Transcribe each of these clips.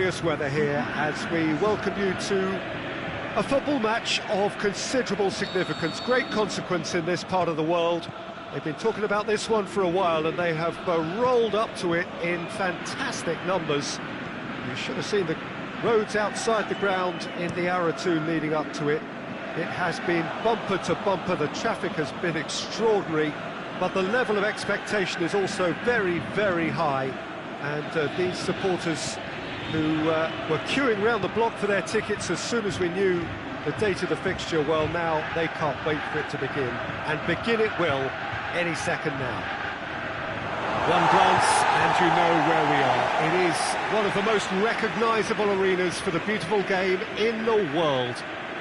glorious weather here as we welcome you to a football match of considerable significance, great consequence in this part of the world. They've been talking about this one for a while and they have rolled up to it in fantastic numbers. You should have seen the roads outside the ground in the hour or two leading up to it. It has been bumper to bumper, the traffic has been extraordinary, but the level of expectation is also very, very high. And these supporters who were queuing round the block for their tickets as soon as we knew the date of the fixture, well, now they can't wait for it to begin. And begin it will any second now. One glance and you know where we are. It is one of the most recognisable arenas for the beautiful game in the world.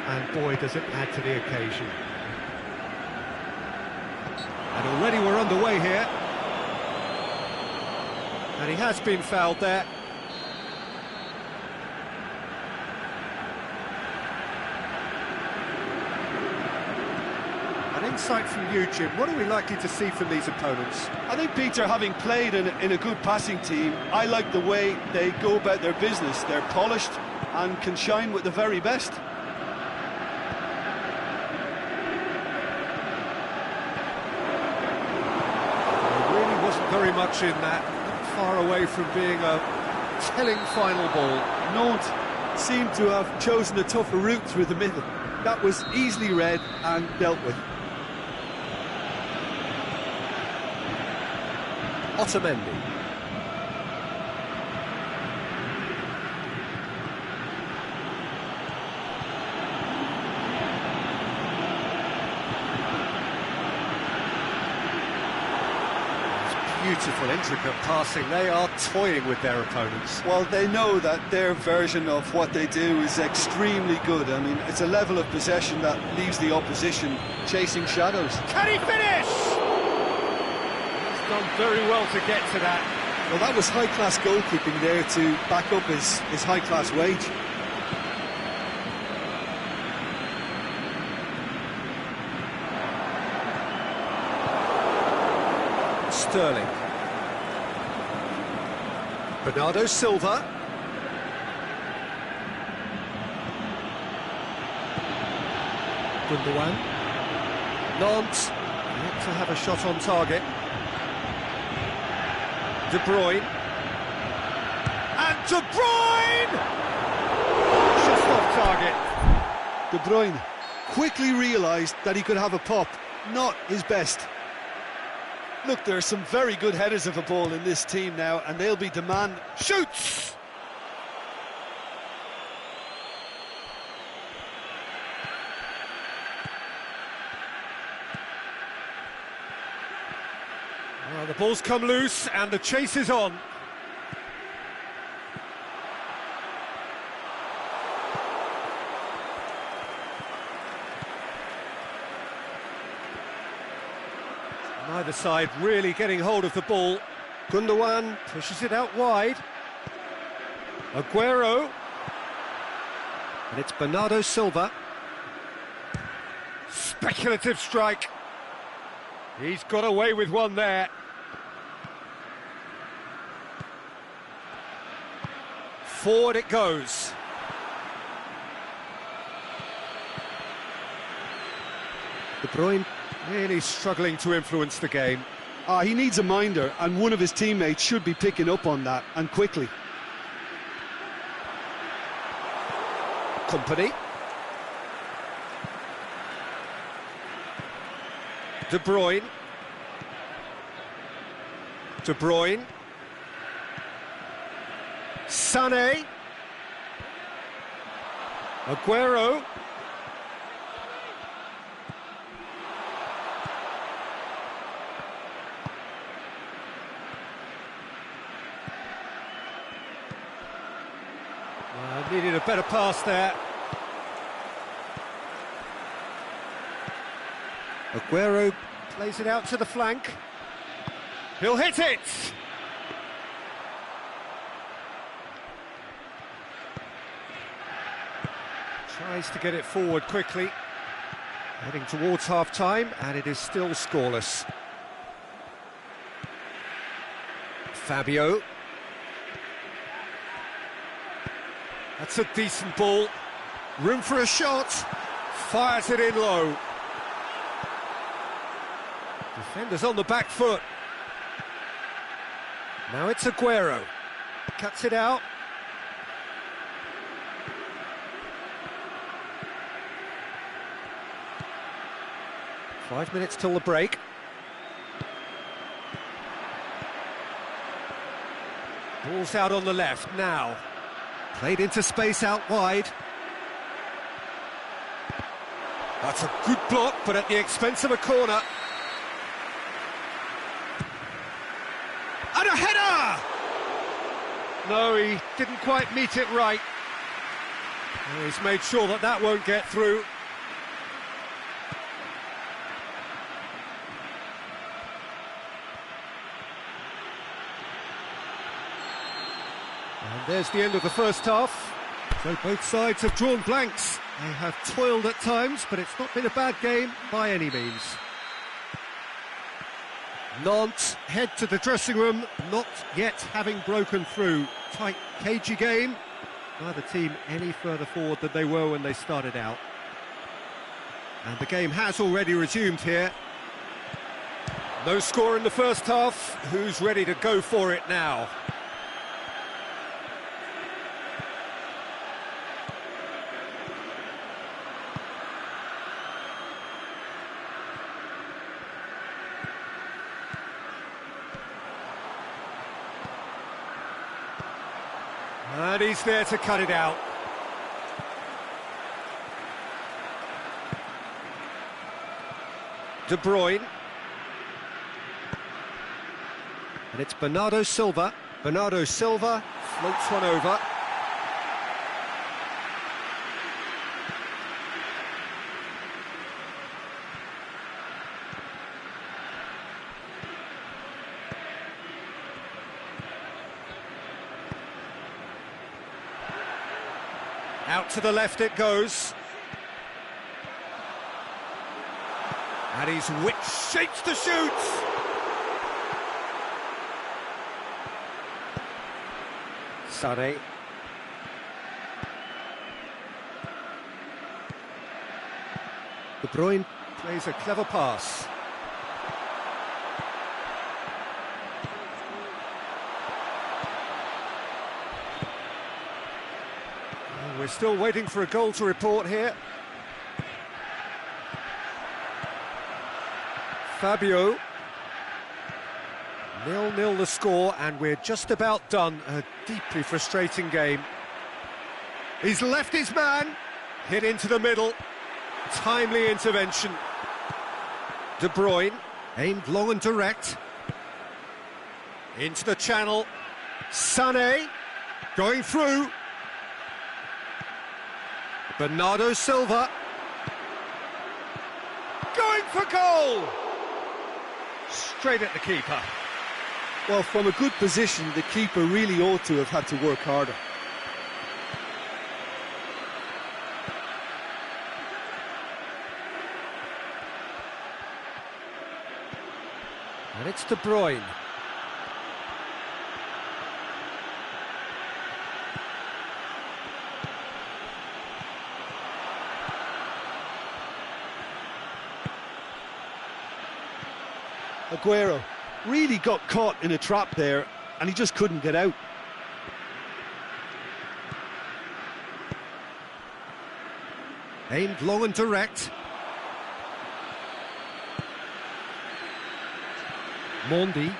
And boy, does it add to the occasion. And already we're underway here. And he has been fouled there. An insight from you, Jim. What are we likely to see from these opponents? I think, Peter, having played in a good passing team, I like the way they go about their business. They're polished and can shine with the very best. There really wasn't very much in that. Far away from being a telling final ball. Nantes seemed to have chosen a tougher route through the middle. That was easily read and dealt with. Otamendi. Beautiful, intricate passing. They are toying with their opponents. Well, they know that their version of what they do is extremely good. I mean, it's a level of possession that leaves the opposition chasing shadows. Can he finish? He's done very well to get to that. Well, that was high-class goalkeeping there to back up his high-class wage. Sterling. Bernardo Silva. Gundogan. Nantes yet to have a shot on target. De Bruyne. And De Bruyne! Just off target. De Bruyne quickly realised that he could have a pop. Not his best. Look, there are some very good headers of a ball in this team now, and they'll be demand. Shoots! Well, the ball's come loose, and the chase is on. Neither side really getting hold of the ball. Gundogan pushes it out wide. Aguero. And it's Bernardo Silva. Speculative strike. He's got away with one there. Forward it goes. De Bruyne really struggling to influence the game. He needs a minder, and one of his teammates should be picking up on that, and quickly. Company. De Bruyne. De Bruyne. Sané. Aguero. Needed a better pass there. Aguero plays it out to the flank. He'll hit it! Tries to get it forward quickly. Heading towards half-time, and it is still scoreless. Fabio. That's a decent ball. Room for a shot. Fires it in low. Defenders on the back foot. Now it's Aguero. Cuts it out. Five minutes till the break. Ball's out on the left now. Played into space out wide. That's a good block, but at the expense of a corner. And a header! No, he didn't quite meet it right. He's made sure that that won't get through. And there's the end of the first half. So both sides have drawn blanks. They have toiled at times, but it's not been a bad game by any means. Nantes head to the dressing room, not yet having broken through. Tight, cagey game. Neither team any further forward than they were when they started out. And the game has already resumed here. No score in the first half. Who's ready to go for it now? And he's there to cut it out. De Bruyne. And it's Bernardo Silva. Bernardo Silva floats one over. Out to the left it goes. And he's which shapes to shoot. Sané. De Bruyne plays a clever pass. We're still waiting for a goal to report here. Fabio. 0-0 the score, and we're just about done. A deeply frustrating game. He's left his man. Hit into the middle. Timely intervention. De Bruyne. Aimed long and direct. Into the channel. Sané. Going through. Bernardo Silva. Going for goal! Straight at the keeper. Well, from a good position, the keeper really ought to have had to work harder. And it's De Bruyne. Aguero really got caught in a trap there, and he just couldn't get out. Aimed long and direct. Mondi.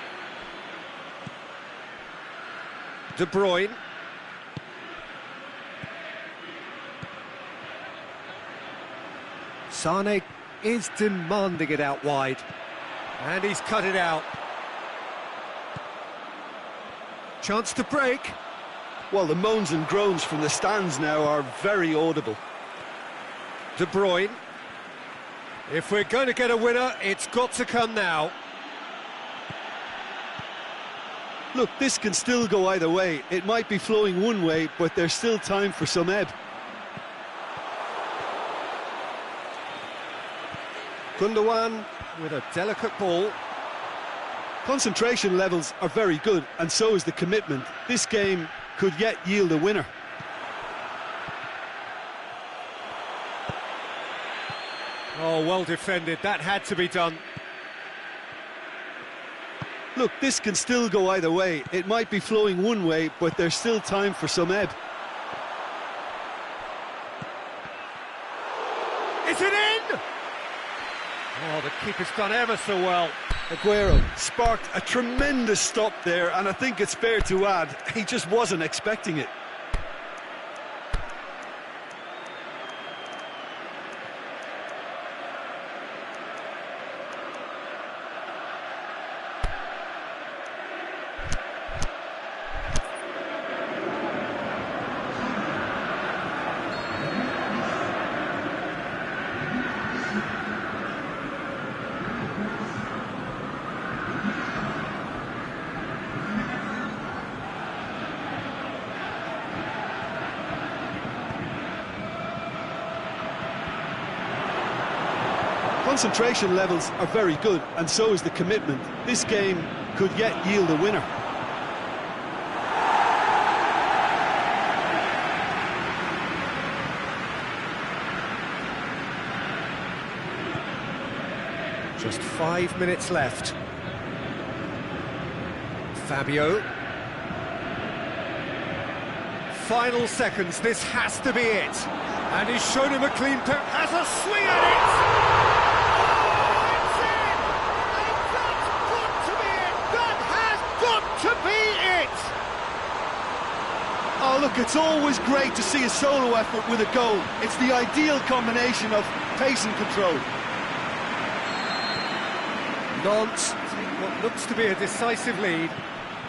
De Bruyne. Sané is demanding it out wide. And he's cut it out. Chance to break. Well, the moans and groans from the stands now are very audible. De Bruyne. If we're going to get a winner, it's got to come now. Look, this can still go either way. It might be flowing one way, but there's still time for some ebb. Gundogan with a delicate ball. Concentration levels are very good, and so is the commitment. This game could yet yield a winner. Oh, well defended, that had to be done. Look, this can still go either way. It might be flowing one way, but there's still time for some ebb. Is it in? Oh, the keeper's done ever so well. Aguero sparked a tremendous stop there, and I think it's fair to add, he just wasn't expecting it. Concentration levels are very good, and so is the commitment. This game could yet yield a winner. Just 5 minutes left. Fabio. Final seconds, this has to be it. And he's shown him a clean pair, has a swing at it! To be it! Oh, look, it's always great to see a solo effort with a goal. It's the ideal combination of pace and control. Nantes take what looks to be a decisive lead.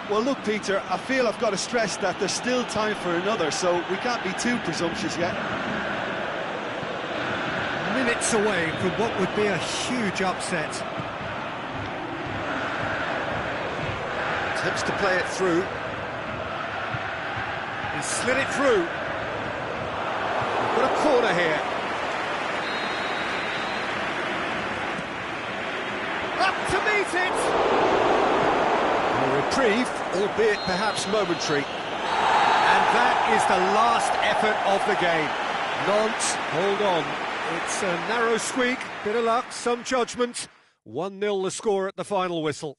Well, look, Peter, I feel I've got to stress that there's still time for another, so we can't be too presumptuous yet. Minutes away from what would be a huge upset. Attempts to play it through. He slid it through. We've got a corner here. Up to meet it! A reprieve, albeit perhaps momentary. And that is the last effort of the game. Nantes, hold on. It's a narrow squeak, bit of luck, some judgment. 1-0 the score at the final whistle.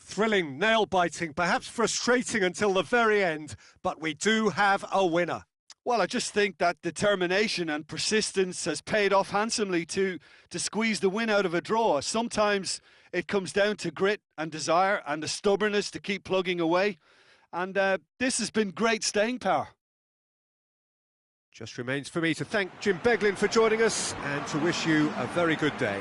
Thrilling, nail-biting, perhaps frustrating until the very end, but we do have a winner. Well, I just think that determination and persistence has paid off handsomely to squeeze the win out of a draw. Sometimes it comes down to grit and desire and the stubbornness to keep plugging away. And this has been great staying power. Just remains for me to thank Jim Beglin for joining us and to wish you a very good day.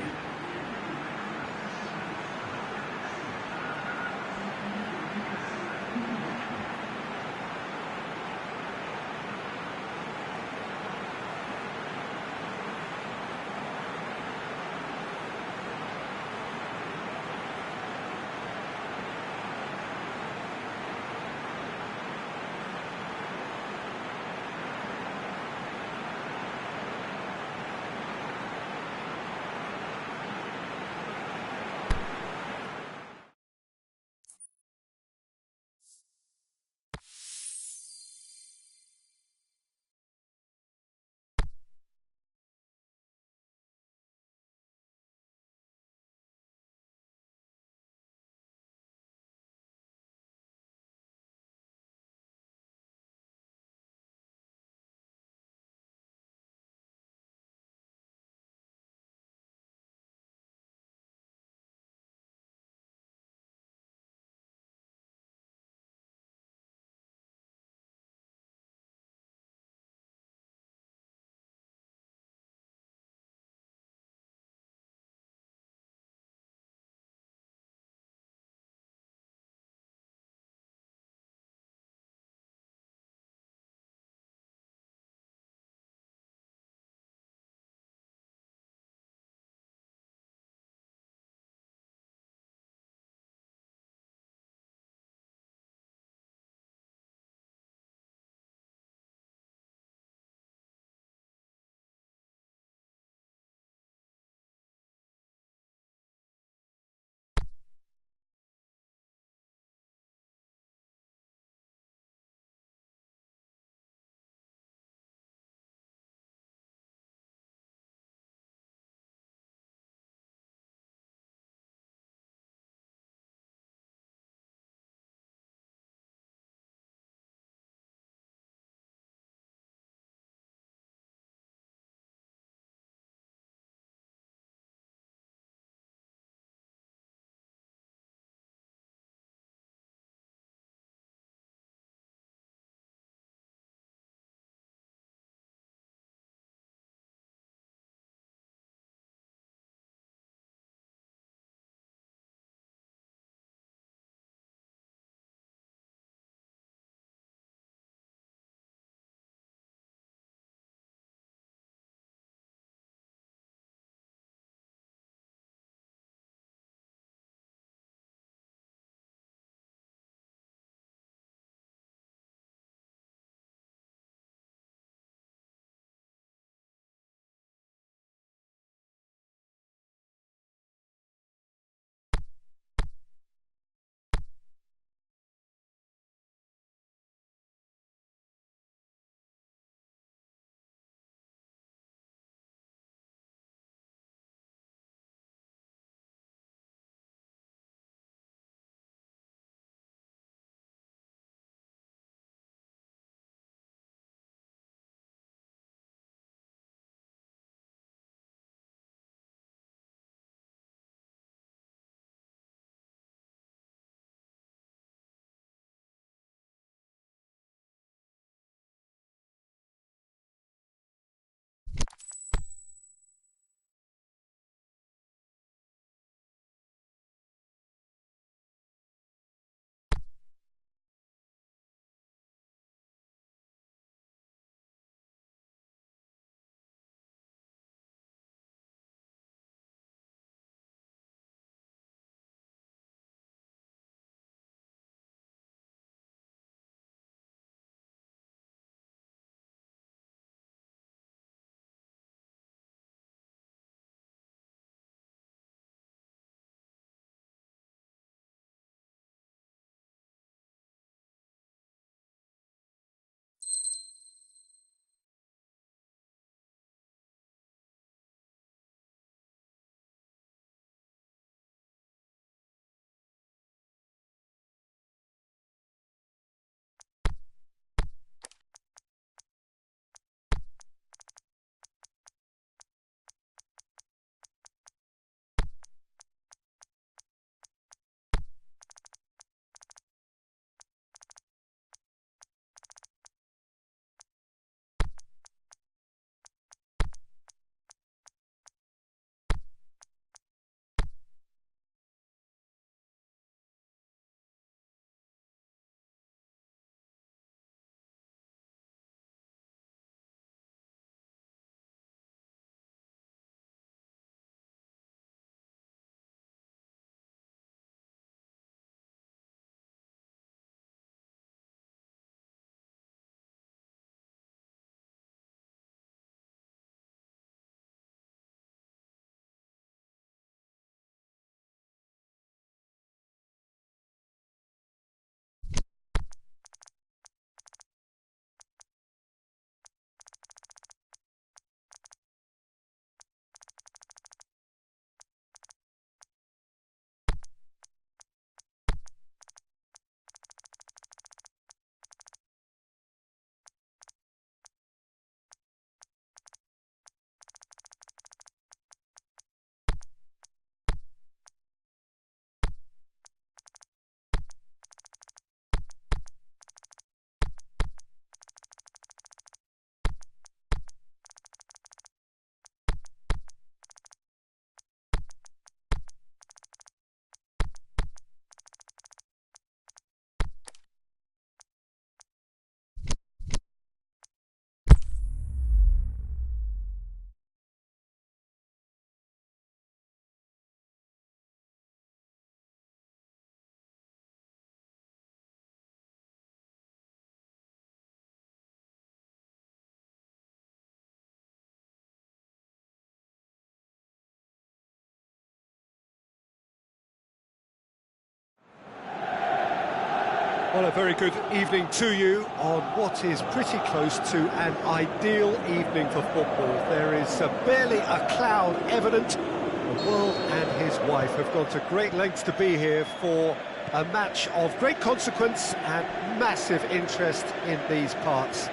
Well, a very good evening to you on what is pretty close to an ideal evening for football. There is barely a cloud evident. The world and his wife have gone to great lengths to be here for a match of great consequence and massive interest in these parts.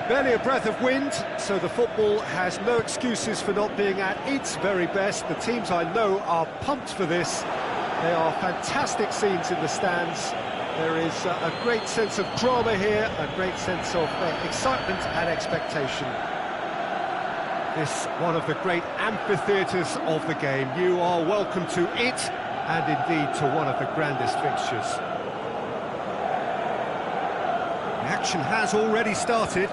Barely a breath of wind, so the football has no excuses for not being at its very best. The teams I know are pumped for this. They are fantastic scenes in the stands. There is a great sense of drama here, a great sense of excitement and expectation. This one of the great amphitheatres of the game. You are welcome to it, and indeed to one of the grandest fixtures. The action has already started.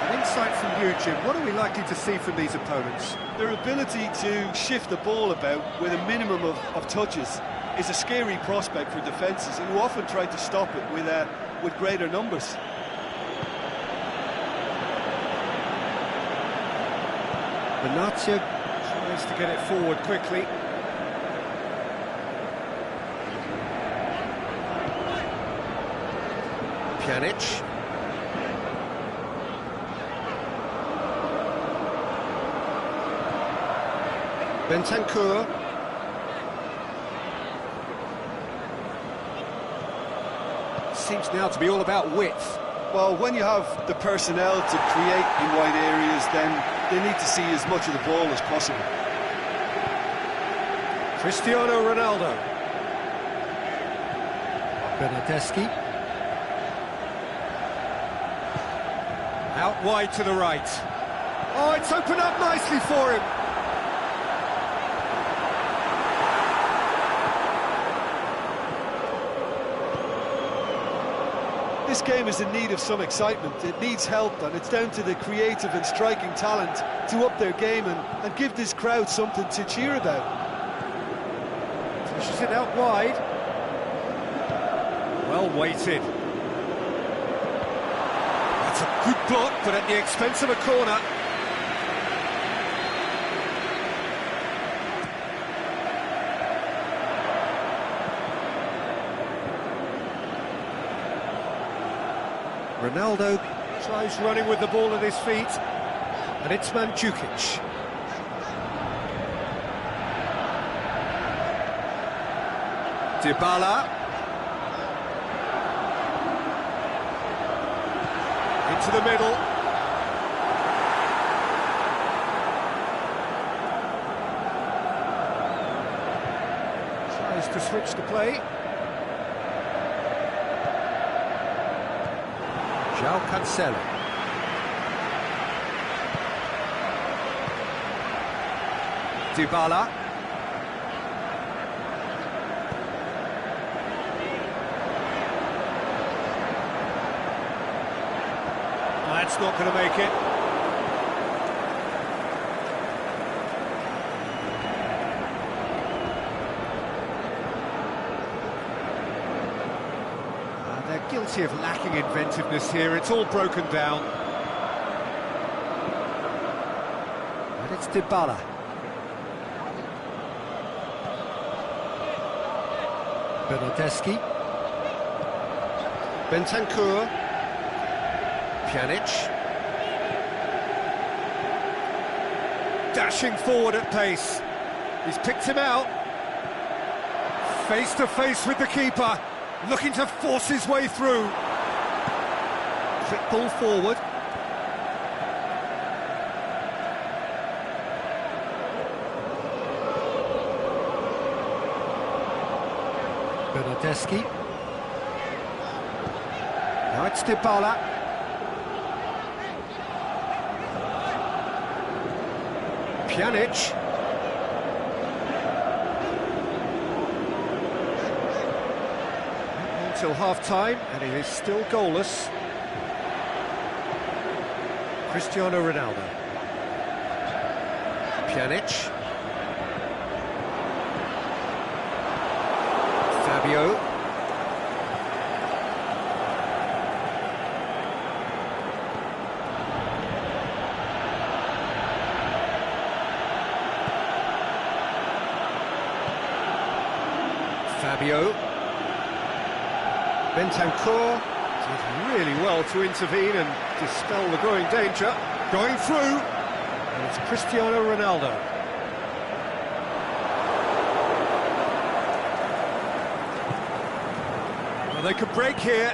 An insight from you, Jim. What are we likely to see from these opponents? Their ability to shift the ball about with a minimum of touches is a scary prospect for defences who often try to stop it with greater numbers. Benatia tries to get it forward quickly. Pjanic. Bentancur. Seems now to be all about width. Well, when you have the personnel to create in wide areas, then they need to see as much of the ball as possible. Cristiano Ronaldo. Bernardeschi. Out wide to the right. Oh, it's opened up nicely for him. This game is in need of some excitement. It needs help, and it's down to the creative and striking talent to up their game and give this crowd something to cheer about. Pushes it out wide. Well weighted. That's a good block, but at the expense of a corner. Ronaldo tries running with the ball at his feet, and it's Mandzukic. Dybala. Into the middle. Tries to switch the play. João Cancelo. Dybala. That's not going to make it. They're guilty of lacking inventiveness here. It's all broken down. And it's Dybala. Bernardeschi. Bentancur. Pjanic. Dashing forward at pace. He's picked him out. Face to face with the keeper. Looking to force his way through. Quick ball forward. Bernardeschi. Now it's Dybala. Pjanic. Until half-time, and he is still goalless. Cristiano Ronaldo. Pjanic. Fabio. Fabio. Bentancur did really well to intervene and dispel the growing danger. Going through, and it's Cristiano Ronaldo. Well, they could break here.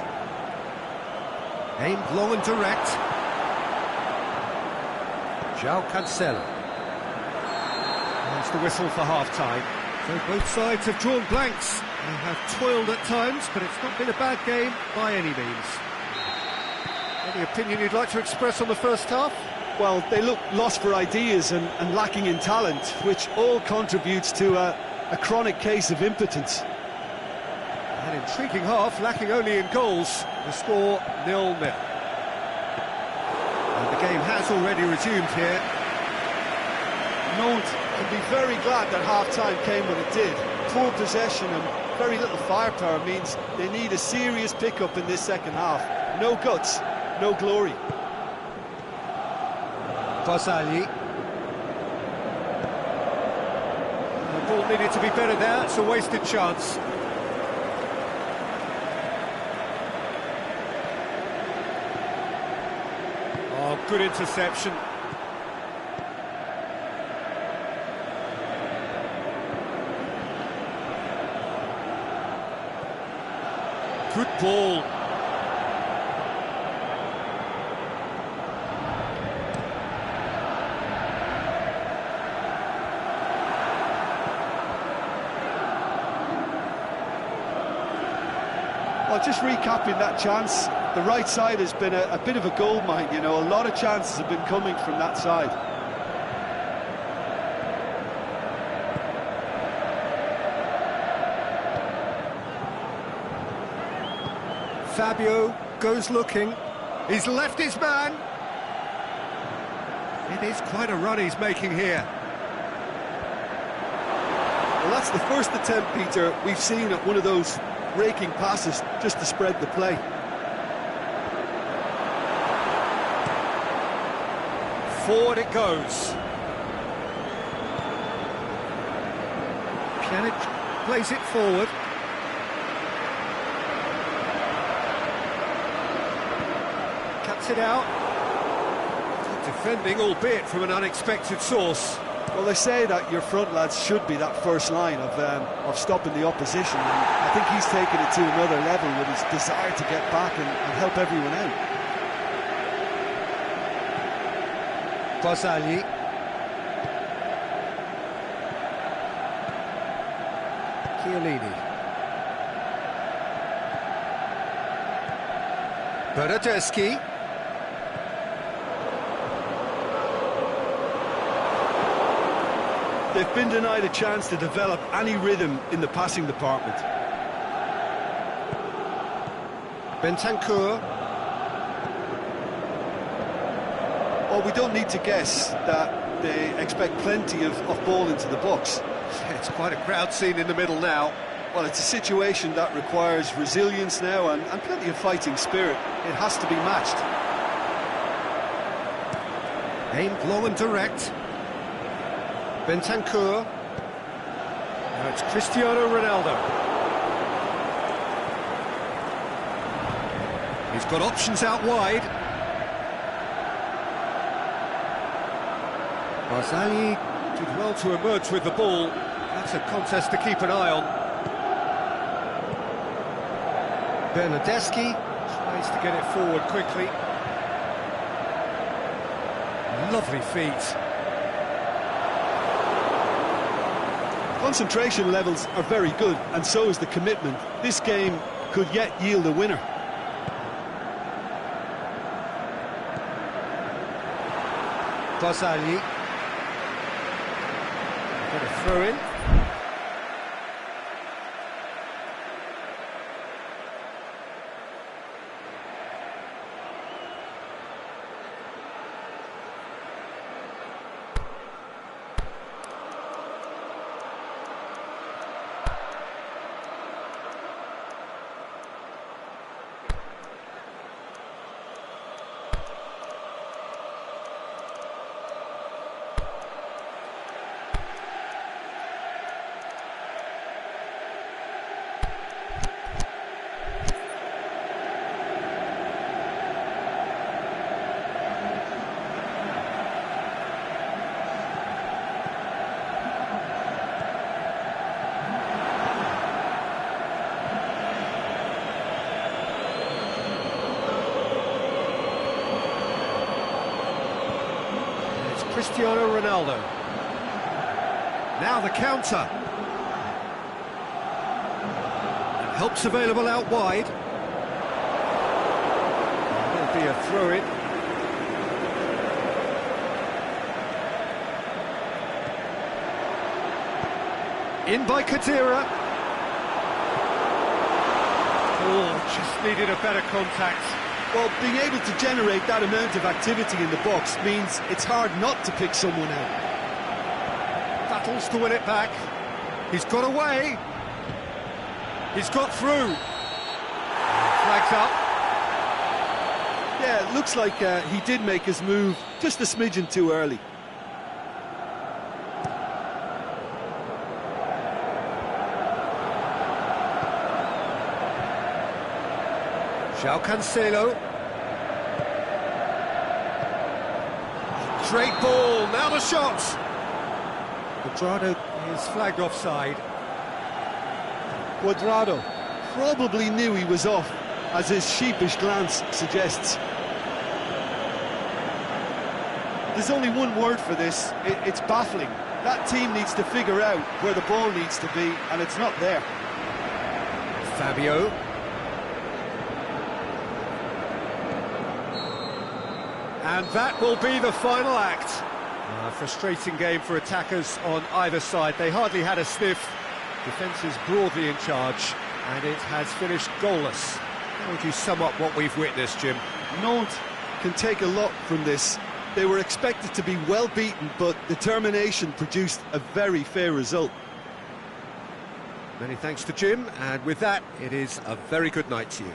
Aimed long and direct. João Cancelo. There's the whistle for half-time. So both sides have drawn blanks. They have toiled at times, but it's not been a bad game by any means. Any opinion you'd like to express on the first half? Well, they look lost for ideas and lacking in talent, which all contributes to a chronic case of impotence. An intriguing half, lacking only in goals. The score 0-0. And the game has already resumed here. Nantes can be very glad that half-time came when it did. Poor possession and very little firepower means they need a serious pick-up in this second half. No guts, no glory. Barzagli. The ball needed to be better there, it's a wasted chance. Oh, good interception. Good ball. Well, just recapping that chance, the right side has been a bit of a goldmine, you know, a lot of chances have been coming from that side. Fabio goes looking. He's left his man. It is quite a run he's making here. Well, that's the first attempt, Peter, we've seen at one of those raking passes just to spread the play. Forward it goes. Pjanic plays it forward. Cuts it out. Good defending, albeit from an unexpected source. Well, they say that your front lads should be that first line of stopping the opposition, and I think he's taken it to another level with his desire to get back and help everyone out. Barzagli. Chiellini. Bernardeschi. They've been denied a chance to develop any rhythm in the passing department. Bentancur. Well, we don't need to guess that they expect plenty of ball into the box. It's quite a crowd scene in the middle now. Well, it's a situation that requires resilience now and plenty of fighting spirit. It has to be matched. Aimed long and direct. Bentancur. Now it's Cristiano Ronaldo. He's got options out wide. Barzagli did well to emerge with the ball. That's a contest to keep an eye on. Bernardeschi tries to get it forward quickly. Lovely feet. Concentration levels are very good, and so is the commitment. This game could yet yield a winner. Barzagli. Got a throw in. Cristiano Ronaldo. Now the counter. And help's available out wide. There'll be a throw-in. In by Khedira. Oh, just needed a better contact. Well, being able to generate that amount of activity in the box means it's hard not to pick someone out. Battles to win it back. He's got away. He's got through. Flags up. Yeah, it looks like he did make his move just a smidgen too early. João Cancelo. Great ball, now the shot! Cuadrado is flagged offside. Cuadrado probably knew he was off, as his sheepish glance suggests. There's only one word for this, it's baffling. That team needs to figure out where the ball needs to be, and it's not there. Fabio. And that will be the final act. A frustrating game for attackers on either side. They hardly had a sniff. Defence is broadly in charge, and it has finished goalless. How would you sum up what we've witnessed, Jim? Nantes can take a lot from this. They were expected to be well beaten, but determination produced a very fair result. Many thanks to Jim, and with that, it is a very good night to you.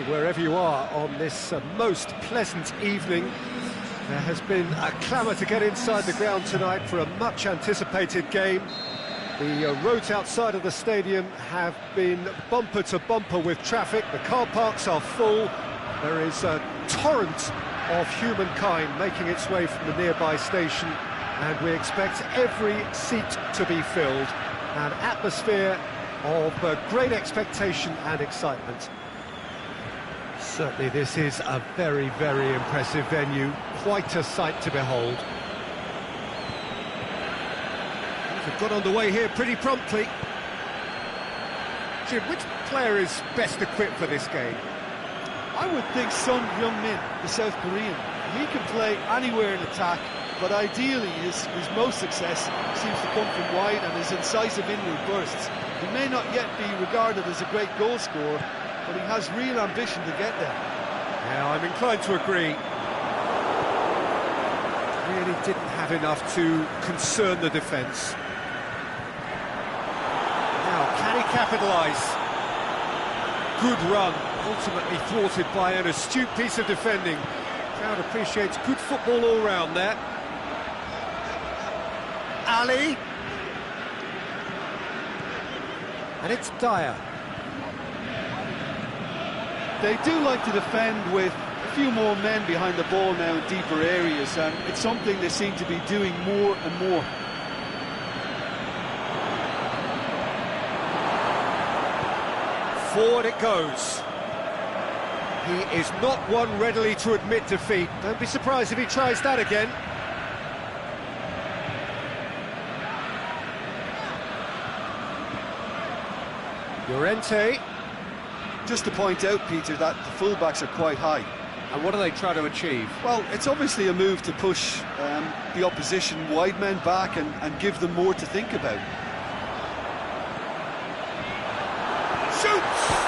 Wherever you are on this most pleasant evening, there has been a clamour to get inside the ground tonight for a much-anticipated game. The roads outside of the stadium have been bumper to bumper with traffic. The car parks are full. There is a torrent of humankind making its way from the nearby station, and we expect every seat to be filled. An atmosphere of great expectation and excitement. Certainly this is a very, very impressive venue, quite a sight to behold. They've got underway here pretty promptly. Jim, which player is best equipped for this game? I would think Son Heung-min, the South Korean. He can play anywhere in attack, but ideally his most success seems to come from wide and his incisive inward bursts. He may not yet be regarded as a great goal scorer, but he has real ambition to get there. Yeah, I'm inclined to agree. Really didn't have enough to concern the defence. Now, can he capitalise? Good run, ultimately thwarted by an astute piece of defending. Crowd appreciates good football all round there. Ali. And it's Dyer. They do like to defend with a few more men behind the ball now in deeper areas, and it's something they seem to be doing more and more. Forward it goes. He is not one readily to admit defeat. Don't be surprised if he tries that again. Llorente. Just to point out, Peter, that the fullbacks are quite high. And what do they try to achieve? Well, it's obviously a move to push the opposition wide men back and give them more to think about. Shoots!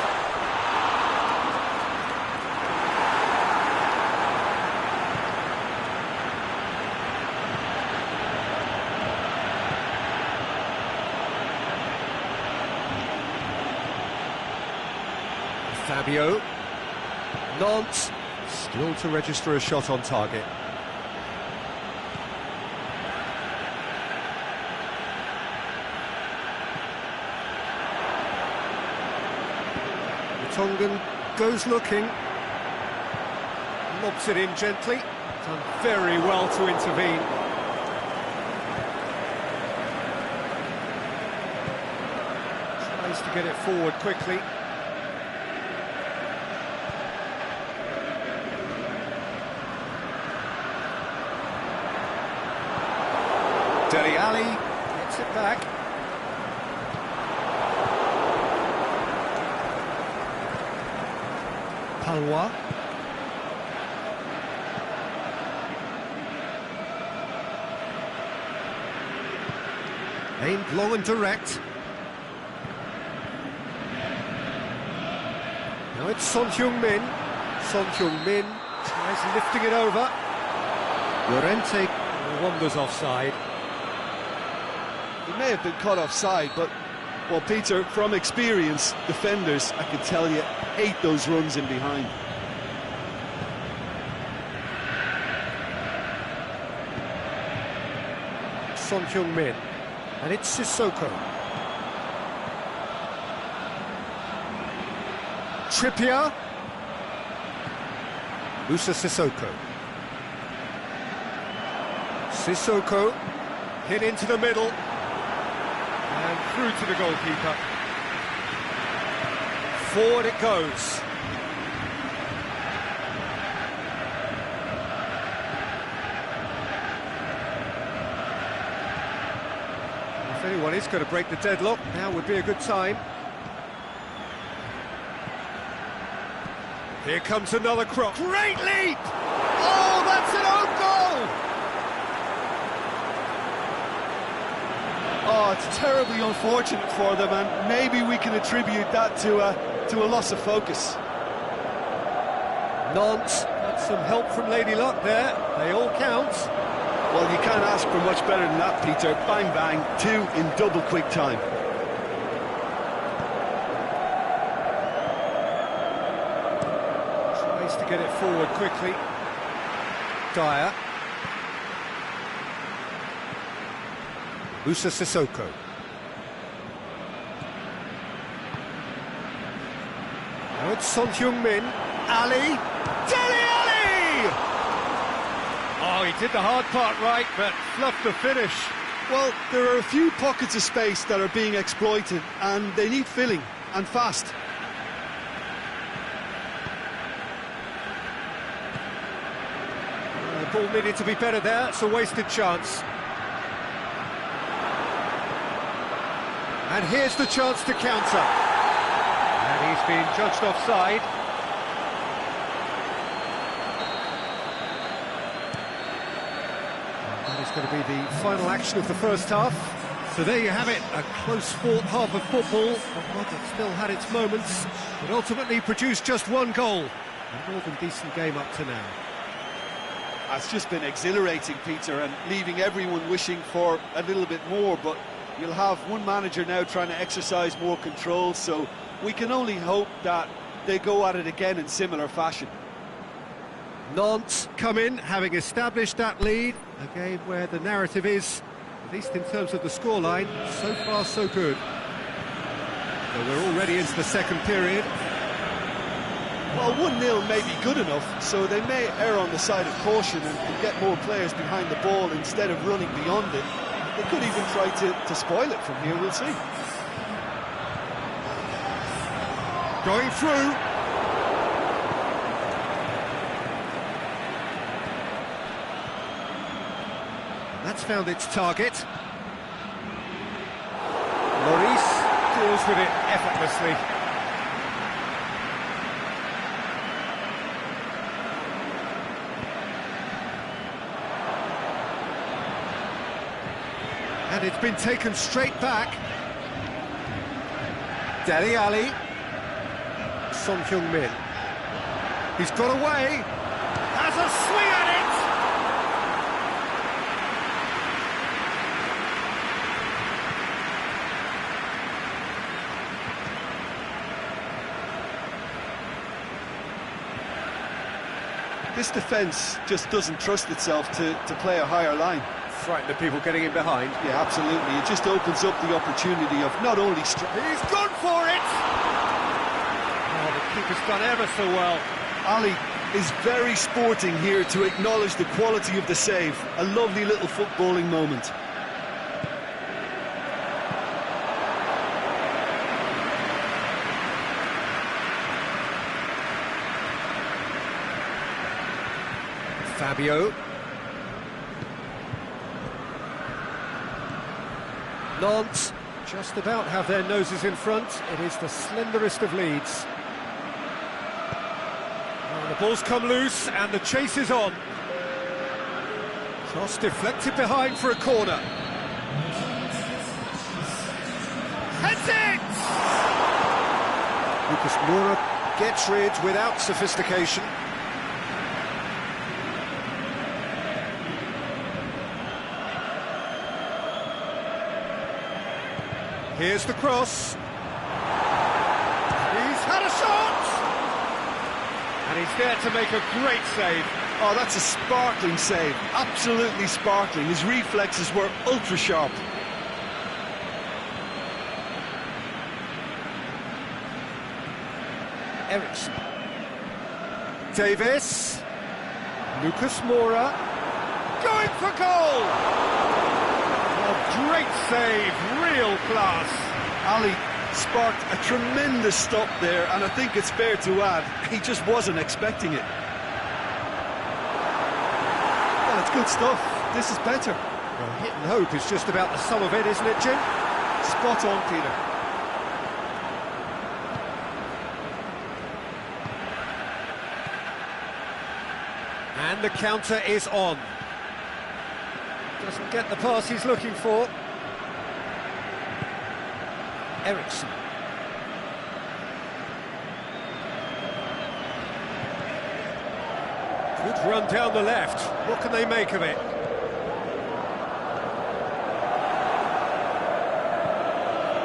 Fabio. Nantes still to register a shot on target. Tongan goes looking. Lobs it in gently. Done very well to intervene. Tries to get it forward quickly. Dele Alli gets it back. Palwa. Aimed long and direct. Now it's Son Heung-min. Son Heung-min tries lifting it over. Llorente wanders offside. He may have been caught offside, but, well, Peter, from experience, defenders, I can tell you, hate those runs in behind. Son Heung-min, and it's Sissoko. Trippier. Moussa Sissoko. Sissoko hit into the middle. And through to the goalkeeper. Forward it goes. If anyone is going to break the deadlock, now would be a good time. Here comes another cross. Great leap! Oh, that's an own goal! Oh, it's terribly unfortunate for them, and maybe we can attribute that to a loss of focus. Nantes had some help from Lady Luck there. They all count. Well, you can't ask for much better than that, Peter. Bang, bang, two in double quick time. forward quickly. Dyer. Sissoko. Now it's Son Heung-min. Ali. Dele Ali! Oh, he did the hard part right, but fluffed the finish. Well, there are a few pockets of space that are being exploited, and they need filling, and fast. The ball needed to be better there, it's a wasted chance. And here's the chance to counter. And he's been judged offside. That is going to be the final action of the first half. So there you have it, a close-fought half of football, but that still had its moments, but ultimately produced just one goal. A more than decent game up to now. It's just been exhilarating, Peter, and leaving everyone wishing for a little bit more, but you'll have one manager now trying to exercise more control, so we can only hope that they go at it again in similar fashion. Nantes come in, having established that lead, a game where the narrative is, at least in terms of the scoreline, so far so good. So we're already into the second period. Well, 1-0 may be good enough, so they may err on the side of caution and get more players behind the ball instead of running beyond it. They could even try to spoil it from here, we'll see. Going through. That's found its target. Maurice deals with it effortlessly. And it's been taken straight back. Dele Ali. Son Heung-min. He's got away. Has a swing at it! This defence just doesn't trust itself to play a higher line. Frighten the people getting in behind. Yeah, absolutely. It just opens up the opportunity of not only... He's gone for it! Oh, the keeper's done ever so well. Ali is very sporting here to acknowledge the quality of the save. A lovely little footballing moment. Fabio. Nantes just about have their noses in front. It is the slenderest of leads. And the ball's come loose and the chase is on. Cross deflected behind for a corner. Heads it! Lucas Moura gets rid without sophistication. Here's the cross. He's had a shot! And he's there to make a great save. Oh, that's a sparkling save. Absolutely sparkling. His reflexes were ultra sharp. Eriksson. Davis. Lucas Moura. Going for goal! Great save, real class. Ali sparked a tremendous stop there, and I think it's fair to add, he just wasn't expecting it. Well, it's good stuff. This is better. Well, hit and hope is just about the sum of it, isn't it, Jim? Spot on, Peter. And the counter is on. Doesn't get the pass he's looking for. Eriksson. Good run down the left. What can they make of it?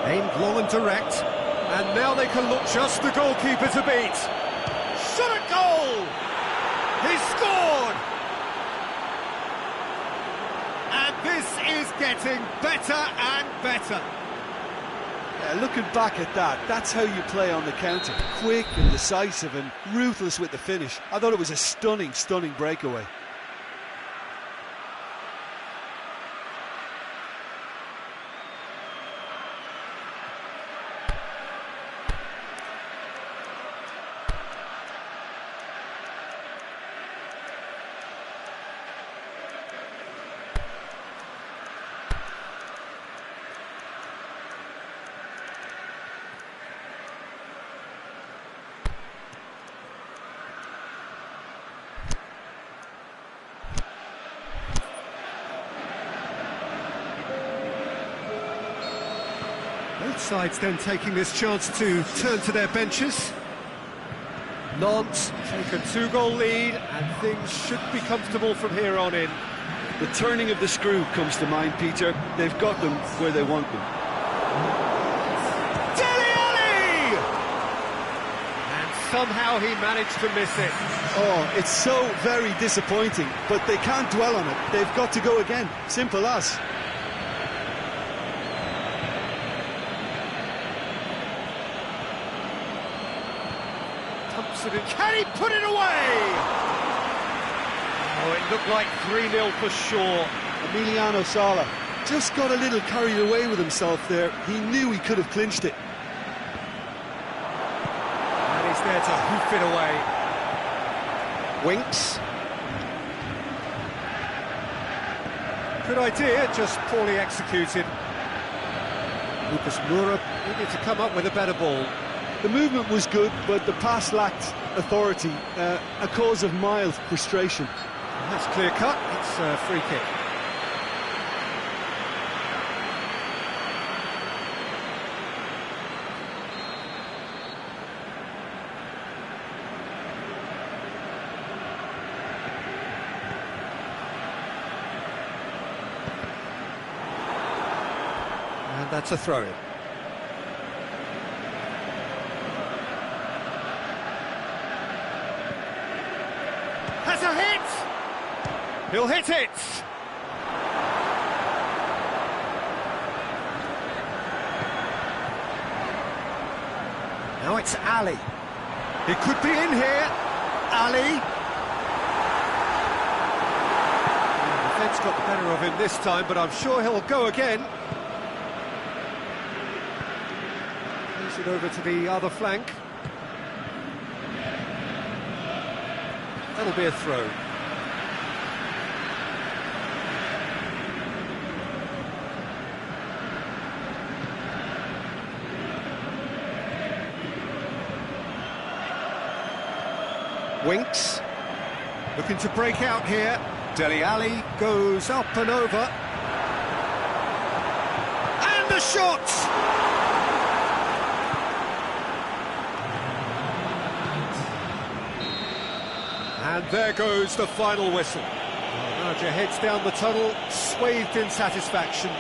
Aimed long and direct. And now they can look just the goalkeeper to beat. Shot at goal! He's scored! And this is getting better and better. Yeah, looking back at that, that's how you play on the counter. Quick and decisive and ruthless with the finish. I thought it was a stunning, stunning breakaway. Both sides then taking this chance to turn to their benches. Nantes take a 2-goal lead and things should be comfortable from here on in. The turning of the screw comes to mind, Peter. They've got them where they want them. Dele Alli! And somehow he managed to miss it. Oh, it's so very disappointing, but they can't dwell on it. They've got to go again. Simple as. Can he put it away? Oh, it looked like 3-0 for sure. Emiliano Sala just got a little carried away with himself there. He knew he could have clinched it. And he's there to hoof it away. Winks. Good idea, just poorly executed. Lucas Moura needed to come up with a better ball. The movement was good, but the pass lacked authority, a cause of mild frustration. That's clear cut, it's a free kick. And that's a throw-in. Has a hit! He'll hit it! Now it's Ali. He could be in here. Ali. The defence got the better of him this time, but I'm sure he'll go again. Plays it over to the other flank. That'll be a throw. Winks. Looking to break out here. Dele Alli goes up and over. And the shot! And there goes the final whistle. The manager heads down the tunnel, swathed in satisfaction.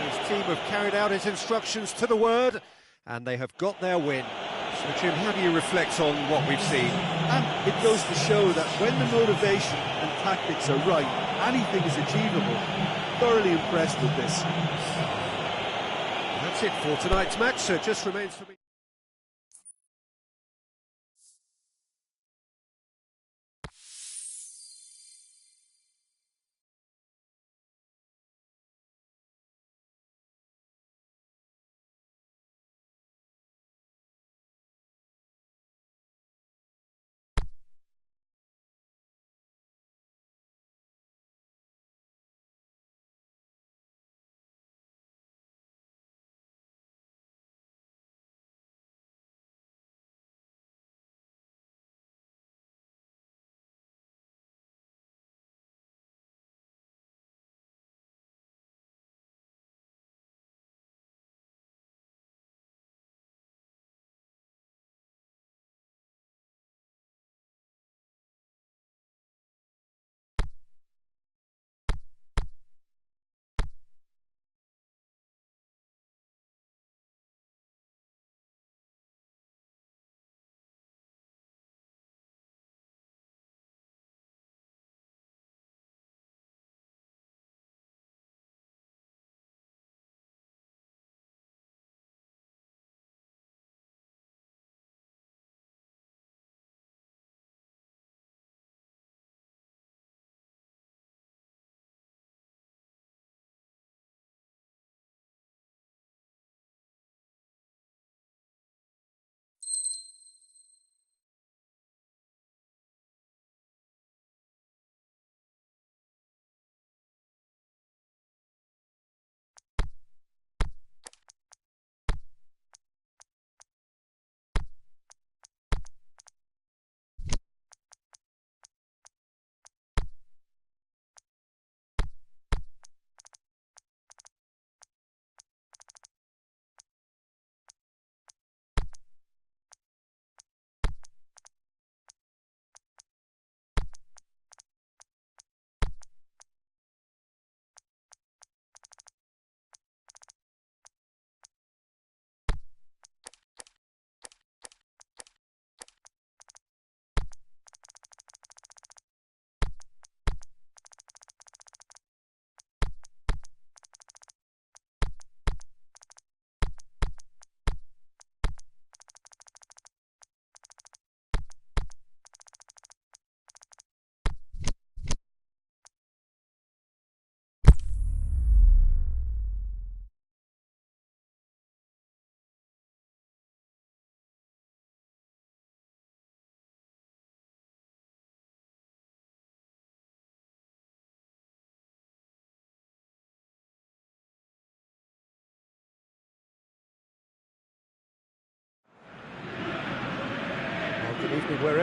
His team have carried out his instructions to the word, and they have got their win. So, Jim, how do you reflect on what we've seen? And it goes to show that when the motivation and tactics are right, anything is achievable. Thoroughly impressed with this. That's it for tonight's match, so it just remains for me.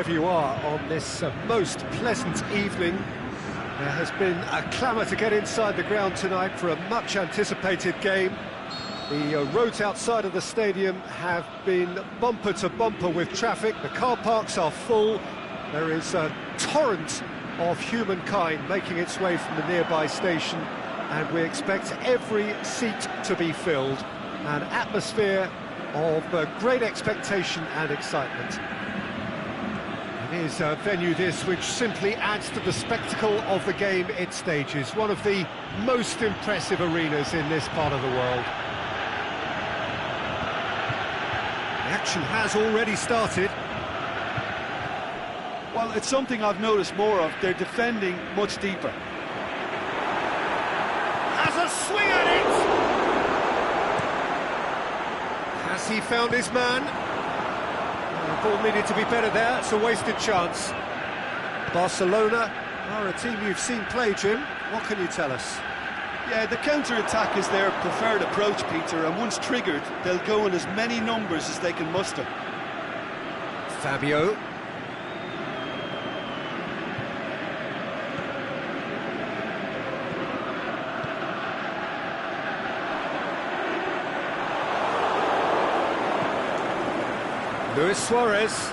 wherever you are on this most pleasant evening. There has been a clamour to get inside the ground tonight for a much-anticipated game. The roads outside of the stadium have been bumper to bumper with traffic. The car parks are full. There is a torrent of humankind making its way from the nearby station, and we expect every seat to be filled. An atmosphere of great expectation and excitement. It is a venue this which simply adds to the spectacle of the game it stages. One of the most impressive arenas in this part of the world. The action has already started. Well, it's something I've noticed more of. They're defending much deeper. Has a swing at it! Has he found his man? The ball needed to be better there. It's a wasted chance. Barcelona are a team you've seen play, Jim. What can you tell us? Yeah, the counter-attack is their preferred approach, Peter, and once triggered, they'll go in as many numbers as they can muster. Fabio. Luis Suarez.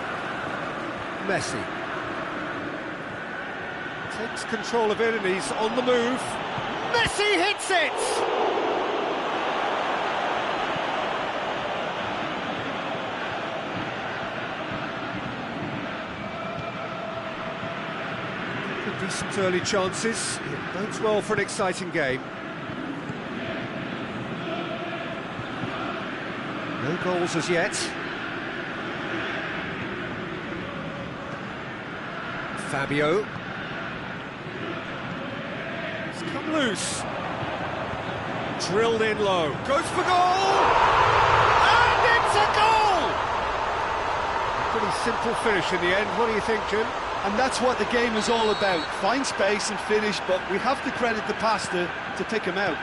Messi. Takes control of it and he's on the move. Messi hits it! Decent early chances. It bodes well for an exciting game. No goals as yet. Fabio. It's come loose. Drilled in low. Goes for goal! And it's a goal! Pretty simple finish in the end. What do you think, Jim? And that's what the game is all about. Find space and finish, but we have to credit the passer to pick him out.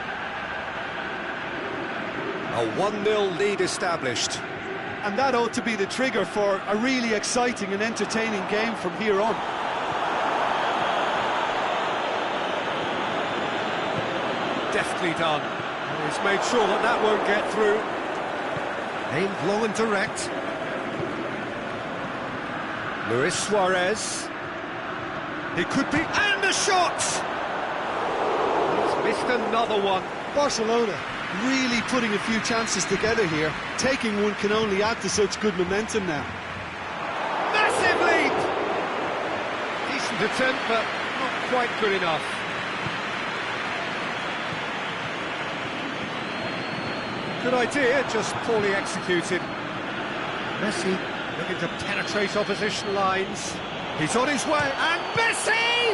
A 1-0 lead established. And that ought to be the trigger for a really exciting and entertaining game from here on. Deftly done. And he's made sure that that won't get through. Aimed long and direct. Luis Suarez. He could be... And a shot! He's missed another one. Barcelona really putting a few chances together here. Taking one can only add to such good momentum now. Massive leap! Decent attempt, but not quite good enough. Good idea, just poorly executed. Messi looking to penetrate opposition lines. He's on his way, and Messi!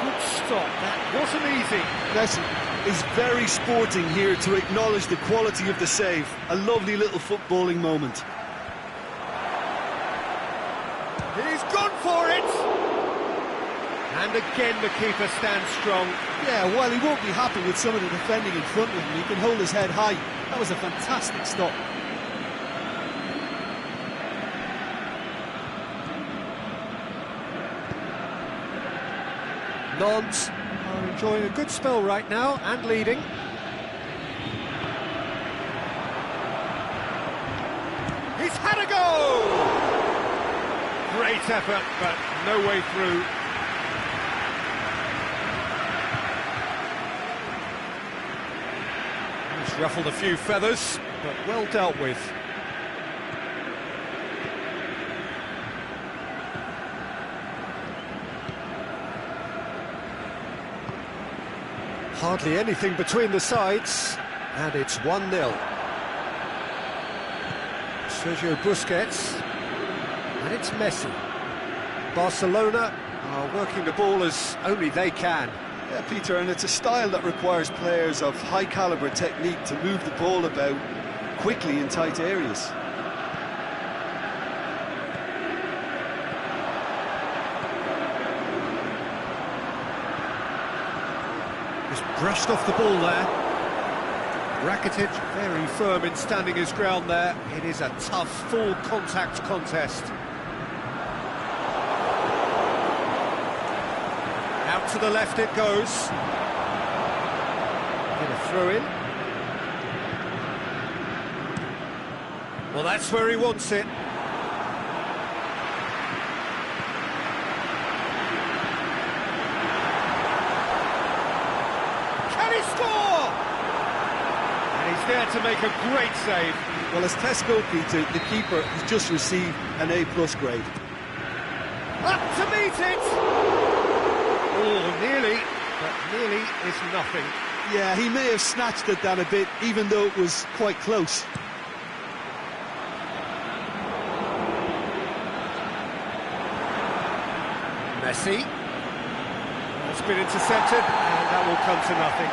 Good stop, that wasn't easy. Messi is very sporting here to acknowledge the quality of the save. A lovely little footballing moment. He's gone for it! And again the keeper stands strong. Yeah, while he won't be happy with some of the defending in front of him, he can hold his head high. That was a fantastic stop. Nantes are enjoying a good spell right now and leading. He's had a go! Great effort, but no way through. He's ruffled a few feathers, but well dealt with. Hardly anything between the sides, and it's 1-0. Sergio Busquets, and it's Messi. Barcelona are working the ball as only they can. Yeah, Peter, and it's a style that requires players of high-caliber technique to move the ball about quickly in tight areas. Brushed off the ball there. Rakitic very firm in standing his ground there. It is a tough full contact contest. to the left it goes. Get a throw in. Well, that's where he wants it. Can he score? And he's there to make a great save. Well, as test goalkeeper, the keeper has just received an A+ grade. Up to meet it! Oh, nearly, but nearly is nothing. Yeah, he may have snatched it down a bit, even though it was quite close. Messi. That's been intercepted, and that will come to nothing.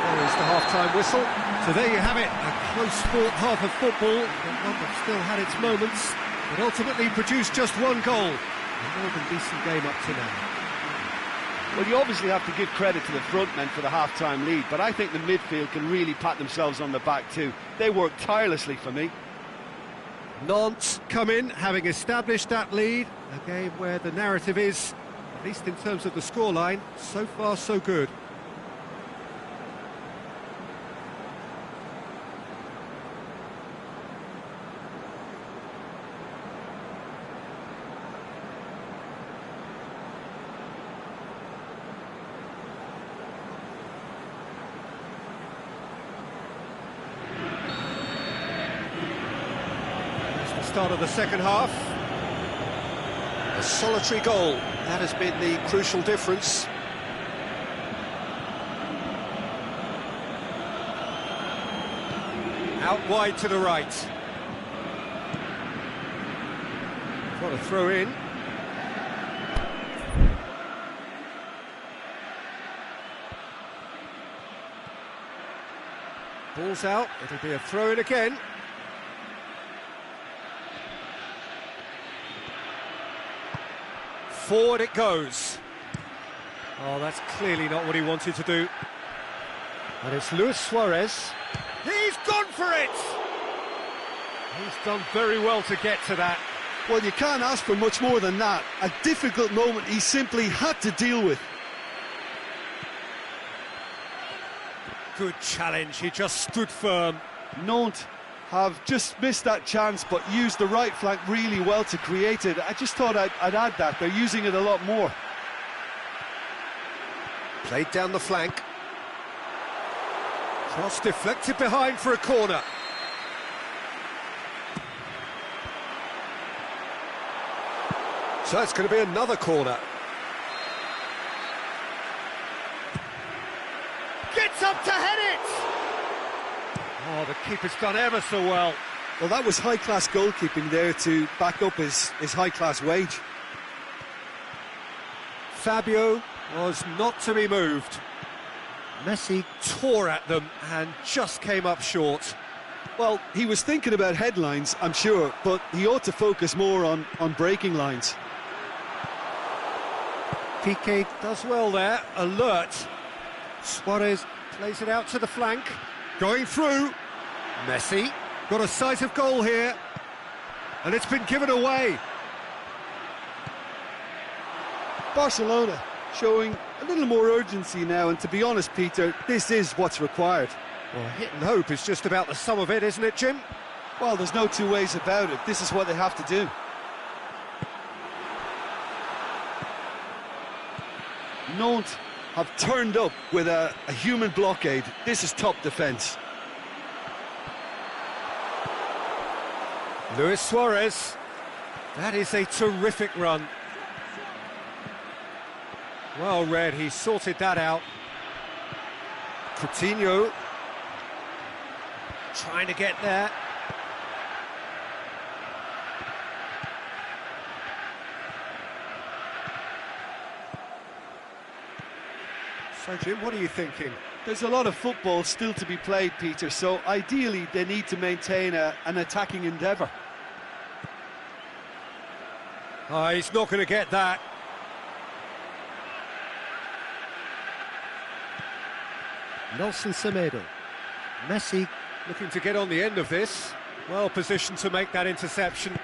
There is the half-time whistle. So there you have it, a close-fought half of football, but one that still had its moments, but ultimately produced just one goal. A more than decent game up to now. Well, you obviously have to give credit to the front men for the half-time lead, but I think the midfield can really pat themselves on the back too. They worked tirelessly for me. Nantes come in, having established that lead, a game where the narrative is, at least in terms of the scoreline, so far so good. Start of the second half. A solitary goal, that has been the crucial difference. Out wide to the right. What a throw in. Ball's out, it'll be a throw in again. Forward it goes. Oh, that's clearly not what he wanted to do. And it's Luis Suarez. He's gone for it! He's done very well to get to that. Well, you can't ask for much more than that. A difficult moment he simply had to deal with. Good challenge, he just stood firm. Nantes have just missed that chance, but used the right flank really well to create it. I just thought I'd add that. They're using it a lot more. Played down the flank. Cross deflected behind for a corner. So it's going to be another corner. Gets up to head it! Oh, the keeper's done ever so well. Well, that was high-class goalkeeping there to back up his high-class wage. Fabio was not to be moved. Messi tore at them and just came up short. Well, he was thinking about headlines, I'm sure, but he ought to focus more on breaking lines. Piqué does well there, alert. Suarez plays it out to the flank. Going through. Messi got a sight of goal here. And it's been given away. Barcelona showing a little more urgency now, and to be honest, Peter, this is what's required. Well, hit and hope is just about the sum of it, isn't it, Jim? Well, there's no two ways about it. This is what they have to do. Nantes have turned up with a human blockade. This is top defence. Luis Suarez. That is a terrific run. Well read, he sorted that out. Coutinho. Trying to get there. So, Jim, what are you thinking? There's a lot of football still to be played, Peter, so ideally they need to maintain an attacking endeavour. He's not going to get that. Nelson Semedo. Messi looking to get on the end of this. Well positioned to make that interception.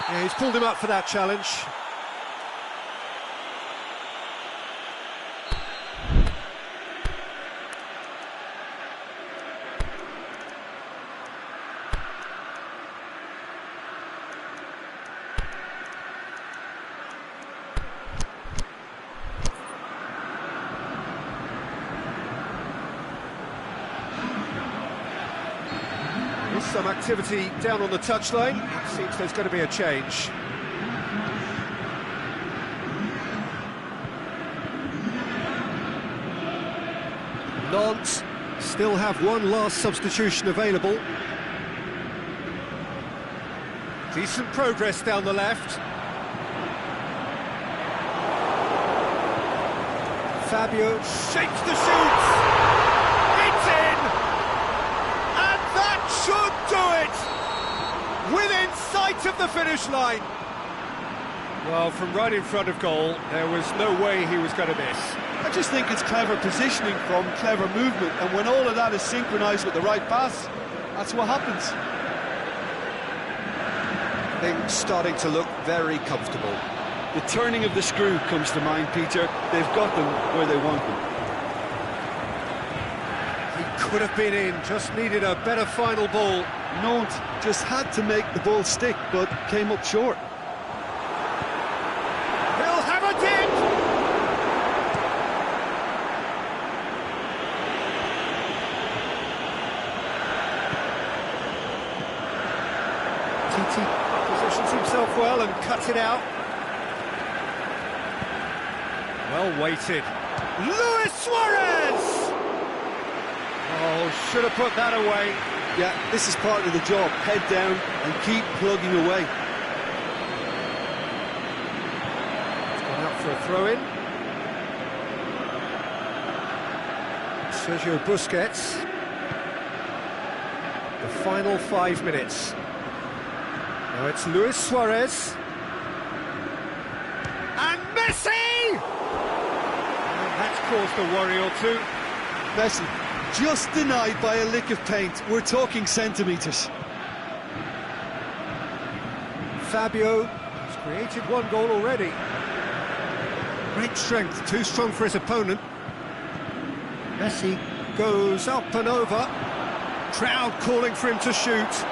Yeah, he's pulled him up for that challenge. There's some activity down on the touchline. It seems there's going to be a change. Nantes still have one last substitution available. Decent progress down the left. Fabio shakes the shoots. It's in! And that should do it! Within sight of the finish line. Well, from right in front of goal, there was no way he was going to miss. I just think it's clever positioning from clever movement, and when all of that is synchronised with the right pass, that's what happens. Things starting to look very comfortable. The turning of the screw comes to mind, Peter. They've got them where they want them. He could have been in, just needed a better final ball. Nantes just had to make the ball stick, but came up short. He'll have a dip! Titi positions himself well and cuts it out. Well weighted. Luis Suarez! Oh, should have put that away. Yeah, this is part of the job. Head down and keep plugging away. It's gone out for a throw-in. Sergio Busquets. The final 5 minutes. Now it's Luis Suarez. And Messi! And that's caused a worry or two. Messi just denied by a lick of paint. We're talking centimetres. Fabio has created one goal already. Great strength, too strong for his opponent. Messi goes up and over. Crowd calling for him to shoot.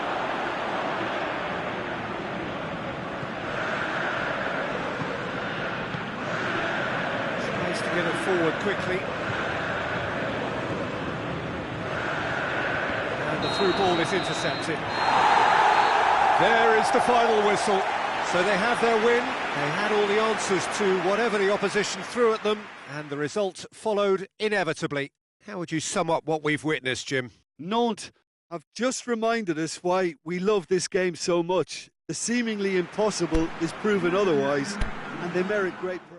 Tries to get it forward quickly. And the through ball is intercepted. There is the final whistle. So they have their win. They had all the answers to whatever the opposition threw at them, and the result followed inevitably. How would you sum up what we've witnessed, Jim? Nantes have just reminded us why we love this game so much. The seemingly impossible is proven otherwise, and they merit great praise.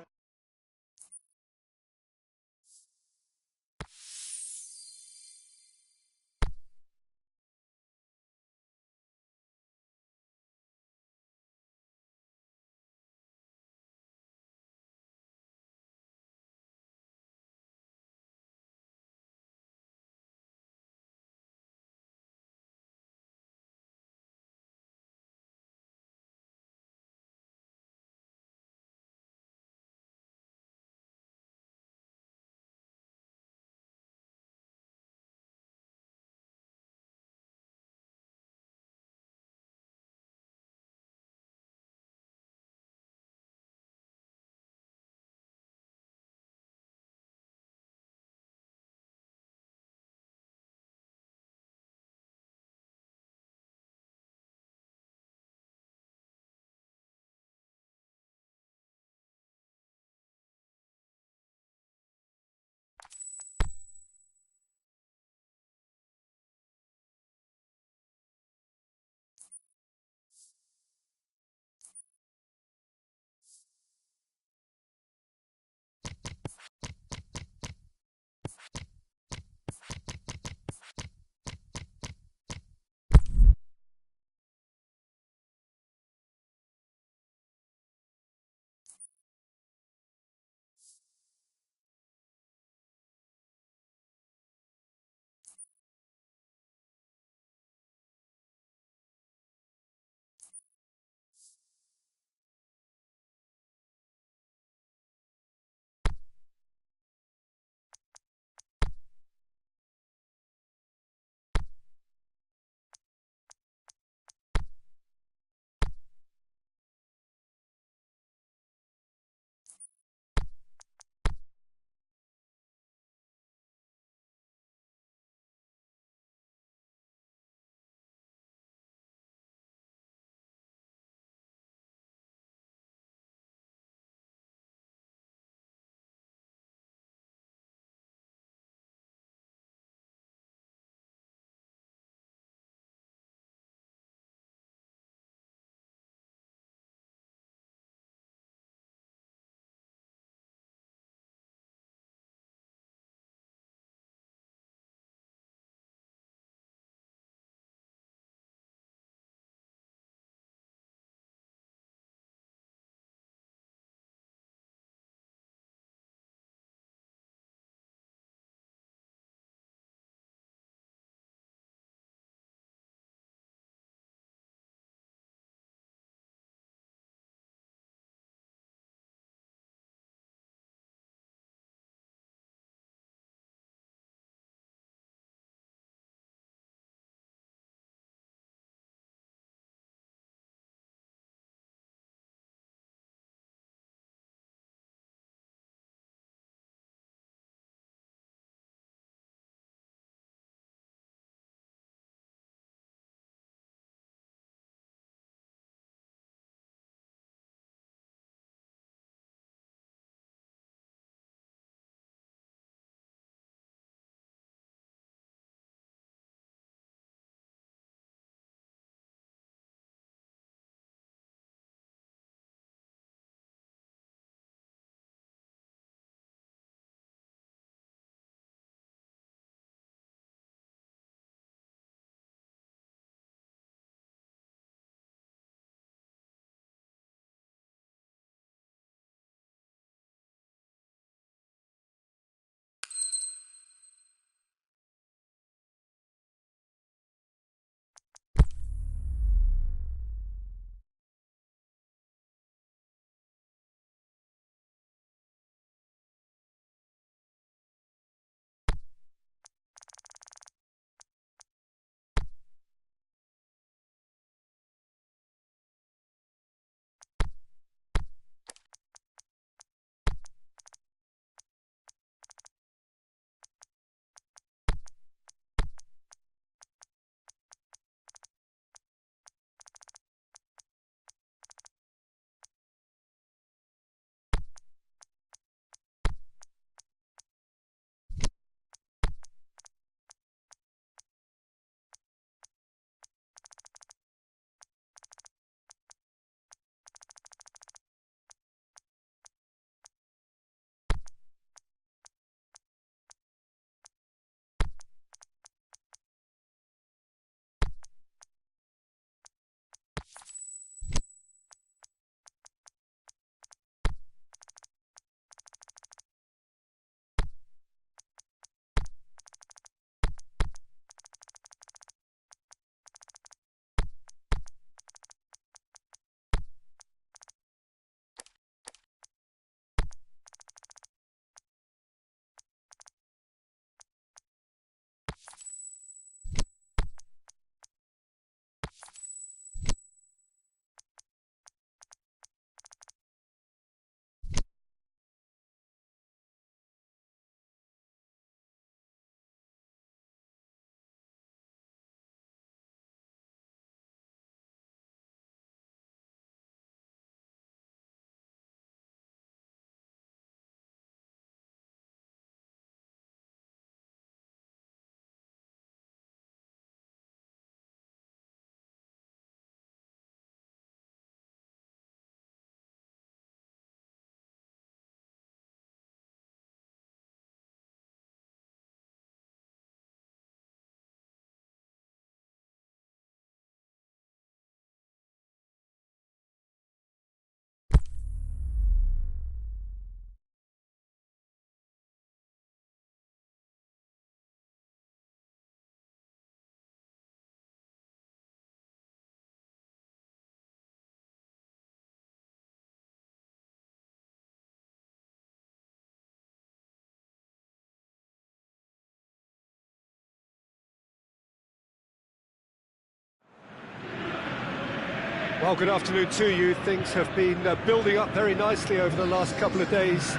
Well, good afternoon to you. Things have been building up very nicely over the last couple of days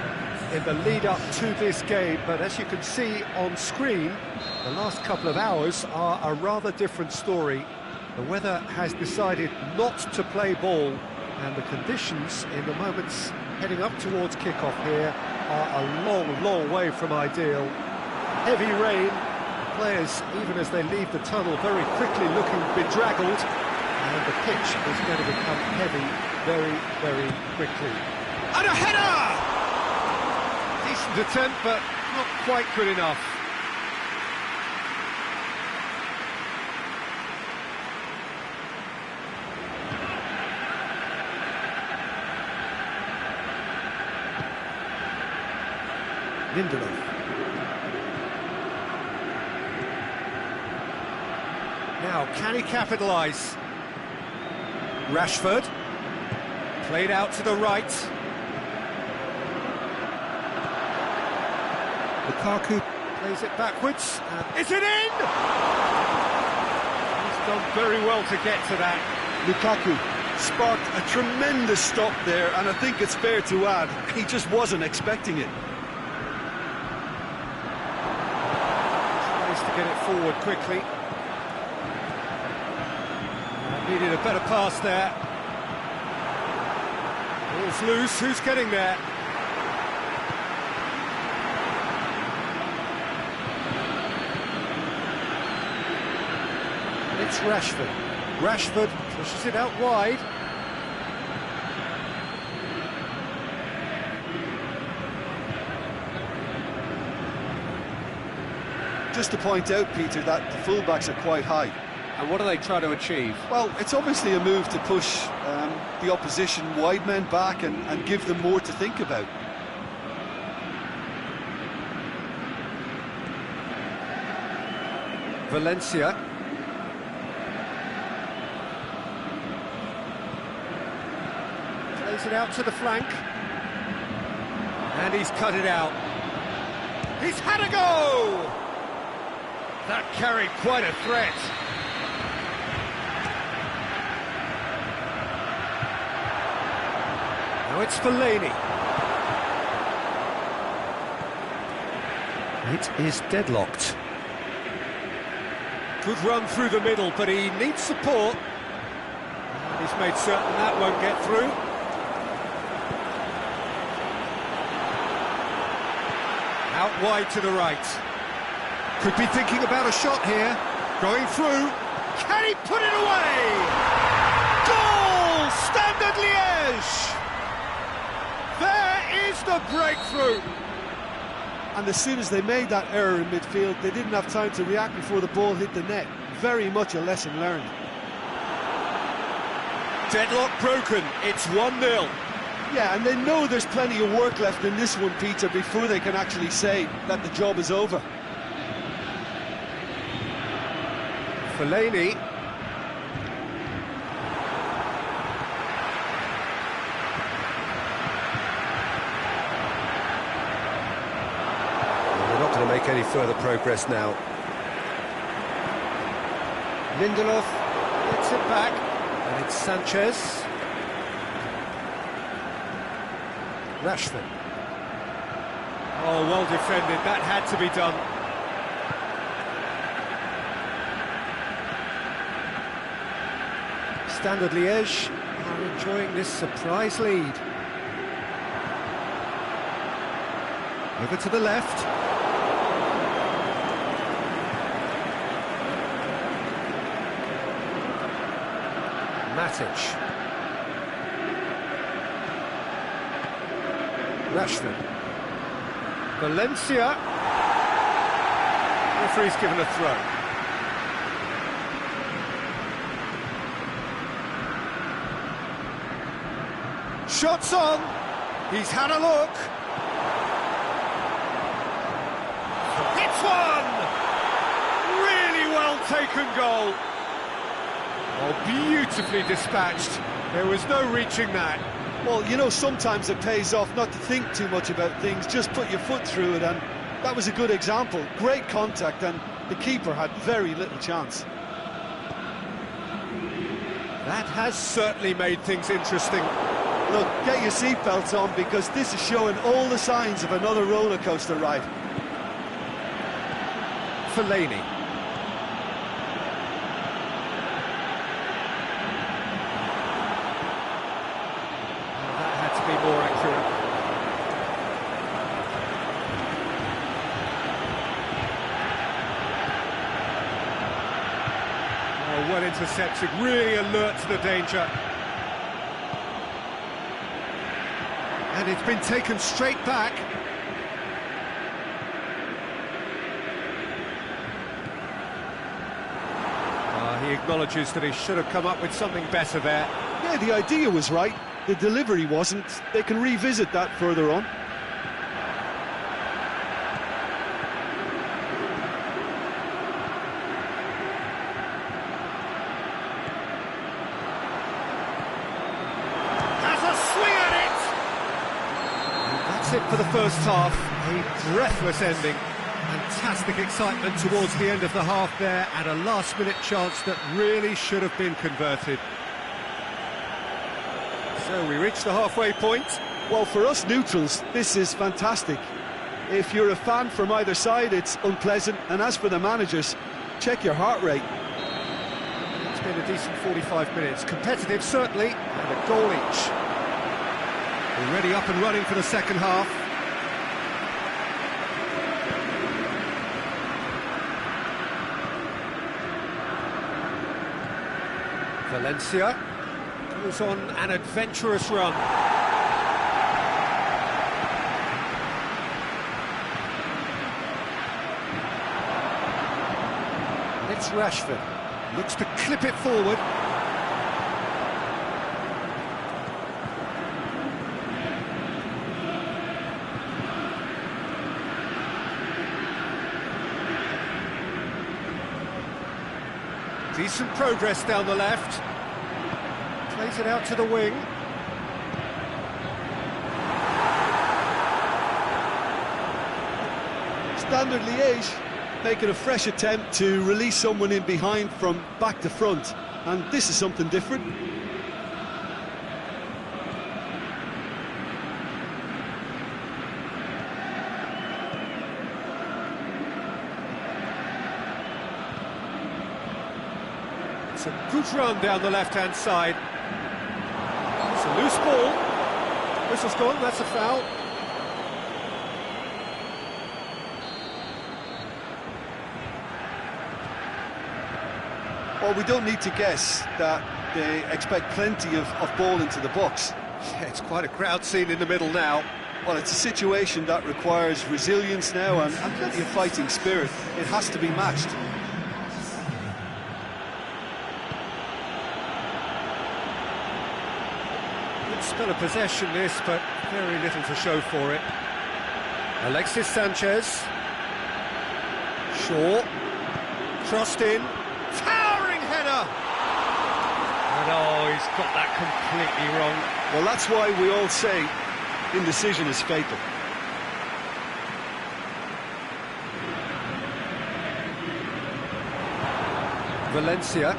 in the lead-up to this game, but as you can see on screen, the last couple of hours are a rather different story. The weather has decided not to play ball, and the conditions in the moments heading up towards kick-off here are a long, long way from ideal. Heavy rain, players, even as they leave the tunnel, very quickly looking bedraggled, and the pitch is going to become heavy very, very quickly. And a header! Decent attempt, but not quite good enough. Lindelof. Now, can he capitalise? Rashford, played out to the right. Lukaku plays it backwards, and is it in? He's done very well to get to that. Lukaku sparked a tremendous stop there, and I think it's fair to add, he just wasn't expecting it. Tries to get it forward quickly. Needed a better pass there. Ball's loose, who's getting there? It's Rashford. Rashford pushes it out wide. Just to point out, Peter, that the fullbacks are quite high. And what do they try to achieve? Well, it's obviously a move to push the opposition wide men back and give them more to think about. Valencia. Plays it out to the flank. And he's cut it out. He's had a go! That carried quite a threat. Now it's Fellaini. It is deadlocked. Good run through the middle, but he needs support. He's made certain that won't get through. Out wide to the right. Could be thinking about a shot here. Going through. Can he put it away? Goal! Standard Liège! There is the breakthrough. And as soon as they made that error in midfield, they didn't have time to react before the ball hit the net. Very much a lesson learned. Deadlock broken. It's 1-0. Yeah, and they know there's plenty of work left in this one, Peter, before they can actually say that the job is over. Fellaini. They're not going to make any further progress now. Lindelof gets it back, and it's Sanchez. Rashford. Oh, well defended, that had to be done. Standard Liège are enjoying this surprise lead. Over to the left. Matic. Rashford. Valencia. Referee's given a throw. Shots on. He's had a look. Hits one. Really well taken goal. Oh, beautifully dispatched. There was no reaching that. Well, you know, sometimes it pays off not to think too much about things, just put your foot through it, and that was a good example. Great contact, and the keeper had very little chance. That has certainly made things interesting. Look, get your seatbelts on, because this is showing all the signs of another roller coaster ride. Fellaini. That had to be more accurate. Oh, well intercepted, really alert to the danger. And it's been taken straight back. He acknowledges that he should have come up with something better there. Yeah, the idea was right, the delivery wasn't. They can revisit that further on. Has a swing at it! And that's it for the first half. A breathless ending. Fantastic excitement towards the end of the half there, and a last-minute chance that really should have been converted. So we reach the halfway point. Well, for us neutrals, this is fantastic. If you're a fan from either side, it's unpleasant. And as for the managers, check your heart rate. It's been a decent 45 minutes. Competitive, certainly, and a goal each. Already up and running for the second half. Valencia goes on an adventurous run. And it's Rashford. Looks to clip it forward. Decent progress down the left. Plays it out to the wing. Standard Liège making a fresh attempt to release someone in behind from back to front. And this is something different. It's a good run down the left-hand side. It's a loose ball. Whistle's gone, that's a foul. Well, we don't need to guess that they expect plenty of ball into the box. Yeah, it's quite a crowd scene in the middle now. Well, it's a situation that requires resilience now and plenty of fighting spirit. It has to be matched. Good spell of possession this, but very little to show for it. Alexis Sanchez. Shaw. Crossed in. Towering header! And oh, he's got that completely wrong. Well, that's why we all say indecision is fatal. Valencia.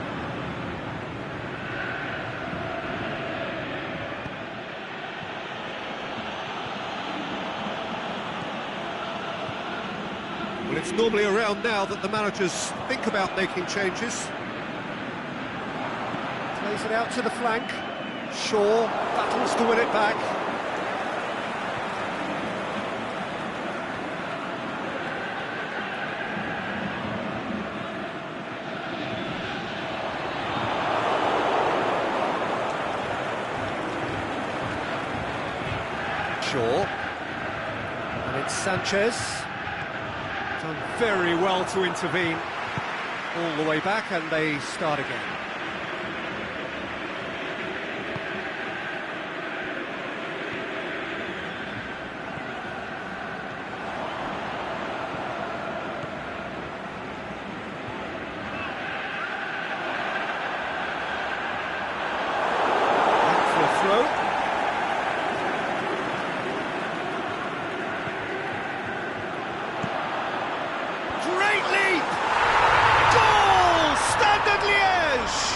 Well, it's normally around now that the managers think about making changes. Plays it out to the flank. Shaw battles to win it back. Shaw. And it's Sanchez. Done very well to intervene. All the way back, and they start again. Back for a throw. Great leap! Goal! Standard Liège!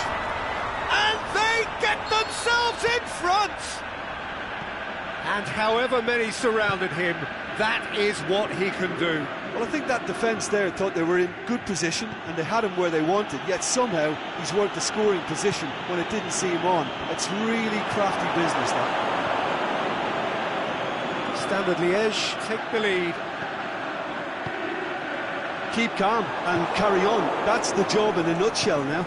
And however many surrounded him, that is what he can do. Well, I think that defence there thought they were in good position and they had him where they wanted, yet somehow he's worked the scoring position when it didn't see him on. It's really crafty business, that. Standard Liège take the lead. Keep calm and carry on. That's the job in a nutshell now.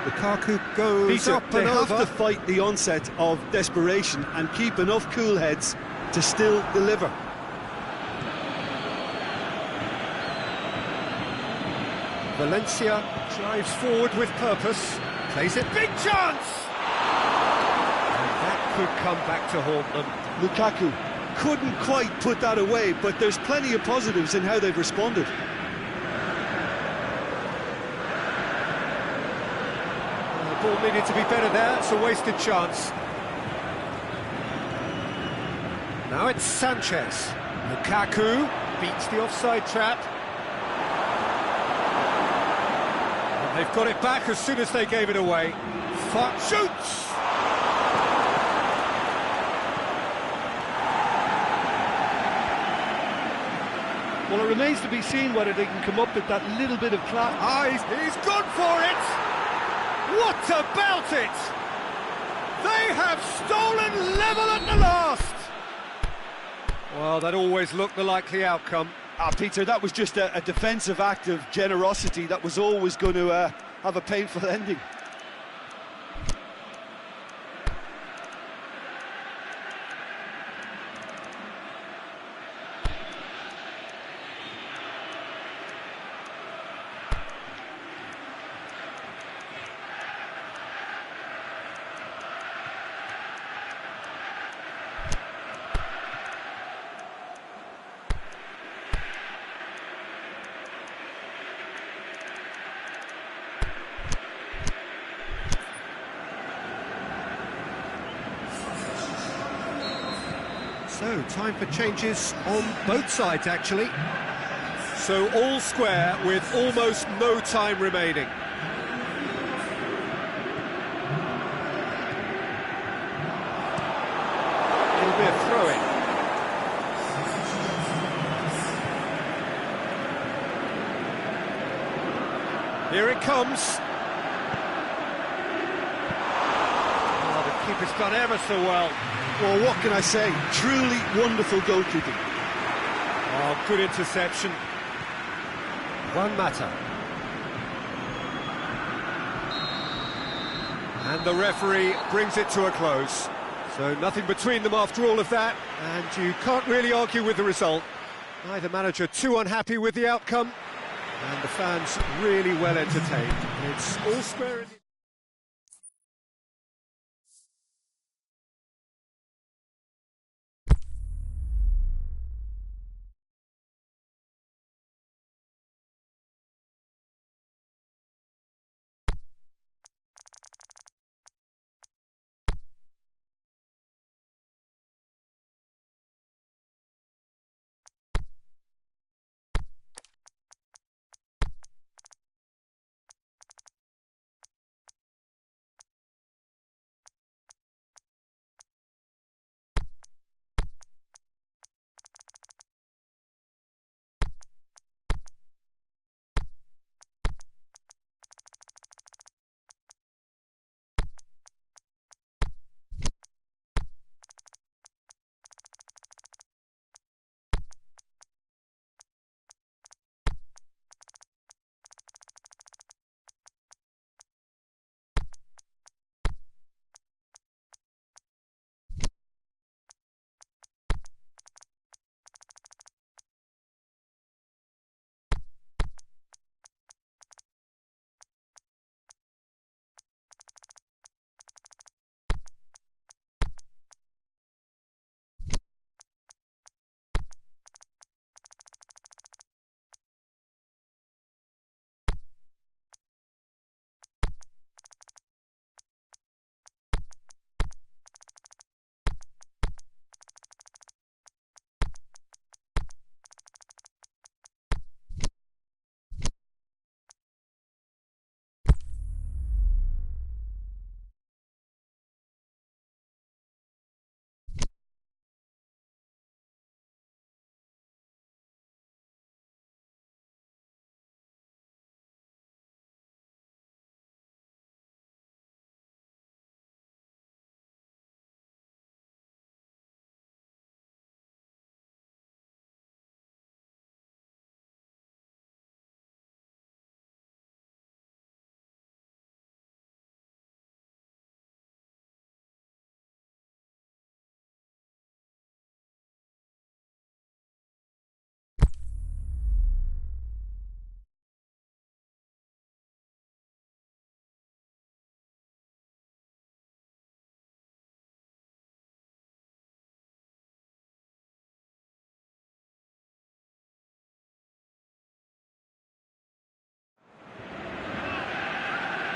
Lukaku goes up and they over. have to fight the onset of desperation and keep enough cool heads to still deliver. Valencia drives forward with purpose, plays it, big chance! And that could come back to haunt them. Lukaku couldn't quite put that away, but there's plenty of positives in how they've responded. The ball needed to be better there, it's a wasted chance. Now it's Sanchez. Lukaku beats the offside trap. And they've got it back as soon as they gave it away. Shoots! Well, it remains to be seen whether they can come up with that little bit of class. He's gone for it! What about it? They have stolen level at the last! Well, that always looked the likely outcome. Peter, that was just a defensive act of generosity that was always going to have a painful ending. So, time for changes on both sides, actually. So, all square with almost no time remaining. It'll be a throw-in. Here it comes. Oh, the keeper's done ever so well. Well, what can I say? Truly wonderful goalkeeping. Oh, good interception. One matter. And the referee brings it to a close. So nothing between them after all of that, and you can't really argue with the result. Neither manager too unhappy with the outcome, and the fans really well entertained. It's all square in the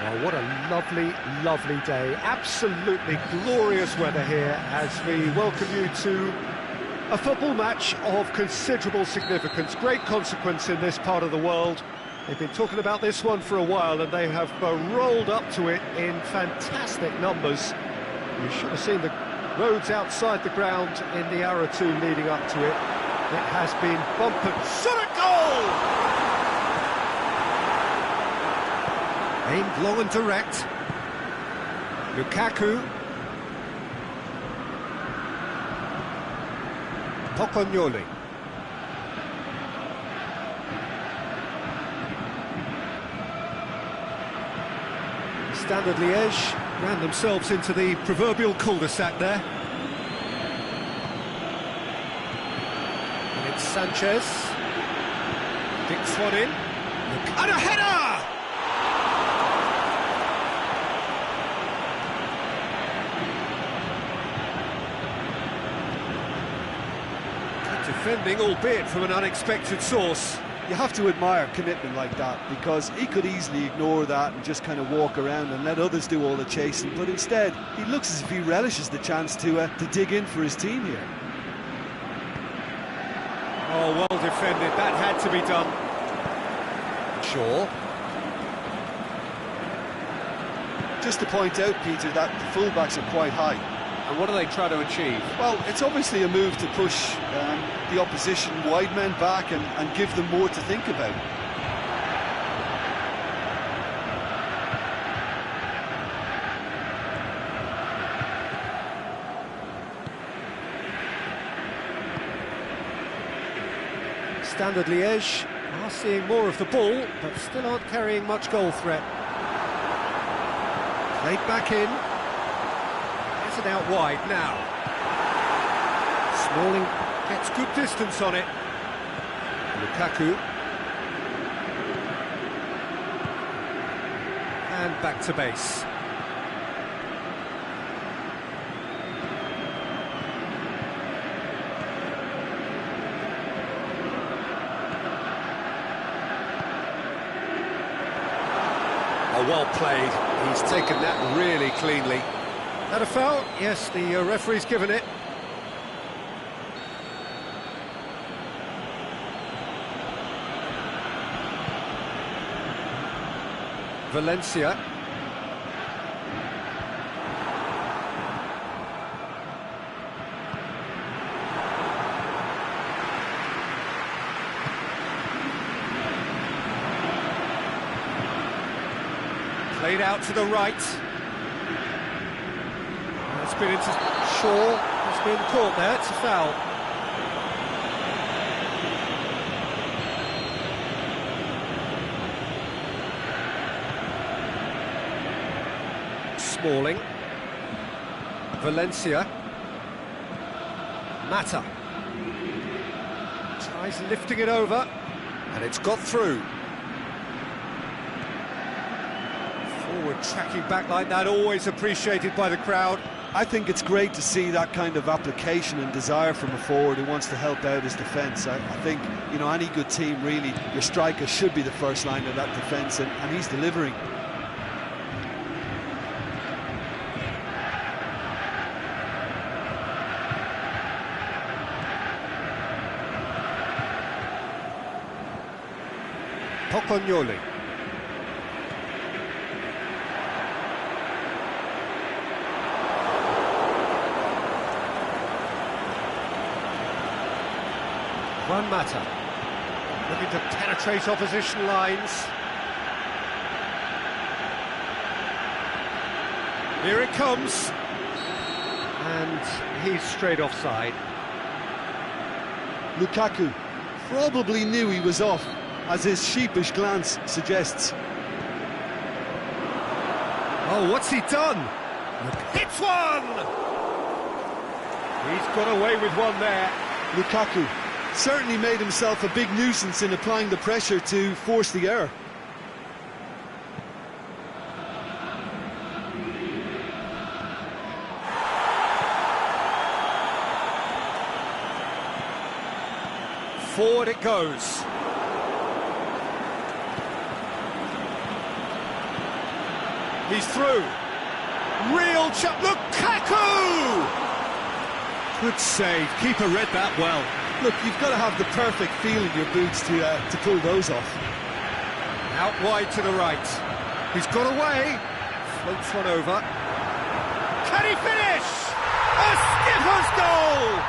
Well, what a lovely, lovely day. Absolutely glorious weather here as we welcome you to a football match of considerable significance. Great consequence in this part of the world. They've been talking about this one for a while and they have rolled up to it in fantastic numbers. You should have seen the roads outside the ground in the hour or two leading up to it. It has been bumpered. Shot at goal! Aimed long and direct. Lukaku. Pocognoli. Standard Liège ran themselves into the proverbial cul-de-sac there. And it's Sanchez. Dicks one in. And a header! Defending, albeit from an unexpected source. You have to admire commitment like that, because he could easily ignore that and just kind of walk around and let others do all the chasing, but instead he looks as if he relishes the chance to dig in for his team here. Oh, well defended, that had to be done. Sure. Just to point out, Peter, that the fullbacks are quite high. And what do they try to achieve? Well, it's obviously a move to push the opposition wide men back and give them more to think about. Standard Liège are seeing more of the ball, but still aren't carrying much goal threat. Played back in. Gets it out wide now. Smalling gets good distance on it. Lukaku. And back to base. Oh, well played. He's taken that really cleanly. That a foul? Yes, the referee's given it. Valencia. Played out to the right. It's been into Shaw. It's been caught there. It's a foul. Smalling. Valencia. Mata. Tries lifting it over. And it's got through. Forward tracking back like that, always appreciated by the crowd. I think it's great to see that kind of application and desire from a forward who wants to help out his defence. I think, you know, any good team, really, your striker should be the first line of that defence, and he's delivering. Pocognoli. Juan Mata, looking to penetrate opposition lines. Here it comes. And he's straight offside. Lukaku probably knew he was off, as his sheepish glance suggests. Oh, what's he done? Hits one! He's got away with one there. Lukaku certainly made himself a big nuisance in applying the pressure to force the error. Forward it goes. He's through. Real chance. Lukaku! Good save. Keeper read that well. Look, you've got to have the perfect feel in your boots to pull those off. Out wide to the right. He's got away. Floats one over. Can he finish? A skipper's goal!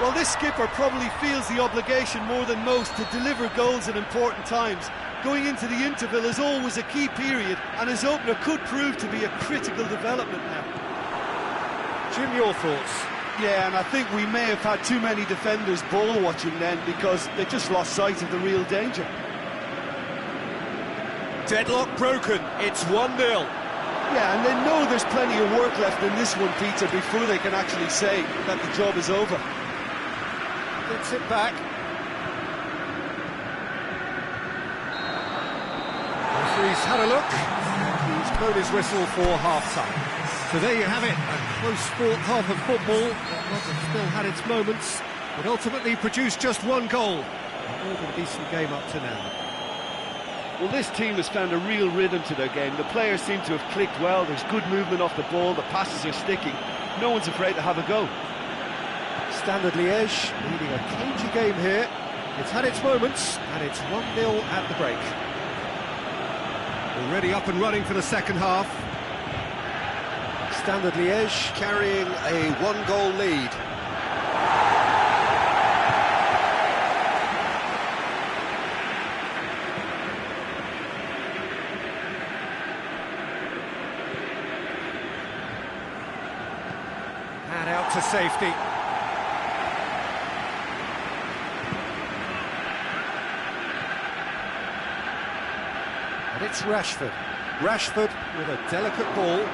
Well, this skipper probably feels the obligation more than most to deliver goals at important times. Going into the interval is always a key period, and his opener could prove to be a critical development now. Jim, your thoughts? Yeah, and I think we may have had too many defenders ball watching then because they just lost sight of the real danger. Deadlock broken, it's 1-0. Yeah, and they know there's plenty of work left in this one, Peter, before they can actually say that the job is over. Gets it back. He's had a look. He's blown his whistle for half-time. So there you have it, a close-fought half of football. London still had its moments, but ultimately produced just one goal. A more than decent game up to now. Well, this team has found a real rhythm to their game. The players seem to have clicked well. There's good movement off the ball. The passes are sticking. No one's afraid to have a go. Standard Liège leading a cagey game here. It's had its moments, and it's 1-0 at the break. Already up and running for the second half. Standard Liège carrying a one-goal lead. And out to safety. And it's Rashford. Rashford with a delicate ball.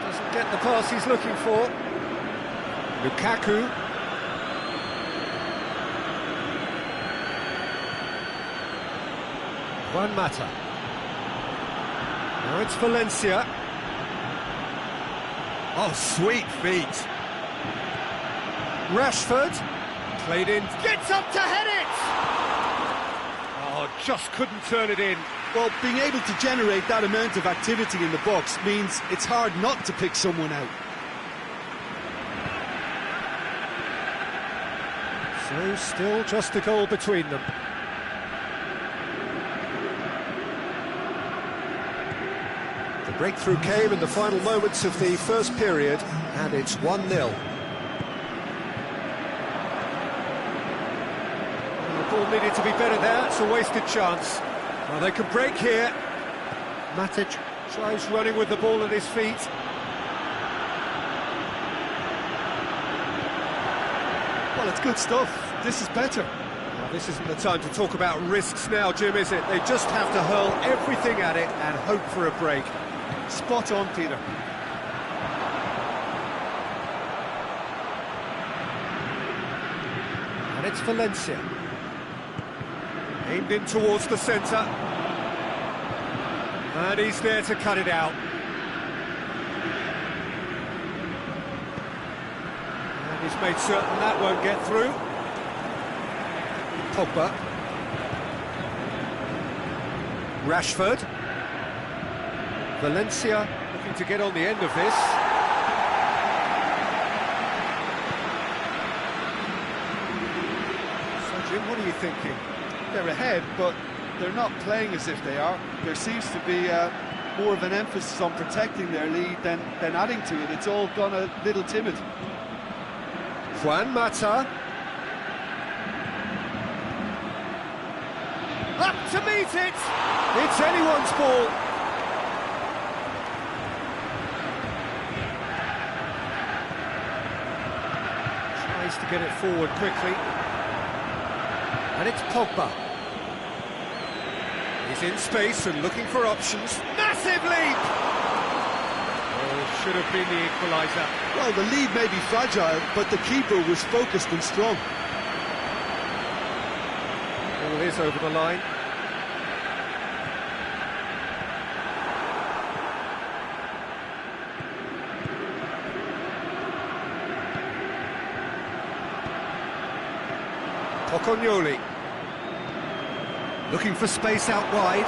Doesn't get the pass he's looking for. Lukaku. Juan Mata. Now it's Valencia. Oh, sweet feet. Rashford. Played in. Gets up to head it! Oh, just couldn't turn it in. Well, being able to generate that amount of activity in the box means it's hard not to pick someone out. So still just a goal between them. The breakthrough came in the final moments of the first period, and it's 1-0. The ball needed to be better there, it's a wasted chance. Well, they can break here. Matic tries running with the ball at his feet. Well, it's good stuff. This is better. Well, this isn't the time to talk about risks now, Jim, is it? They just have to hurl everything at it and hope for a break. Spot on, Peter. And it's Valencia. Aimed in towards the centre. And he's there to cut it out. And he's made certain that won't get through. Pogba. Rashford. Valencia looking to get on the end of this. So, Jim, what are you thinking? They're ahead, but they're not playing as if they are. There seems to be more of an emphasis on protecting their lead than adding to it. It's all gone a little timid. Juan Mata. Up to meet it! It's anyone's ball. Tries to get it forward quickly. And it's Pogba. He's in space and looking for options. Massive leap! Oh, should have been the equaliser. Well, the lead may be fragile, but the keeper was focused and strong. Ball is over the line. Romagnoli. Looking for space out wide.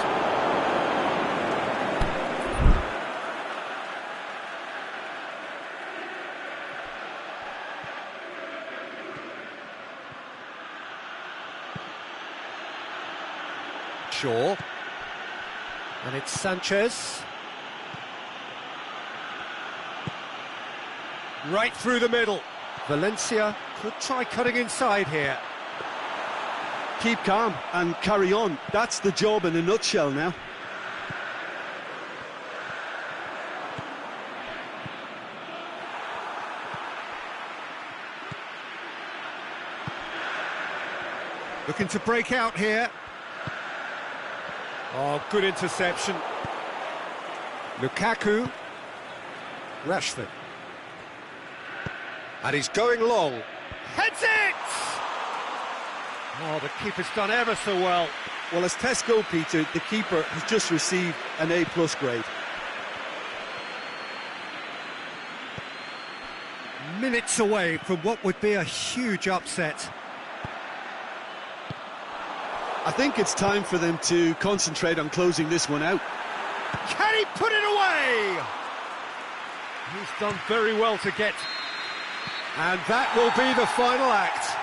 Shaw. And it's Sanchez. Right through the middle. Valencia could try cutting inside here. Keep calm and carry on. That's the job in a nutshell now. Looking to break out here. Oh, good interception. Lukaku. Rashford. And he's going long. Heads it! Oh, the keeper's done ever so well. Well, as tests go, Peter, the keeper has just received an A+ grade. Minutes away from what would be a huge upset. I think it's time for them to concentrate on closing this one out. Can he put it away? He's done very well to get. And that will be the final act.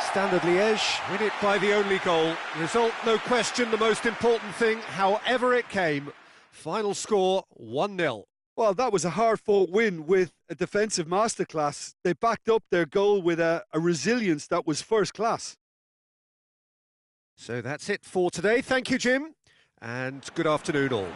Standard Liège win it by the only goal. Result, no question, the most important thing, however it came. Final score, 1-0. Well, that was a hard-fought win with a defensive masterclass. They backed up their goal with a resilience that was first class. So that's it for today. Thank you, Jim, and good afternoon all.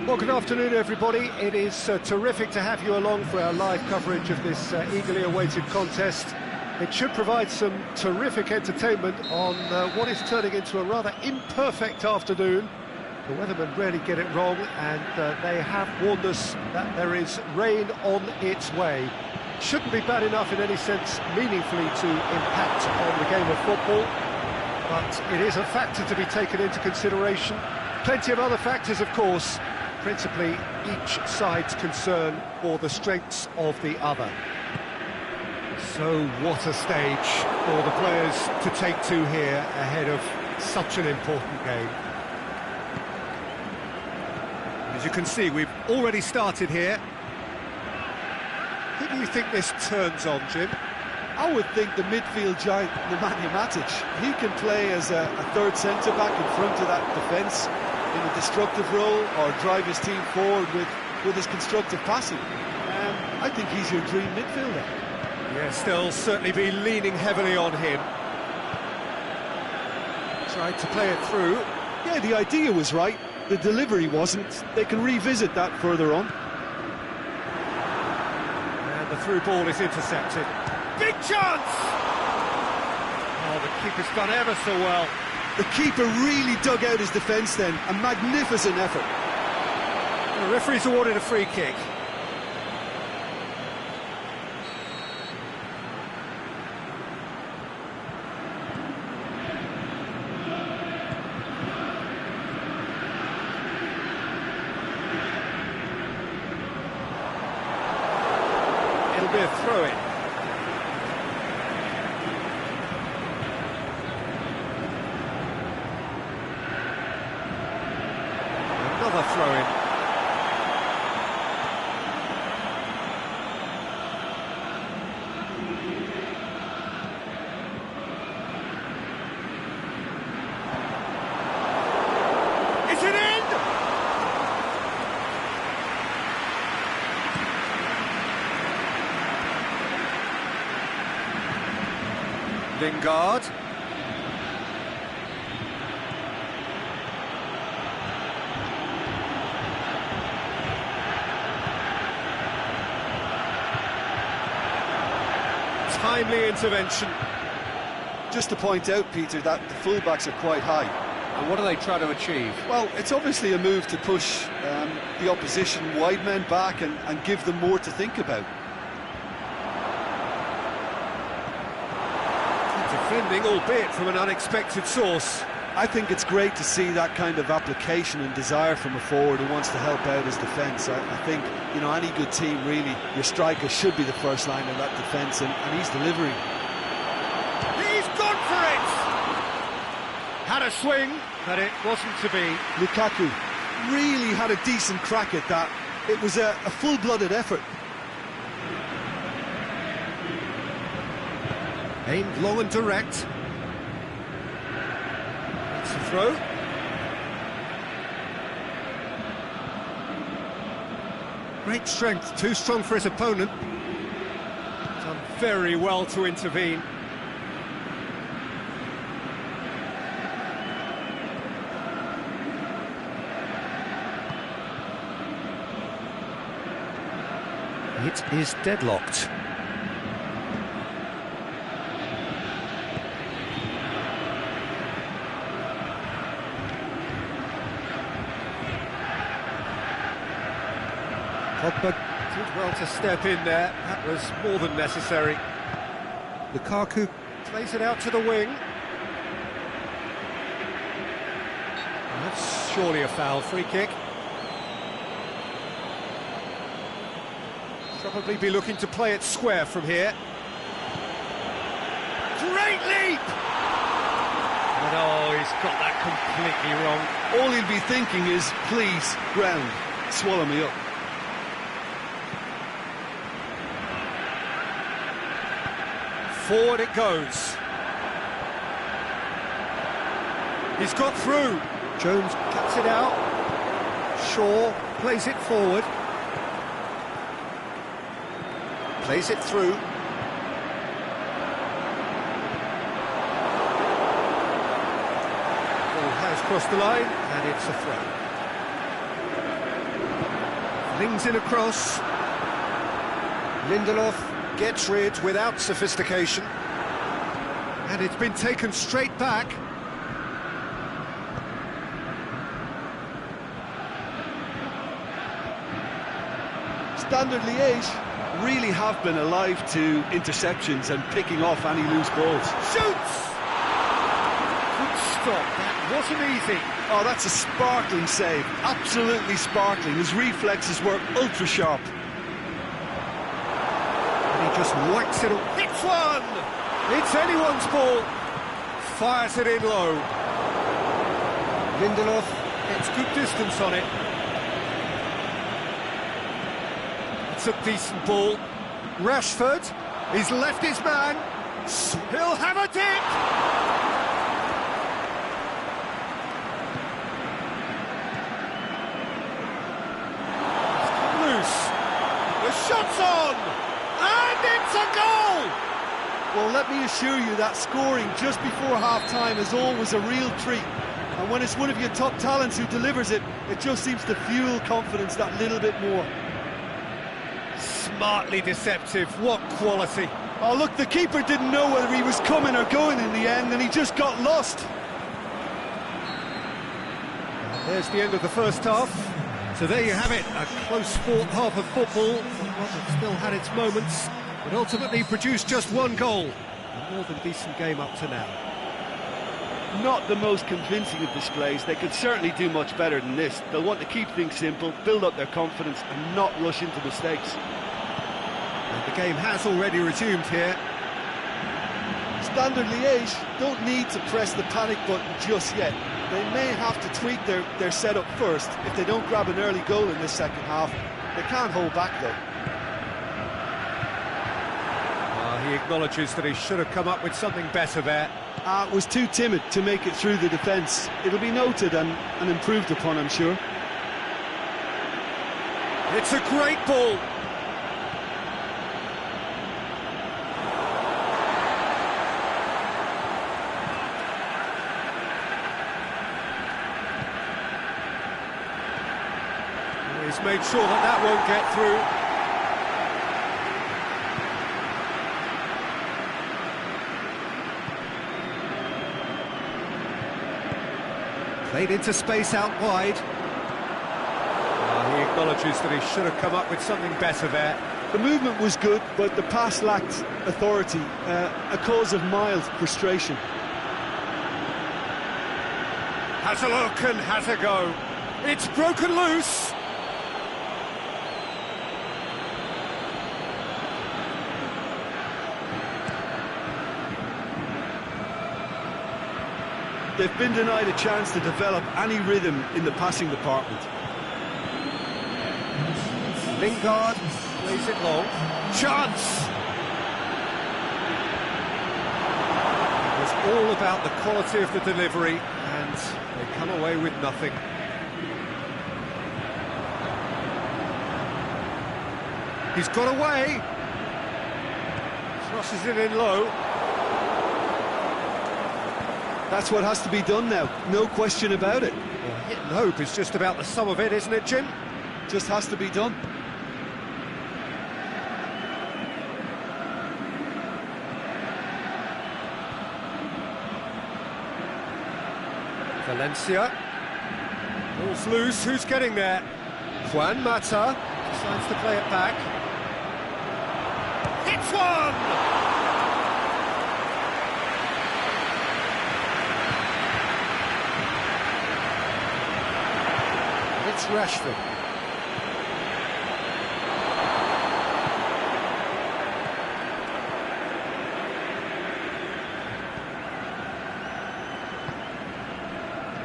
Well, good afternoon, everybody. It is terrific to have you along for our live coverage of this eagerly awaited contest. It should provide some terrific entertainment on what is turning into a rather imperfect afternoon. The weathermen rarely get it wrong, and they have warned us that there is rain on its way. Shouldn't be bad enough in any sense meaningfully to impact on the game of football, but it is a factor to be taken into consideration. Plenty of other factors, of course, principally each side's concern for the strengths of the other. So what a stage for the players to take to here ahead of such an important game. As you can see, we've already started here. Who do you think this turns on, Jim? I would think the midfield giant, Nemanja Matic, he can play as a third centre-back in front of that defence in a destructive role, or drive his team forward with his constructive passing. I think he's your dream midfielder. Yes, they'll certainly be leaning heavily on him. Tried to play it through. Yeah, the idea was right, the delivery wasn't. They can revisit that further on. And the through ball is intercepted. Big chance! Oh, the keeper's done ever so well. The keeper really dug out his defence then, a magnificent effort. The referee's awarded a free kick. It'll be a throw-in. Another throw-in. Is it in? Lingard. Timely intervention. Just to point out, Peter, that the fullbacks are quite high. And what are they trying to achieve? Well, it's obviously a move to push the opposition wide men back and give them more to think about. Defending, albeit from an unexpected source. I think it's great to see that kind of application and desire from a forward who wants to help out his defence. I think, you know, any good team, really, your striker should be the first line of that defence, and he's delivering. He's gone for it! Had a swing, but it wasn't to be. Lukaku really had a decent crack at that. It was a full-blooded effort. Aimed long and direct. It's a throw. Great strength, too strong for his opponent. Done very well to intervene. It is deadlocked. Pogba did well to step in there. That was more than necessary. Lukaku plays it out to the wing. That's surely a foul. Free kick. Probably be looking to play it square from here. Great leap! But oh, he's got that completely wrong. All he'll be thinking is, please, ground, swallow me up. Forward it goes. He's got through. Jones cuts it out. Shaw plays it forward. Plays it through. Ball has crossed the line, and it's a throw. Flings in across. Lindelof gets rid without sophistication. And it's been taken straight back. Standard Liège really have been alive to interceptions and picking off any loose balls. Shoots! Good stop, that wasn't easy. Oh, that's a sparkling save, absolutely sparkling. His reflexes were ultra sharp. And he just whacks it up. Hits one! It's anyone's ball. Fires it in low. Lindelof gets good distance on it. It's a decent ball. Rashford, He's left his man. He'll have a dip. Loose. The shot's on. And it's a goal. Well, let me assure you that scoring just before half-time is always a real treat. And when it's one of your top talents who delivers it, it just seems to fuel confidence that little bit more. Smartly deceptive, what quality. Oh, look, the keeper didn't know whether he was coming or going in the end, and he just got lost. There's the end of the first half. So there you have it, a close fought half of football, one that still had its moments, but ultimately produced just one goal. A more than decent game up to now. Not the most convincing of displays. They could certainly do much better than this. They'll want to keep things simple, build up their confidence and not rush into mistakes. And the game has already resumed here. Standard Liège don't need to press the panic button just yet. They may have to tweak their setup first if they don't grab an early goal in this second half. They can't hold back though. He acknowledges that he should have come up with something better there. Was too timid to make it through the defence. It'll be noted and improved upon, I'm sure. It's a great ball. He's made sure that won't get through. Played into space out wide. He acknowledges that he should have come up with something better there. The movement was good, but the pass lacked authority, a cause of mild frustration. Has a look and has a go. It's broken loose. They've been denied a chance to develop any rhythm in the passing department. Lingard plays it long. Chance! It was all about the quality of the delivery, and they come away with nothing. He's got away. Crosses it in low. That's what has to be done now, no question about it. Well, hit and hope is just about the sum of it, isn't it, Jim? Just has to be done. Valencia. Ball's loose, who's getting there? Juan Mata decides to play it back. It's one! It's Rashford.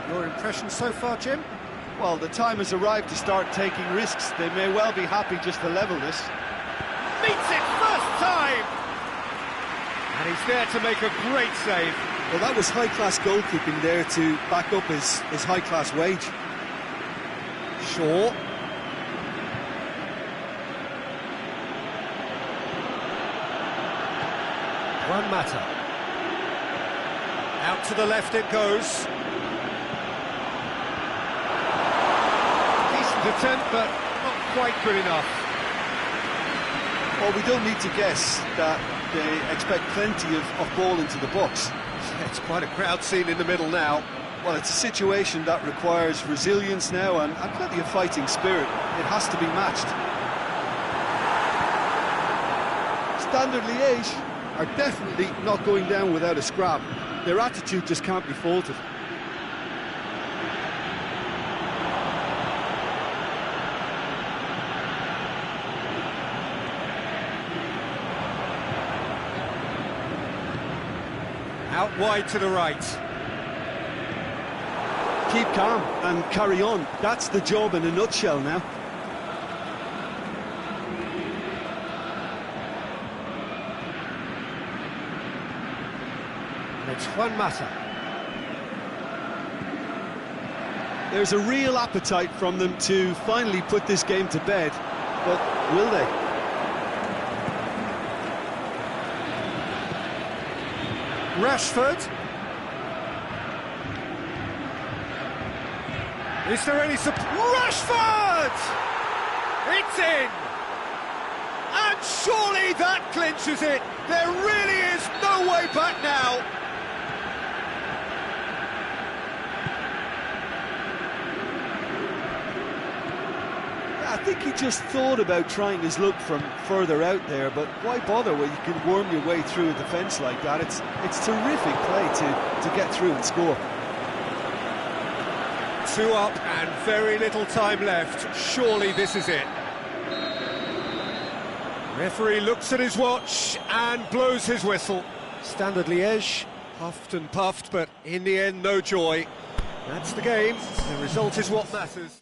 Your impression so far, Jim? Well, the time has arrived to start taking risks. They may well be happy just to level this. Meets it first time! And he's there to make a great save. Well, that was high-class goalkeeping there to back up his high-class wage. Shaw. Juan Mata. Out to the left it goes. Decent attempt, but not quite good enough. Well, we don't need to guess that they expect plenty of ball into the box. It's quite a crowd scene in the middle now. Well, it's a situation that requires resilience now and plenty of fighting spirit. It has to be matched. Standard Liège are definitely not going down without a scrap. Their attitude just can't be faulted. Out wide to the right. Keep calm and carry on. That's the job in a nutshell now. Juan Mata. There's a real appetite from them to finally put this game to bed, but will they? Rashford. Is there any support? Rashford! It's in! And surely that clinches it. There really is no way back now. I think he just thought about trying his luck from further out there, but why bother when you can worm your way through a defence like that? It's terrific play to get through and score. 2 up and very little time left. Surely this is it. Referee looks at his watch and blows his whistle. Standard Liège, puffed and puffed, but in the end, no joy. That's the game. The result is what matters.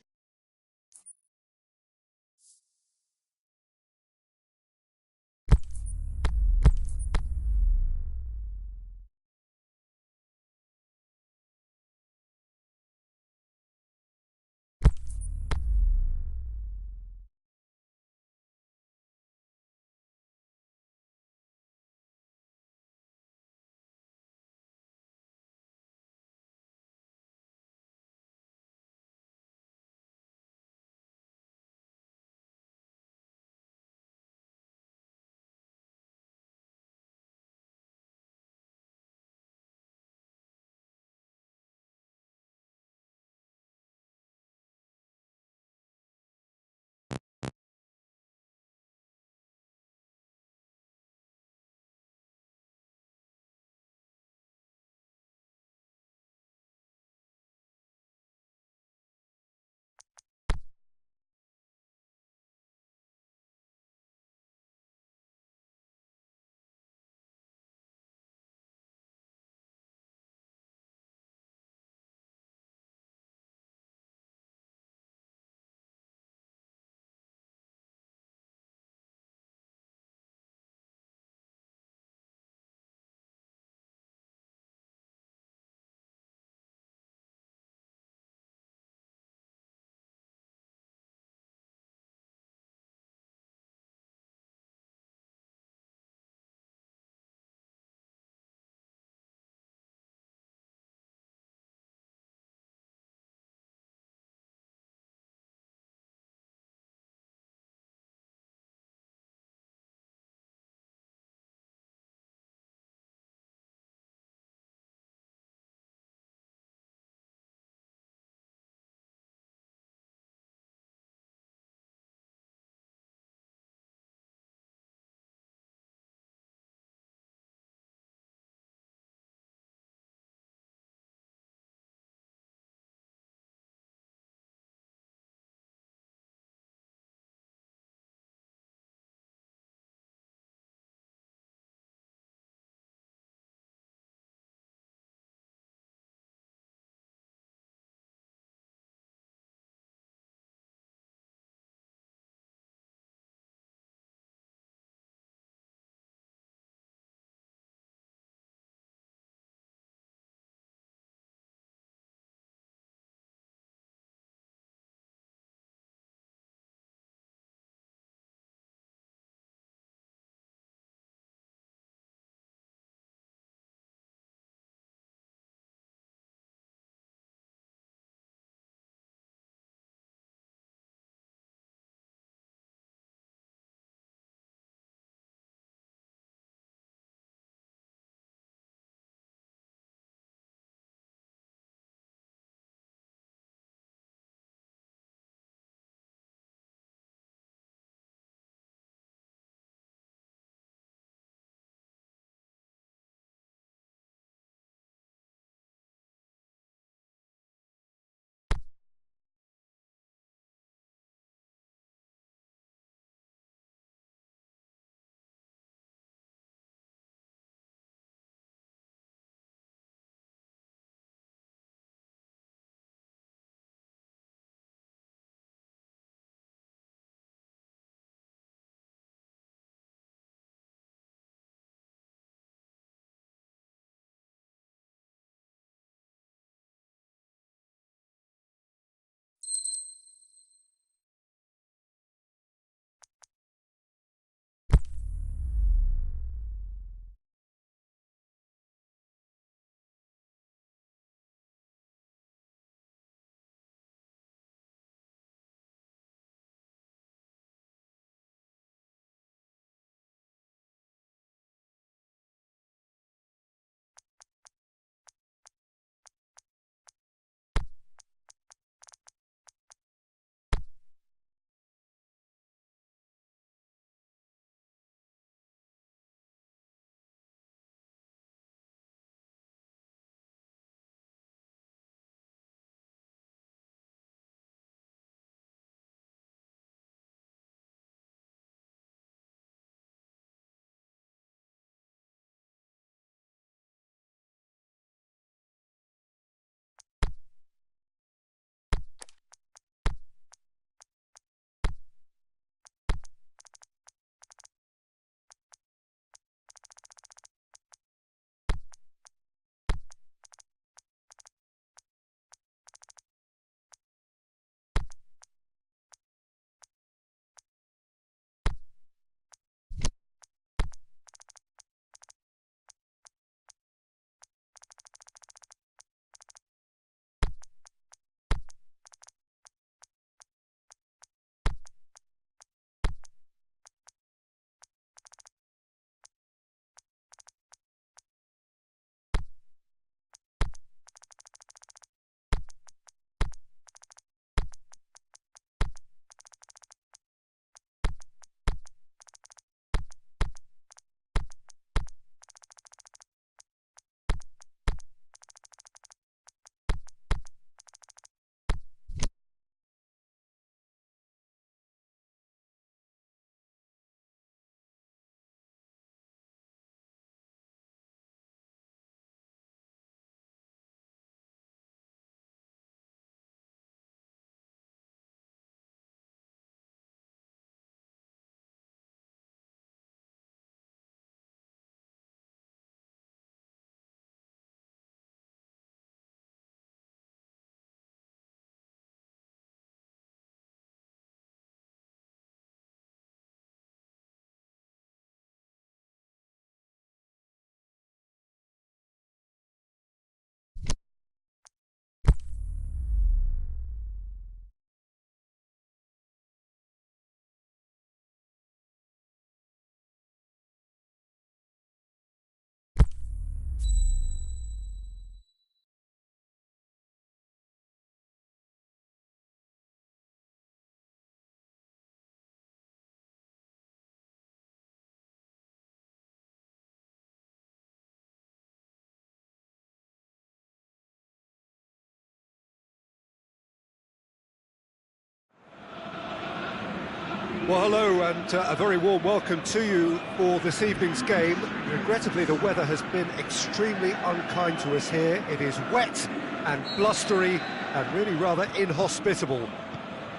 Well, hello and a very warm welcome to you for this evening's game. Regrettably, the weather has been extremely unkind to us here. It is wet and blustery and really rather inhospitable.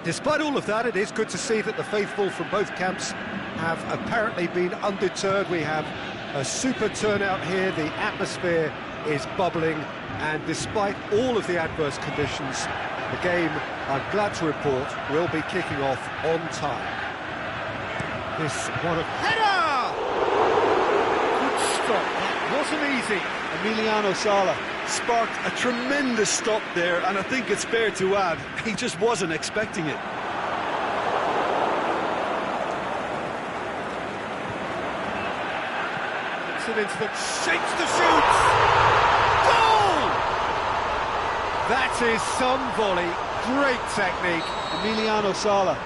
Despite all of that, it is good to see that the faithful from both camps have apparently been undeterred. We have a super turnout here, the atmosphere is bubbling, and despite all of the adverse conditions, the game, I'm glad to report, will be kicking off on time. This one of header! Good stop, that wasn't easy. Emiliano Sala sparked a tremendous stop there, and I think it's fair to add, he just wasn't expecting it. Puts it into the... shakes the shoots! Goal! That is some volley, great technique. Emiliano Sala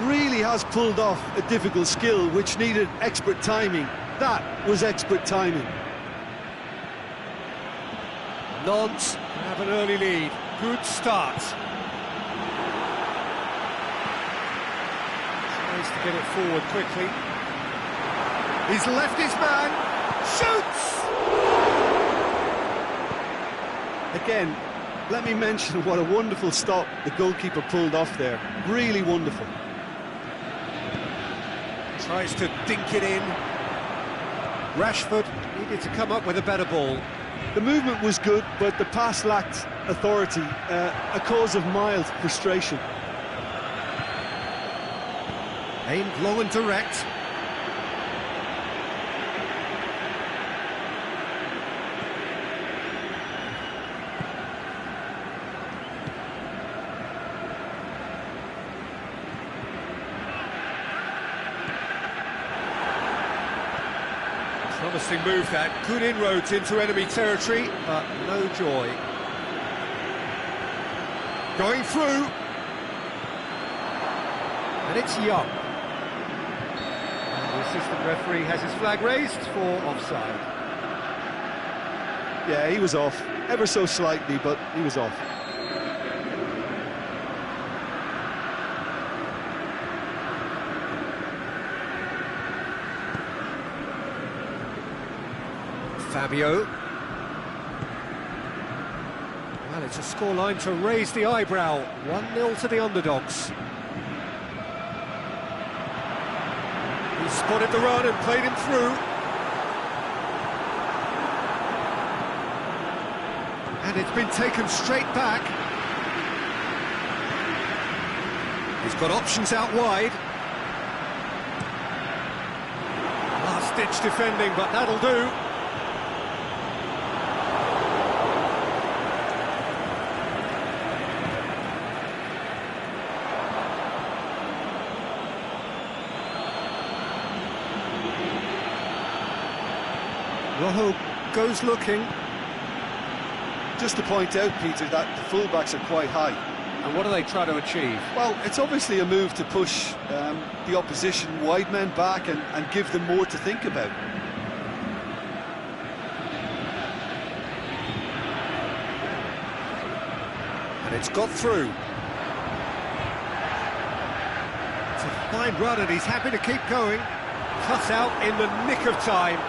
really has pulled off a difficult skill which needed expert timing. That was expert timing. Nantes have an early lead. Good start. Tries to get it forward quickly. He's left his man. Shoots! Again, let me mention what a wonderful stop the goalkeeper pulled off there. Really wonderful. Tries to dink it in. Rashford needed to come up with a better ball. The movement was good, but the pass lacked authority, a cause of mild frustration. Aimed low and direct. Promising move that, good inroads into enemy territory, but no joy. Going through. And it's Young. And the assistant referee has his flag raised for offside. Yeah, he was off, ever so slightly, but he was off. Fabio. Well, it's a scoreline to raise the eyebrow. 1-0 to the underdogs. He spotted the run and played him through. And it's been taken straight back. He's got options out wide. Last-ditch defending, but that'll do. Rojo goes looking. Just to point out, Peter, that the fullbacks are quite high. And what do they try to achieve? Well, it's obviously a move to push the opposition wide men back and give them more to think about. And it's got through. It's a fine run and he's happy to keep going. Cut out in the nick of time.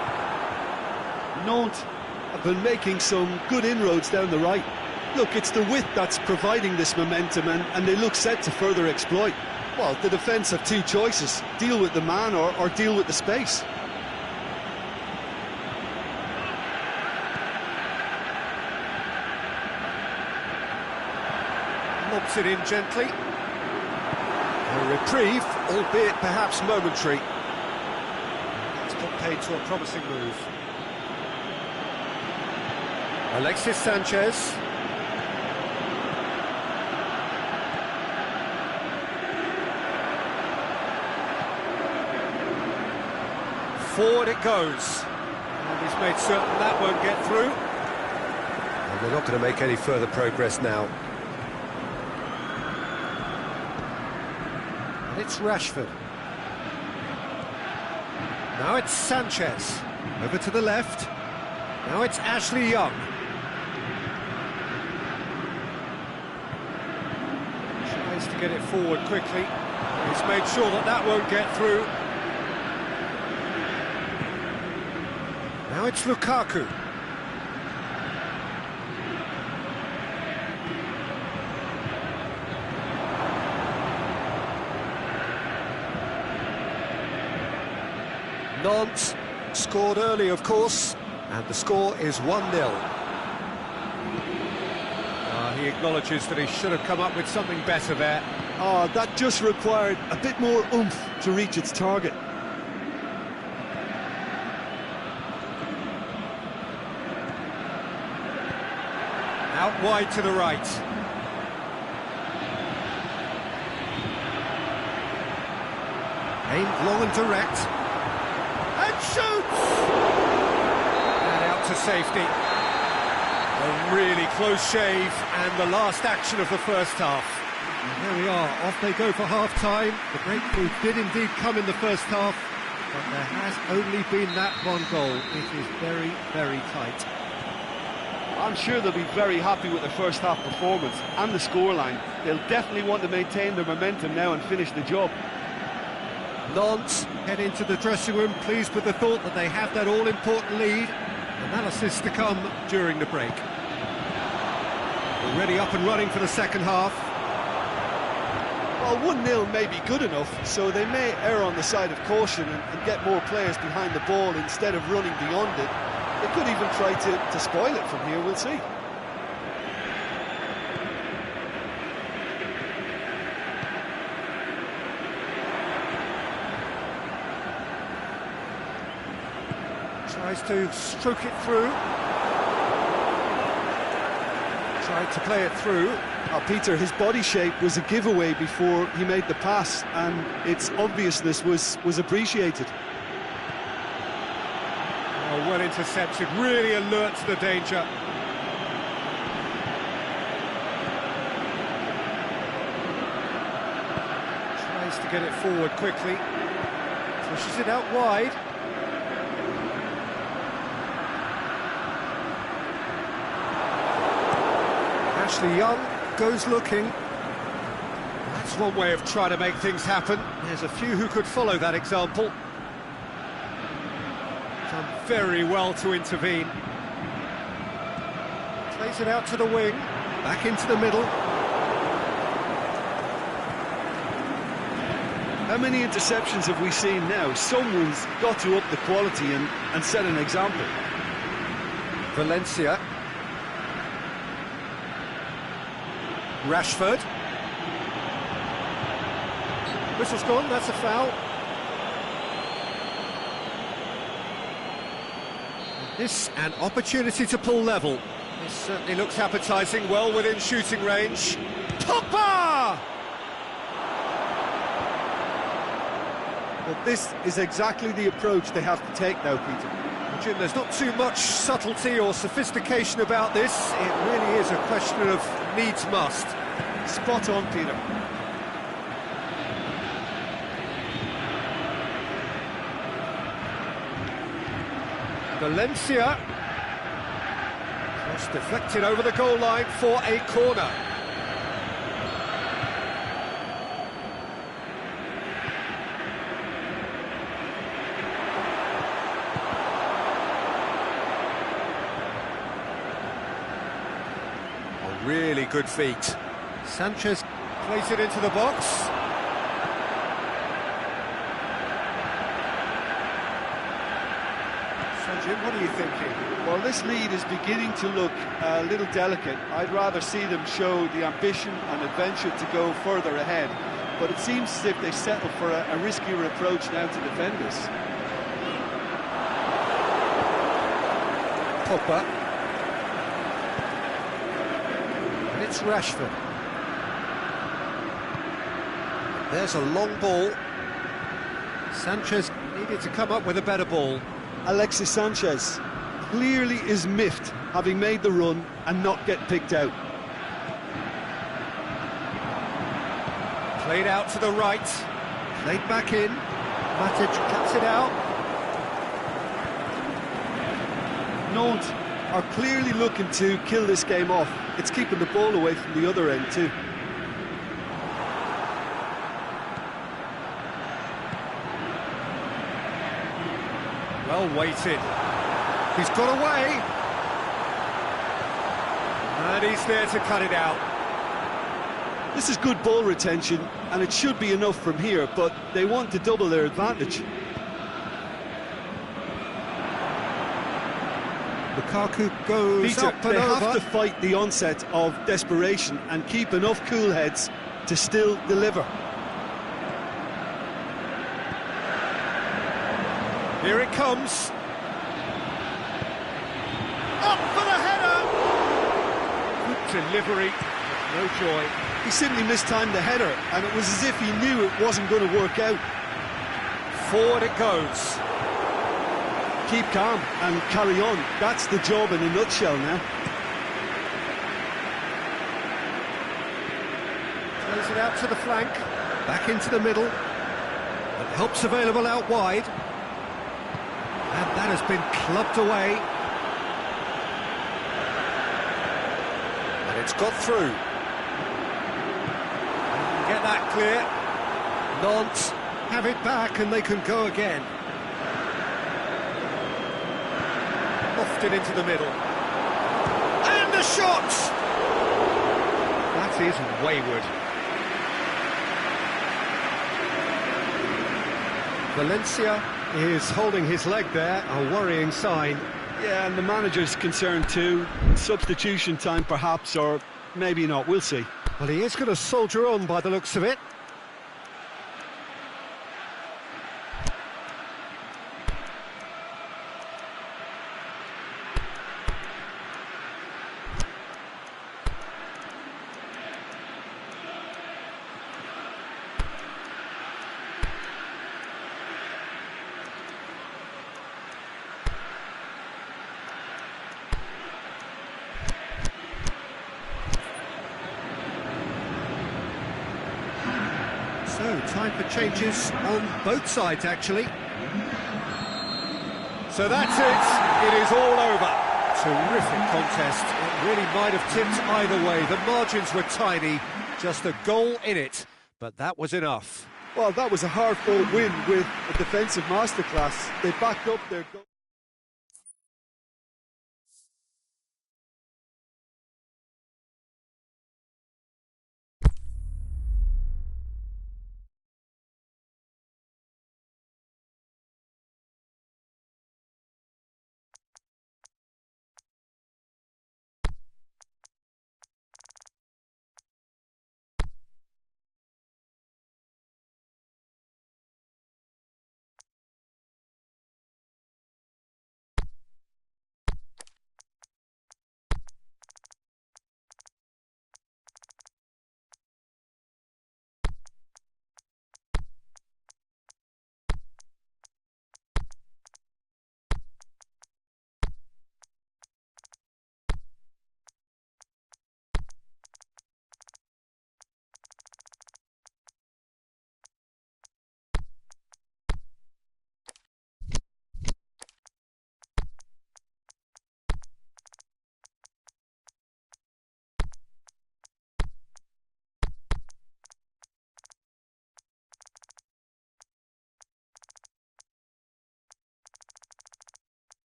Nantes have been making some good inroads down the right. Look, it's the width that's providing this momentum, and they look set to further exploit. Well, the defence have two choices: deal with the man or deal with the space. Lobs it in gently. A reprieve, albeit perhaps momentary. It's got paid to a promising move. Alexis Sanchez. Forward it goes. And he's made certain that won't get through. And they're not going to make any further progress now. And it's Rashford. Now it's Sanchez. Over to the left. Now it's Ashley Young. Tries to get it forward quickly. He's made sure that that won't get through. Now it's Lukaku. Nantes scored early, of course, and the score is 1-0. He acknowledges that he should have come up with something better there. Oh, that just required a bit more oomph to reach its target. Out wide to the right. Aimed long and direct. And shoots! And out to safety. A really close shave, and the last action of the first half. And there we are, off they go for half-time. The breakthrough did indeed come in the first half, but there has only been that one goal. It is very, very tight. I'm sure they'll be very happy with their first half performance and the scoreline. They'll definitely want to maintain their momentum now and finish the job. Nantes head into the dressing room pleased with the thought that they have that all-important lead. Analysis to come during the break. Already up and running for the second half. Well, 1-0 may be good enough, so they may err on the side of caution and get more players behind the ball instead of running beyond it. They could even try to spoil it from here, we'll see. Tries to stroke it through. Tried to play it through. Peter, his body shape was a giveaway before he made the pass, and its obviousness was appreciated. Oh, well intercepted, really alert to the danger. Tries to get it forward quickly. Pushes it out wide. Ashley Young goes looking. That's one way of trying to make things happen. There's a few who could follow that example. Done very well to intervene. Plays it out to the wing, back into the middle. How many interceptions have we seen now? Someone's got to up the quality and set an example. Valencia. Rashford. Whistle's gone, that's a foul. This an opportunity to pull level. This certainly looks appetising, well within shooting range. Pogba! Well, this is exactly the approach they have to take now, Peter. Jim, there's not too much subtlety or sophistication about this. It really is a question of needs must. Spot on, Peter. Valencia. Cross deflected over the goal line for a corner. Really good feet. Sanchez plays it into the box. So Jim, what are you thinking? Well, this lead is beginning to look a little delicate. I'd rather see them show the ambition and adventure to go further ahead. But it seems as if they settle for a riskier approach now to defend this. Pogba. It's Rashford. There's a long ball. Sanchez needed to come up with a better ball. Alexis Sanchez clearly is miffed, having made the run and not get picked out. Played out to the right. Played back in. Matic cuts it out. Nantes are clearly looking to kill this game off. It's keeping the ball away from the other end too. Well weighted. He's got away. And he's there to cut it out. This is good ball retention, and it should be enough from here, but they want to double their advantage. Lukaku goes Peter, up and they over. have to fight the onset of desperation and keep enough cool heads to still deliver. Here it comes. Up for the header. Good delivery, no joy. He simply mistimed the header, and it was as if he knew it wasn't going to work out. Forward it goes. Keep calm and carry on. That's the job in a nutshell now. Plays it out to the flank, back into the middle. But help's available out wide. And that has been clubbed away. And it's got through. Get that clear. Nantes have it back and they can go again. Lofted into the middle. And the shot! That is wayward. Valencia is holding his leg there, a worrying sign. Yeah, and the manager's concerned too. Substitution time perhaps, or maybe not, we'll see. Well, he is going to soldier on by the looks of it. So, time for changes on both sides, actually. So that's it. It is all over. Terrific contest. It really might have tipped either way. The margins were tiny, just a goal in it, but that was enough. Well, that was a hard-fought win with a defensive masterclass. They backed up their goal.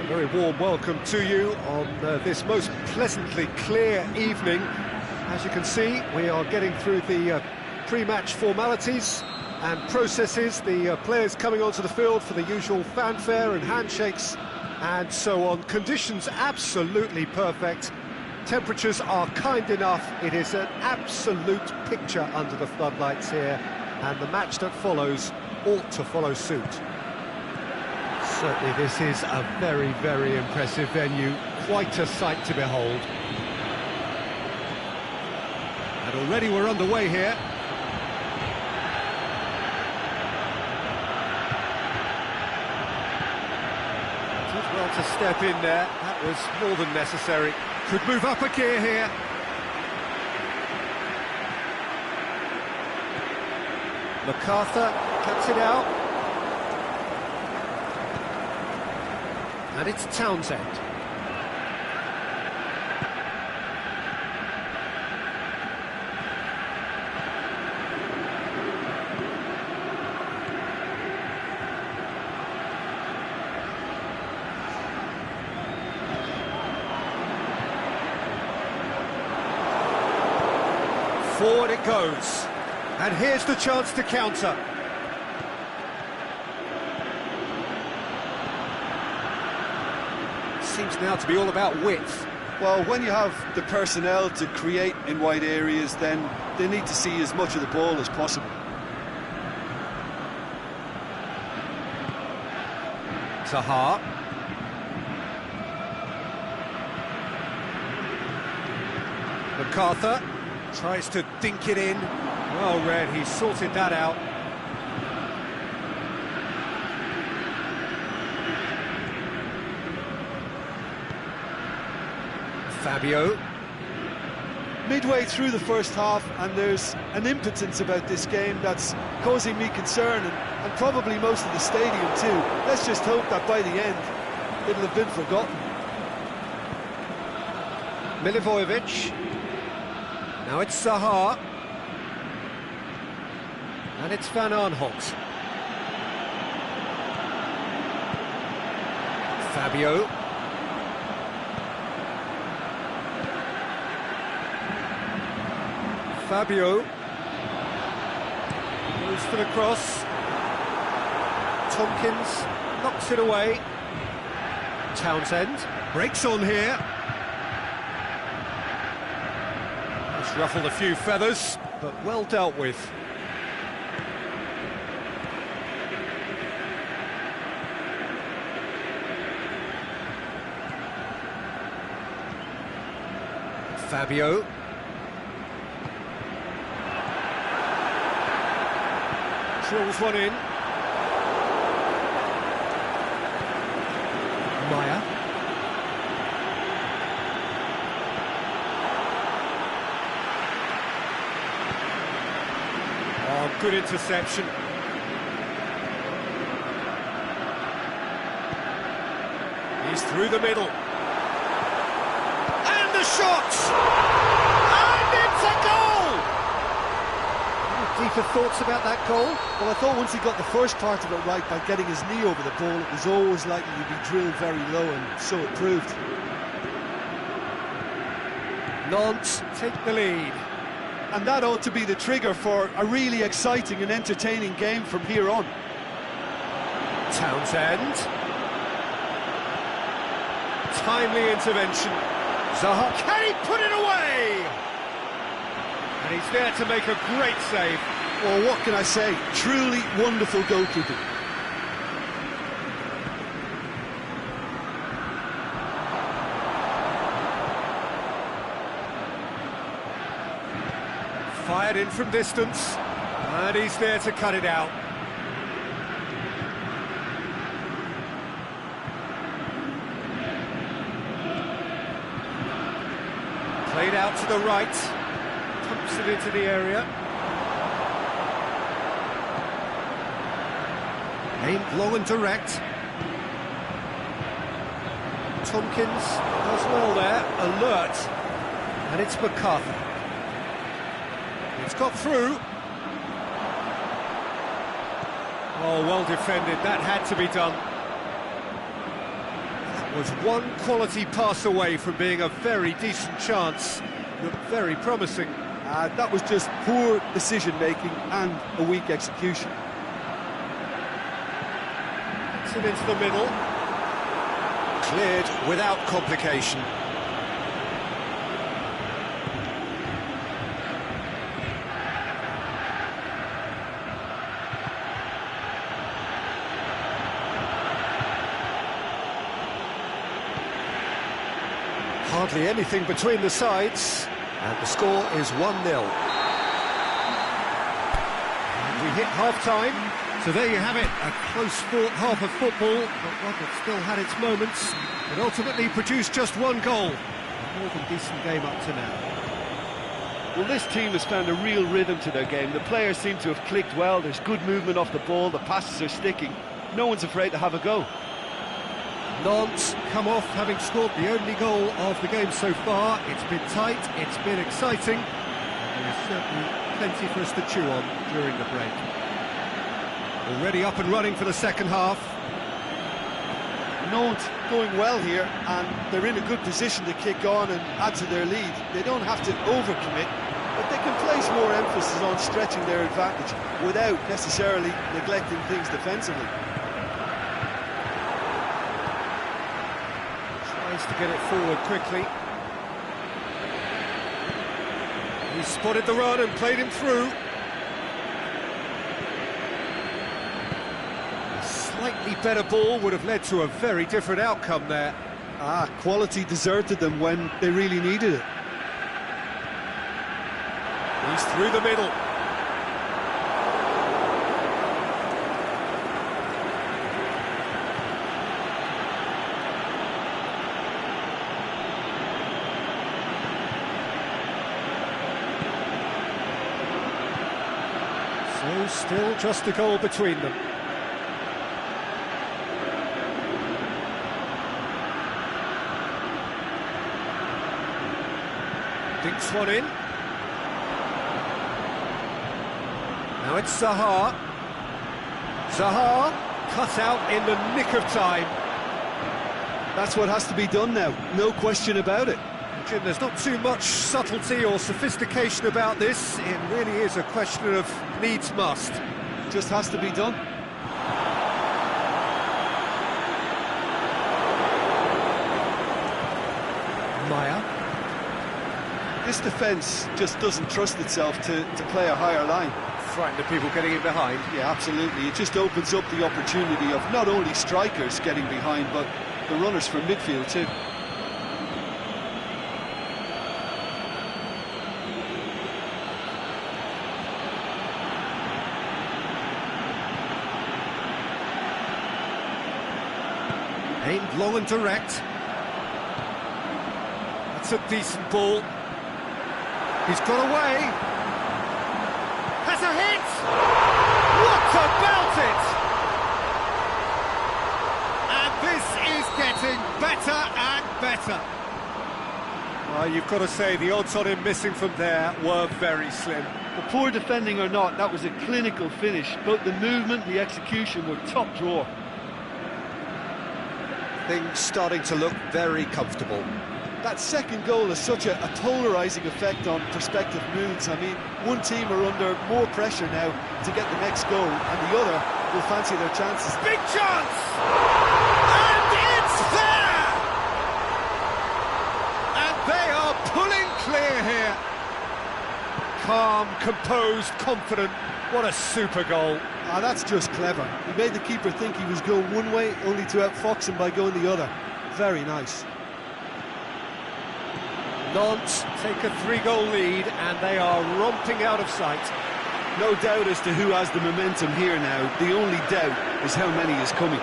Very warm welcome to you on this most pleasantly clear evening. As you can see, we are getting through the pre-match formalities and processes, the players coming onto the field for the usual fanfare and handshakes and so on. Conditions absolutely perfect. Temperatures are kind enough. It is an absolute picture under the floodlights here, and the match that follows ought to follow suit. Certainly this is a very, very impressive venue. Quite a sight to behold. And already we're underway here. Did well to step in there. That was more than necessary. Could move up a gear here. MacArthur cuts it out. And it's Townsend. Forward it goes. And here's the chance to counter. Seems now to be all about width. Well, when you have the personnel to create in wide areas, then they need to see as much of the ball as possible. Zaha. MacArthur tries to dink it in. Well read, he sorted that out. Fabio. Midway through the first half, and there's an impotence about this game that's causing me concern, and probably most of the stadium too. Let's just hope that by the end it'll have been forgotten. Milivojevic. Now it's Zaha. And it's Van Aanholt. Fabio. Fabio goes for the cross. Tompkins knocks it away. Townsend breaks on here. It's ruffled a few feathers, but well dealt with. Fabio. Drills one in. Maya. Oh, good interception. He's through the middle. And the shot! Deeper thoughts about that goal? Well, I thought once he got the first part of it right by getting his knee over the ball, it was always likely to be drilled very low, and so it proved. Nantes take the lead. And that ought to be the trigger for a really exciting and entertaining game from here on. Townsend. Timely intervention. Zaha, can he put it away? And he's there to make a great save. Well, what can I say? Truly wonderful goalkeeping. Fired in from distance, and he's there to cut it out. Played out to the right. Pumps it into the area. Aimed low and direct. Tompkins does well there, alert. And it's MacArthur. It's got through. Oh, well defended, that had to be done. That was one quality pass away from being a very decent chance. Looked very promising. That was just poor decision-making and a weak execution. It's it into the middle. Cleared without complication. Hardly anything between the sides, and the score is 1-0. And we hit half-time, so there you have it, a close-fought half of football, but one that still had its moments. It ultimately produced just one goal. A more than decent game up to now. Well, this team has found a real rhythm to their game. The players seem to have clicked well, there's good movement off the ball, the passes are sticking. No one's afraid to have a go. Nantes come off having scored the only goal of the game so far. It's been tight, it's been exciting, and there's certainly plenty for us to chew on during the break. Already up and running for the second half. Nantes going well here, and they're in a good position to kick on and add to their lead. They don't have to overcommit, but they can place more emphasis on stretching their advantage without necessarily neglecting things defensively. Tries to get it forward quickly. He spotted the run and played him through. Slightly better ball would have led to a very different outcome there. Quality deserted them when they really needed it. He's through the middle. So still just a goal between them. Dinks one in. Now it's Zaha. Zaha cut out in the nick of time. That's what has to be done now, no question about it. Jim, there's not too much subtlety or sophistication about this. It really is a question of needs must. Just has to be done. Maya. This defence just doesn't trust itself to play a higher line. Frightened of people getting in behind. Yeah, absolutely. It just opens up the opportunity of not only strikers getting behind, but the runners from midfield too. Aimed long and direct. That's a decent ball. He's got away. Has a hit! What about it? And this is getting better and better. Well, you've got to say the odds on him missing from there were very slim. Well, poor defending or not, that was a clinical finish. Both the movement and the execution were top drawer. Things starting to look very comfortable. That second goal has such a polarising effect on prospective moods. I mean, one team are under more pressure now to get the next goal, and the other will fancy their chances. Big chance! And it's there! And they are pulling clear here. Calm, composed, confident. What a super goal. That's just clever. He made the keeper think he was going one way, only to outfox him by going the other. Very nice. Nantes take a 3-goal lead and they are romping out of sight. No doubt as to who has the momentum here now. The only doubt is how many is coming.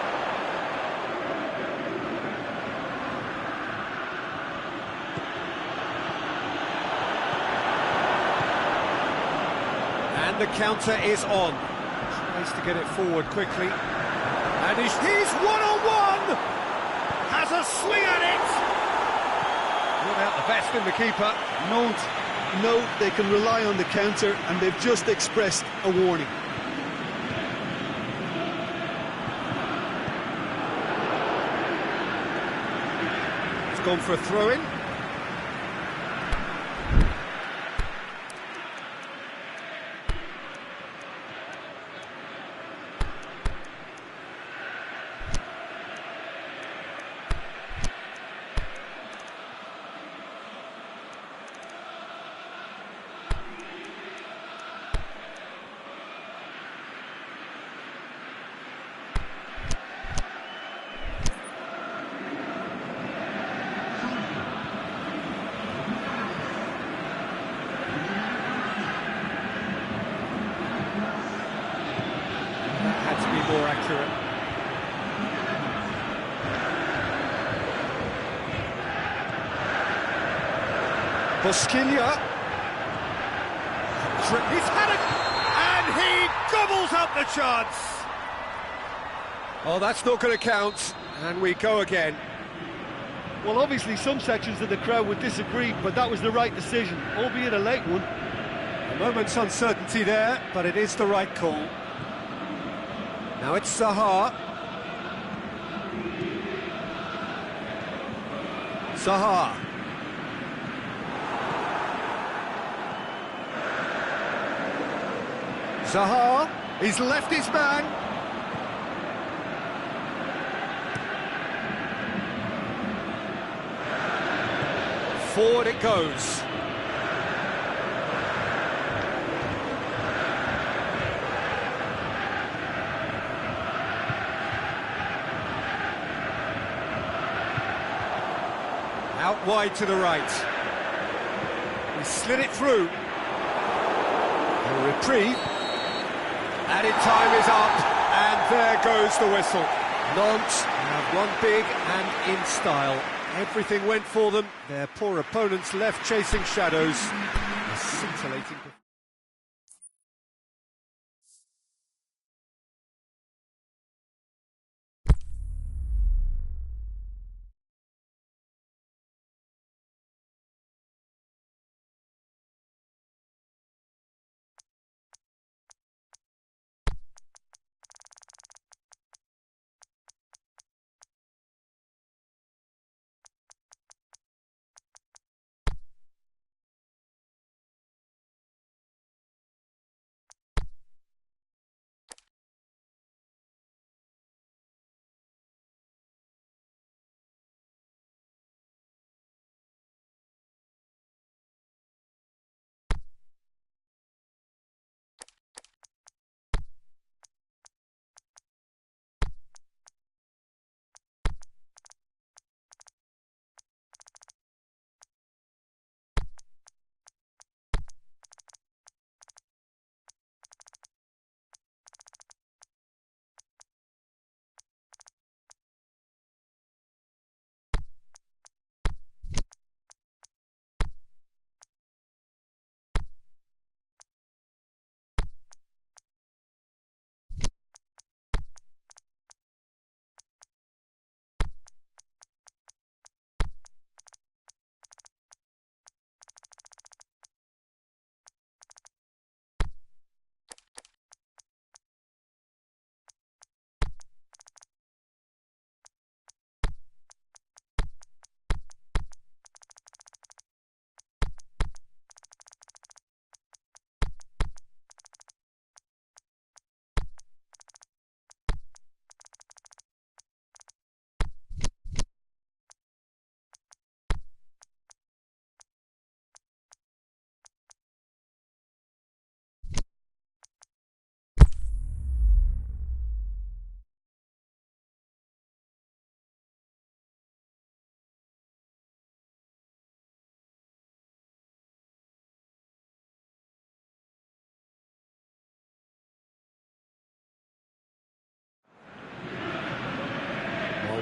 And the counter is on. Tries to get it forward quickly. And he's one-on-one! Has a swing at it! Not out the best in the keeper. No, they can rely on the counter, and they've just expressed a warning. It's gone for a throw-in. Bosquilla. He's had it, and he gobbles up the chance. Oh, that's not going to count, and we go again. Well, obviously some sections of the crowd would disagree, but that was the right decision, albeit a late one. A moment's uncertainty there, but it is the right call. Now it's Zaha. Zaha. Zaha, he's left his man. Forward it goes. Out wide to the right. He slid it through. A reprieve. Added time is up, and there goes the whistle. Nantes have won big and in style. Everything went for them. Their poor opponents left chasing shadows. A scintillating.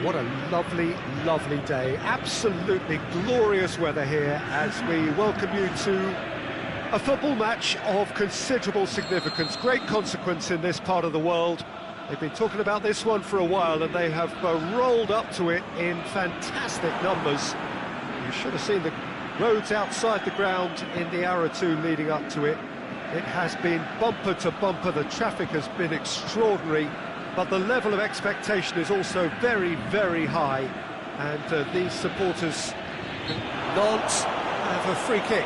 What a lovely, lovely day. Absolutely glorious weather here as we welcome you to a football match of considerable significance, great consequence in this part of the world. They've been talking about this one for a while and they have rolled up to it in fantastic numbers. You should have seen the roads outside the ground in the hour or two leading up to it. It has been bumper to bumper, the traffic has been extraordinary. But the level of expectation is also very, very high. And these supporters, Nantes, have a free kick.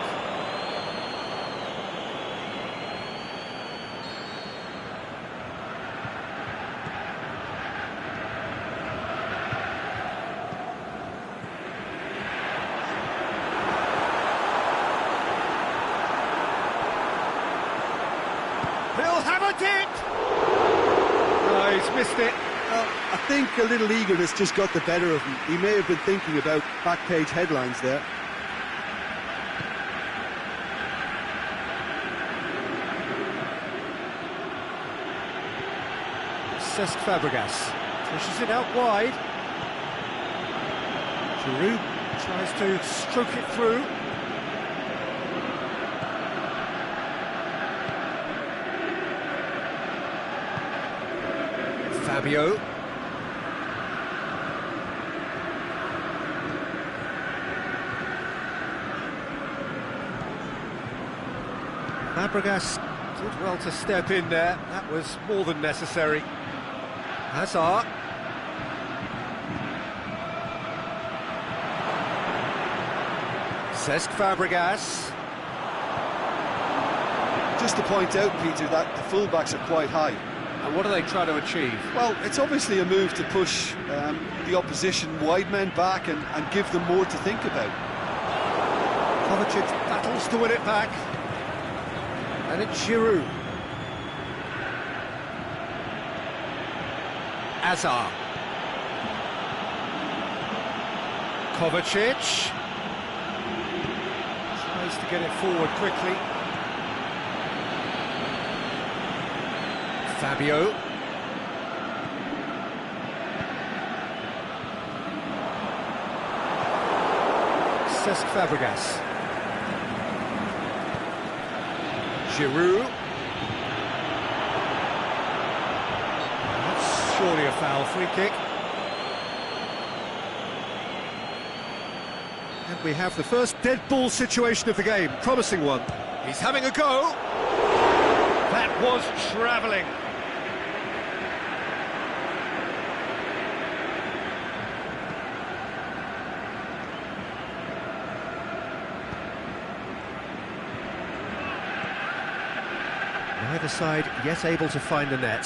He'll have a kick! He's missed it. Well, I think a little eagerness just got the better of him. He may have been thinking about back-page headlines there. Cesc Fabregas pushes it out wide. Giroud tries to stroke it through. Fabio. Fabregas did well to step in there. That was more than necessary. Hazard. Cesc Fabregas. Just to point out, Peter, that the fullbacks are quite high. And what are they trying to achieve? Well, it's obviously a move to push the opposition wide men back and give them more to think about. Kovacic battles to win it back. And it's Giroud. Hazard. Kovacic. Tries to get it forward quickly. Fabio. Cesc Fabregas. Giroud. That's surely a foul. Free kick. And we have the first dead ball situation of the game. Promising one. He's having a go. That was travelling. Neither side yet able to find the net.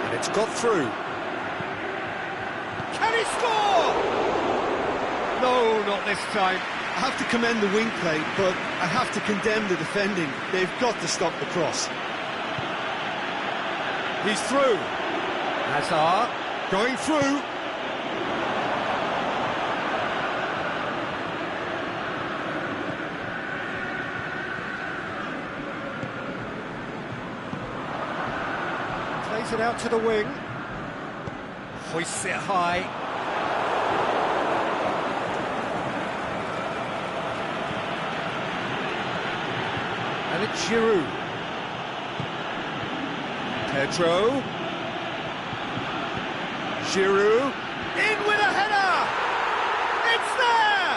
And it's got through. Can he score? No, not this time. I have to commend the wing play, but I have to condemn the defending. They've got to stop the cross. He's through. Hazard going through. Plays it out to the wing. Hoists it high. And it's Giroud. Pedro. Giroud. In with a header! It's there!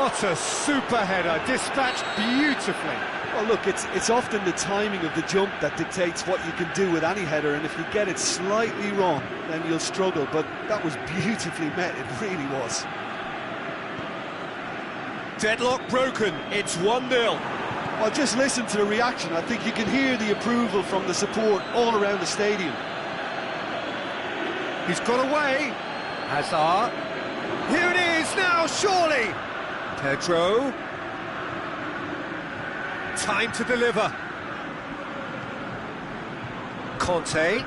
What a super header, dispatched beautifully. Well, look, it's often the timing of the jump that dictates what you can do with any header, and if you get it slightly wrong, then you'll struggle, but that was beautifully met, it really was. Deadlock broken, it's 1-0. Well, just listen to the reaction. I think you can hear the approval from the support all around the stadium. He's got away. Hazard. Here it is now, surely. Pedro. Time to deliver. Conte.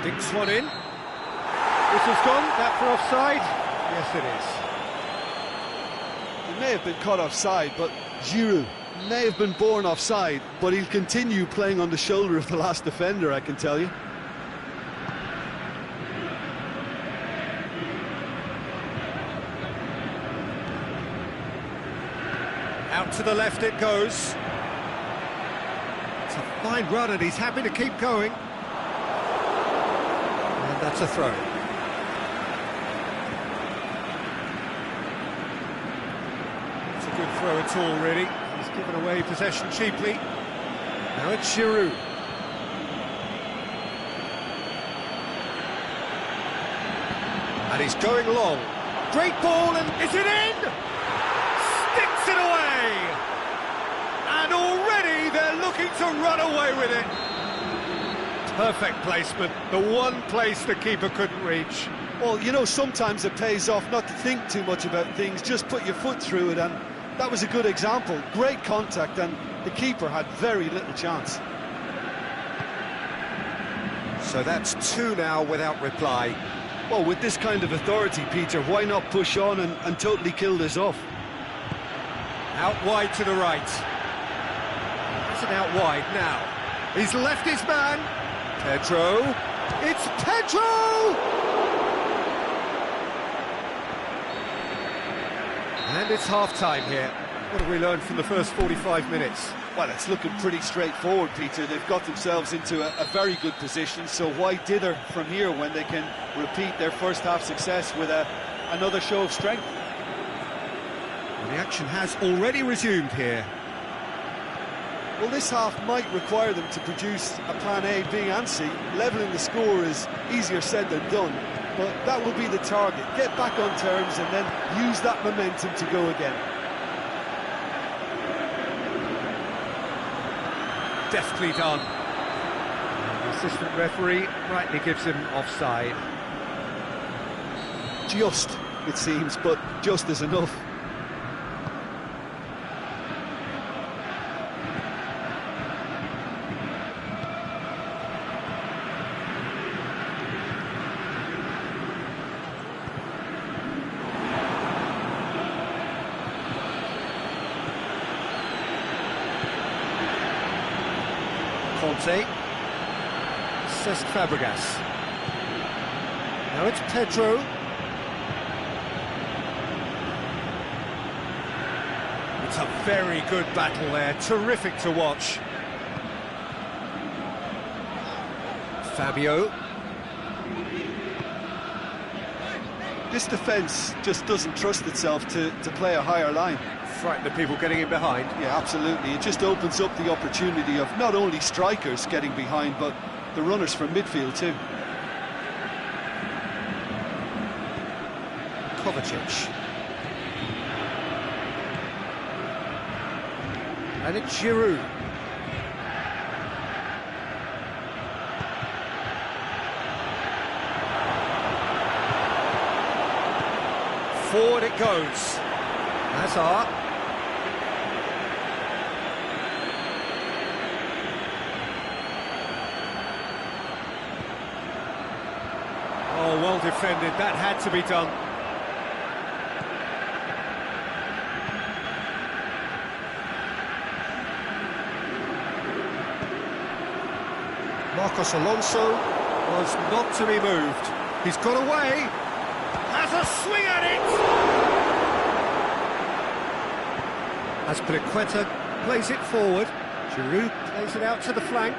Dinks one in. Whistle's gone, that for offside? Yes, it is. He may have been caught offside, but Giroud may have been born offside, but he'll continue playing on the shoulder of the last defender, I can tell you. Out to the left it goes. It's a fine run and he's happy to keep going. And that's a throw. It's a good throw at all, really. He's given away possession cheaply. Now it's Giroud. And he's going long. Great ball, and is it in? Sticks it away! And already they're looking to run away with it. Perfect placement, the one place the keeper couldn't reach. Well, you know, sometimes it pays off not to think too much about things, just put your foot through it, and that was a good example. Great contact, and the keeper had very little chance. So that's two now without reply. Well, with this kind of authority, Peter, why not push on and totally kill this off? Out wide to the right. Is it out wide now? He's left his man. Pedro. It's Pedro! And it's half-time here. What have we learned from the first 45 minutes? Well, it's looking pretty straightforward, Peter. They've got themselves into a very good position, so why dither from here when they can repeat their first half success with another show of strength? Well, the action has already resumed here. Well, this half might require them to produce a plan A, B and C. Levelling the score is easier said than done, but that will be the target. Get back on terms and then use that momentum to go again. Deftly done. And the assistant referee rightly gives him offside. Just, it seems, but just is enough. Conte, Cesc Fabregas. Now it's Pedro. It's a very good battle there, terrific to watch. Fabio. This defence just doesn't trust itself to play a higher line. Frighten the people getting in behind. Yeah, absolutely. It just opens up the opportunity of not only strikers getting behind, but the runners from midfield too. Kovacic. And it's Giroud. Forward it goes. Hazard. Oh, well defended. That had to be done. Marcos Alonso was not to be moved. He's got away. Has a swing at it. Azpilicueta plays it forward. Giroud plays it out to the flank.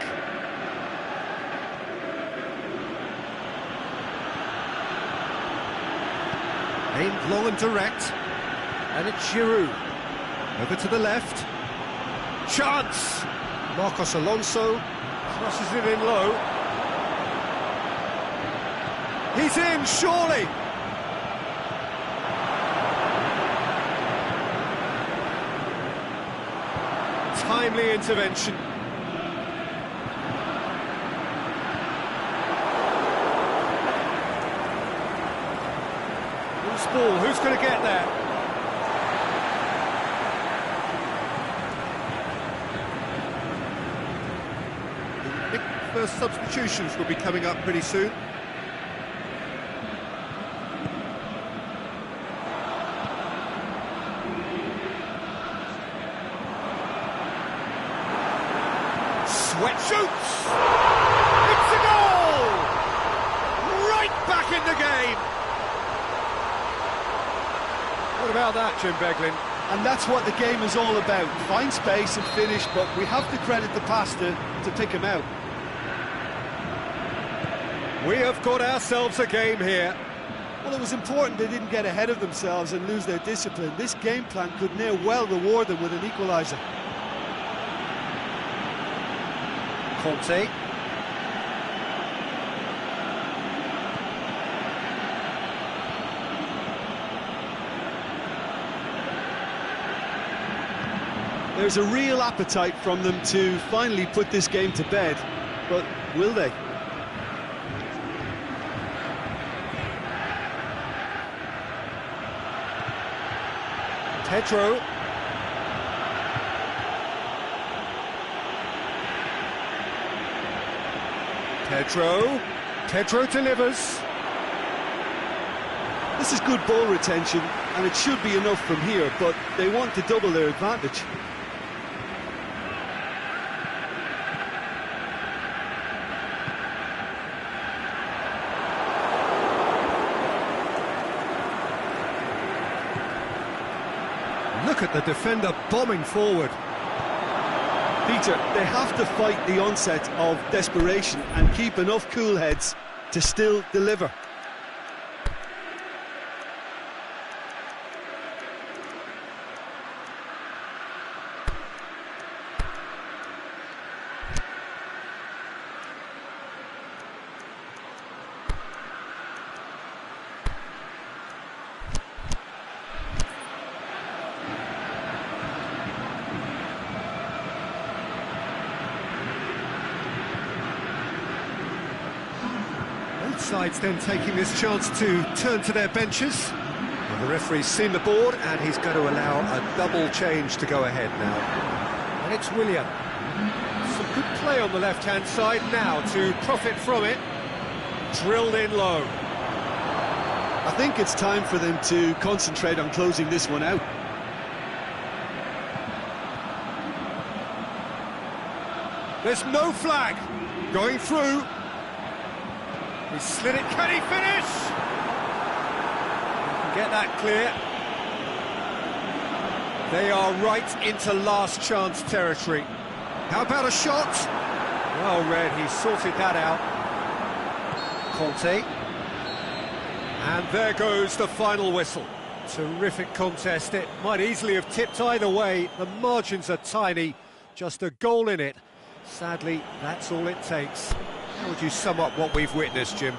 Aimed long and direct. And it's Giroud. Over to the left. Chance! Marcos Alonso crosses it in low. He's in, surely! Timely intervention. Loose ball, who's going to get there? I think first substitutions will be coming up pretty soon. Sweat shoots! It's a goal! Right back in the game! What about that, Jim Beglin? And that's what the game is all about. Find space and finish, but we have to credit the pass to pick him out. We have got ourselves a game here. Well, it was important they didn't get ahead of themselves and lose their discipline. This game plan could now well reward them with an equaliser. Conte. There's a real appetite from them to finally put this game to bed, but will they? Pedro. Pedro delivers. This is good ball retention, and it should be enough from here, but they want to double their advantage. at the defender bombing forward. Peter, they have to fight the onset of desperation and keep enough cool heads to still deliver. Sides then taking this chance to turn to their benches. Well, the referee's seen the board and he's going to allow a double change to go ahead now. And it's Willian. Some good play on the left-hand side now to profit from it. Drilled in low. I think it's time for them to concentrate on closing this one out. There's no flag. Going through. He slid it, can he finish? He can get that clear. They are right into last chance territory. How about a shot? Well read, he sorted that out. Conte. And there goes the final whistle. Terrific contest, it might easily have tipped either way. The margins are tiny, just a goal in it. Sadly, that's all it takes. How would you sum up what we've witnessed, Jim?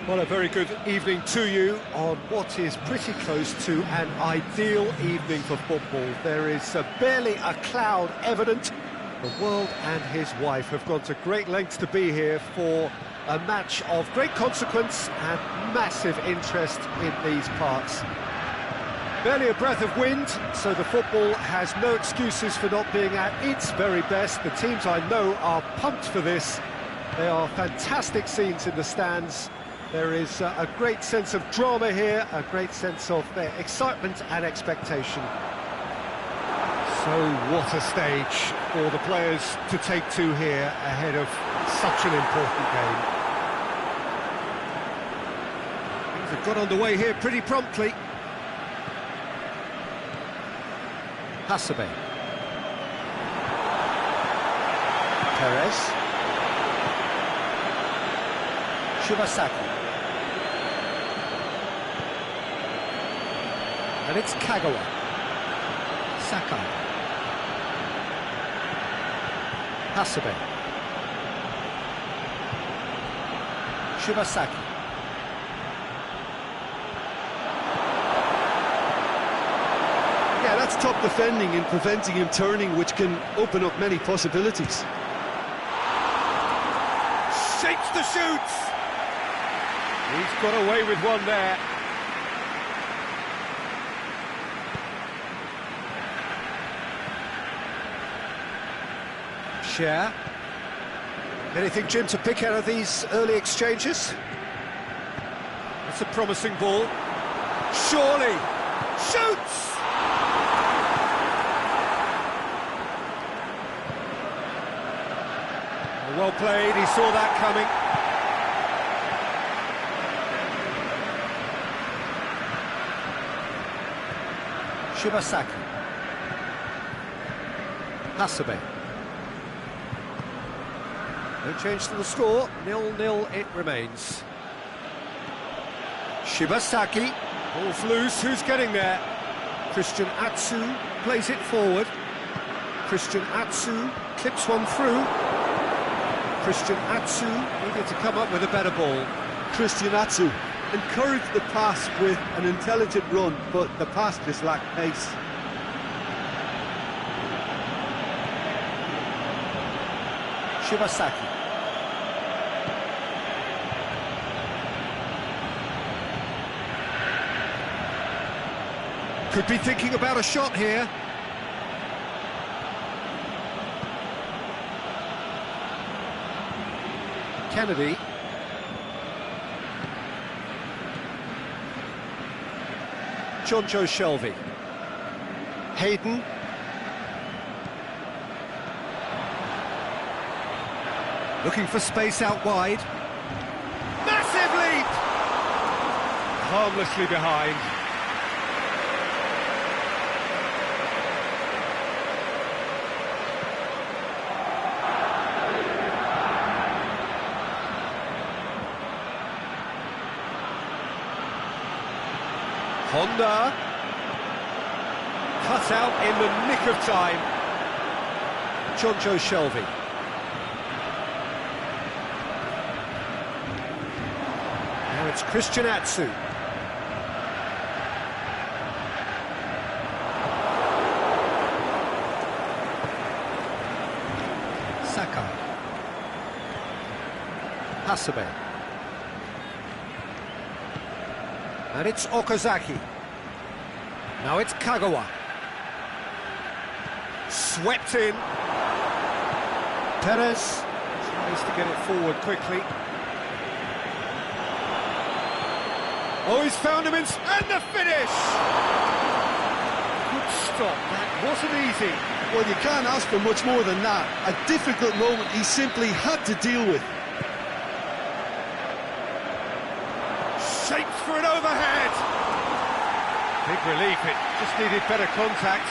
Well, a very good evening to you on what is pretty close to an ideal evening for football. There is barely a cloud evident. The world and his wife have gone to great lengths to be here for a match of great consequence and massive interest in these parts. Barely a breath of wind, so the football has no excuses for not being at its very best. The teams I know are pumped for this. They are fantastic scenes in the stands. There is a great sense of drama here, a great sense of excitement and expectation. So what a stage for the players to take to here ahead of such an important game. Things have got underway here pretty promptly. Hasebe. Perez. Shibasaki. And it's Kagawa. Sakai. Hasebe. Shibasaki. Yeah, that's top defending and preventing him turning, which can open up many possibilities. Shapes the shoots! He's got away with one there. Share. Anything, Jim, to pick out of these early exchanges? That's a promising ball. Surely! Shoots! Well played, he saw that coming. Shibasaki. Hasebe. No change to the score, 0-0 it remains. Shibasaki, ball's loose, who's getting there? Christian Atsu plays it forward. Christian Atsu clips one through. Christian Atsu needed to come up with a better ball. Christian Atsu encouraged the pass with an intelligent run, but the pass just lacked pace. Shibasaki. Could be thinking about a shot here. Kennedy. Jonjo Shelvey. Hayden. Looking for space out wide. Massive leap! Harmlessly behind. Honda, cut out in the nick of time. Jonjo Shelvey. Now it's Christian Atsu. Sakai. Hasebe. And it's Okazaki. Now it's Kagawa. Swept in. Perez tries to get it forward quickly. Oh, he's found him and the finish! Good stop, that wasn't easy. Well, you can't ask for much more than that. A difficult moment he simply had to deal with. Shapes for an overhead. Big relief, it just needed better contact.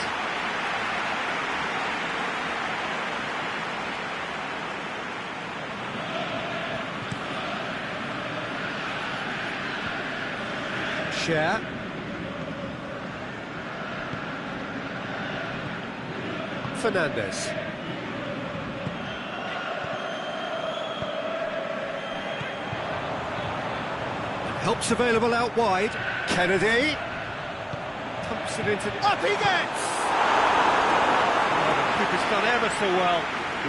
Share. Fernandez. Help's available out wide. Kennedy. Pumps it into... Up he gets! Oh, the keeper's done ever so well.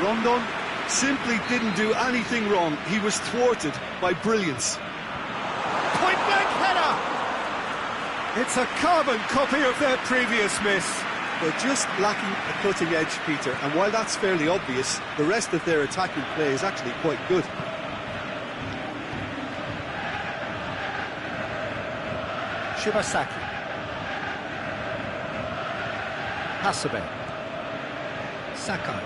Rondon simply didn't do anything wrong. He was thwarted by brilliance. Point-blank header! It's a carbon copy of their previous miss. They're just lacking a cutting edge, Peter, and while that's fairly obvious, the rest of their attacking play is actually quite good. Shibasaki. Hasabe. Sakai.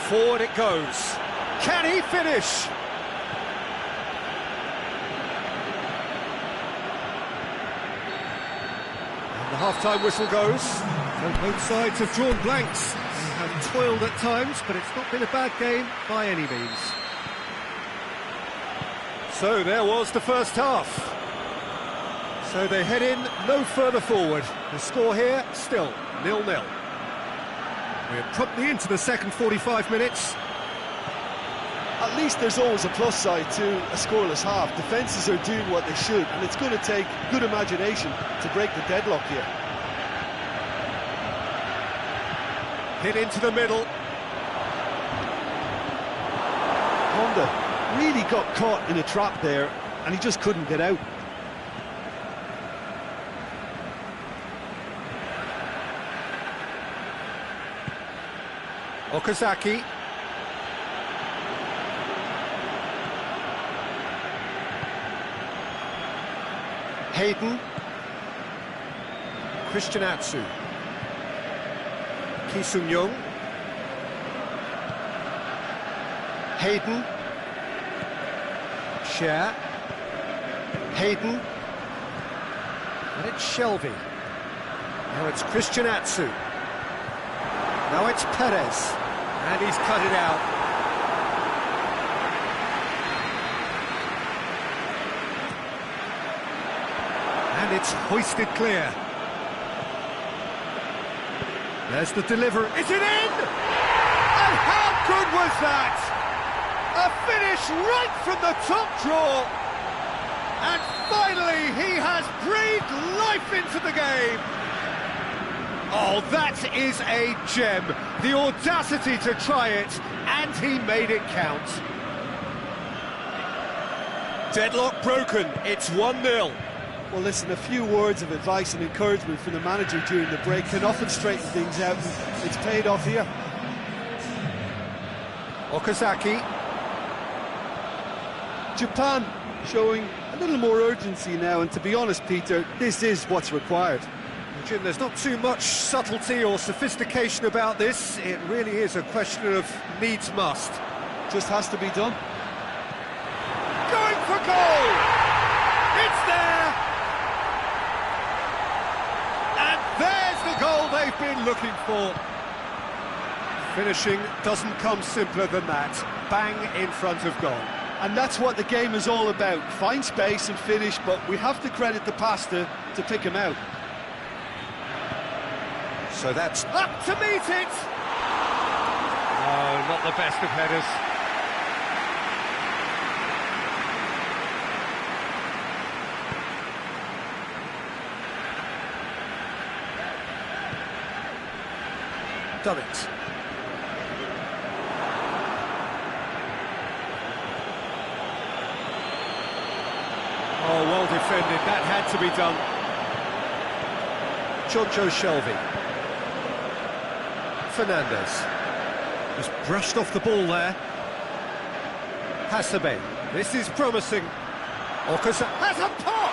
Forward it goes. Can he finish? And the half-time whistle goes. So both sides have drawn blanks. They have toiled at times, but it's not been a bad game by any means. So there was the first half. So they head in no further forward. The score here, still 0-0. We're promptly into the second 45 minutes. At least there's always a plus side to a scoreless half. Defences are doing what they should, and it's going to take good imagination to break the deadlock here. Hit into the middle. Honda really got caught in a trap there, and he just couldn't get out. Okazaki. Hayden. Christian Atsu. Ki Sung-young. Hayden. Cher. Hayden. And it's Shelby. Now it's Christian Atsu. Now it's Perez. And he's cut it out. And it's hoisted clear. There's the delivery. Is it in? And how good was that? A finish right from the top draw. And finally he has breathed life into the game. Oh, that is a gem. The audacity to try it, and he made it count. Deadlock broken, it's 1-0. Well, listen, a few words of advice and encouragement from the manager during the break can often straighten things out. It's paid off here. Okazaki. Japan showing a little more urgency now, and to be honest, Peter, this is what's required. Jim, there's not too much subtlety or sophistication about this. It really is a question of needs must. Just has to be done. Going for goal! It's there! And there's the goal they've been looking for. Finishing doesn't come simpler than that. Bang in front of goal. And that's what the game is all about. Find space and finish, but we have to credit the pasta to pick him out. So that's up to meet it! Oh, not the best of headers. Done it. Oh, well defended. That had to be done. Jonjo Shelvey. Fernandez. Just brushed off the ball there. Hasabe. This is promising. Okazaki has a pop!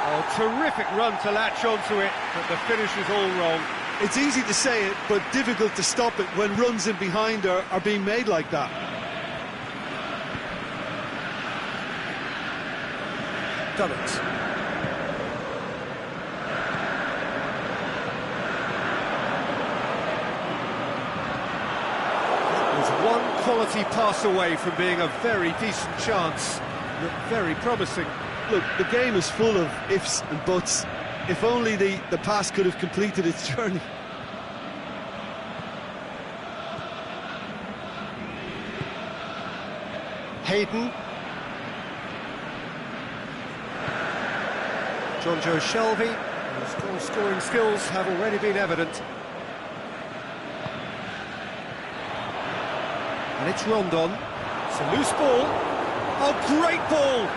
Oh, terrific run to latch onto it, but the finish is all wrong. It's easy to say it, but difficult to stop it when runs in behind are being made like that. Done it. One quality pass away from being a very decent chance. Looked very promising. Look, the game is full of ifs and buts. If only the pass could have completed its journey. Hayden. Jonjo Shelvey, whose goal-scoring skills have already been evident. And it's Rondon. It's a loose ball. Oh, great ball!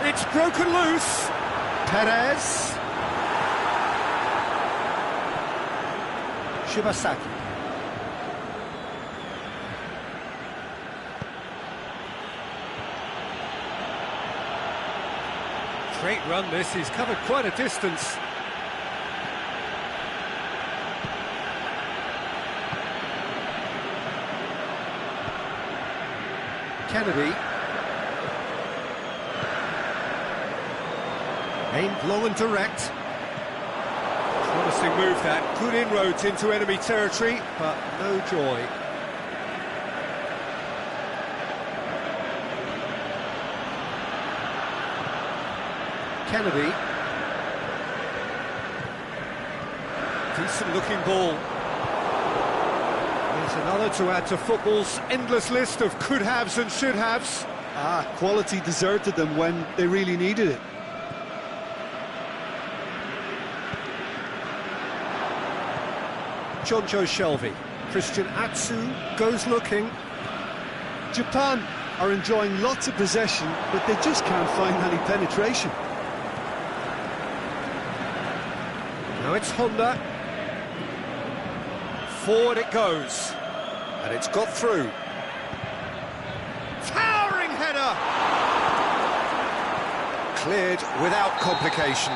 It's broken loose. Perez. Shibasaki. Great run this, he's covered quite a distance. Kennedy. Aimed low and direct. Promising move that, good inroads into enemy territory, but no joy. Kennedy. Decent looking ball. Here's another to add to football's endless list of could-haves and should-haves. Quality deserted them when they really needed it. Jonjo Shelvey. Christian Atsu goes looking. Japan are enjoying lots of possession, but they just can't find any penetration. Now it's Honda. Forward it goes. And it's got through. Towering header! Cleared without complication.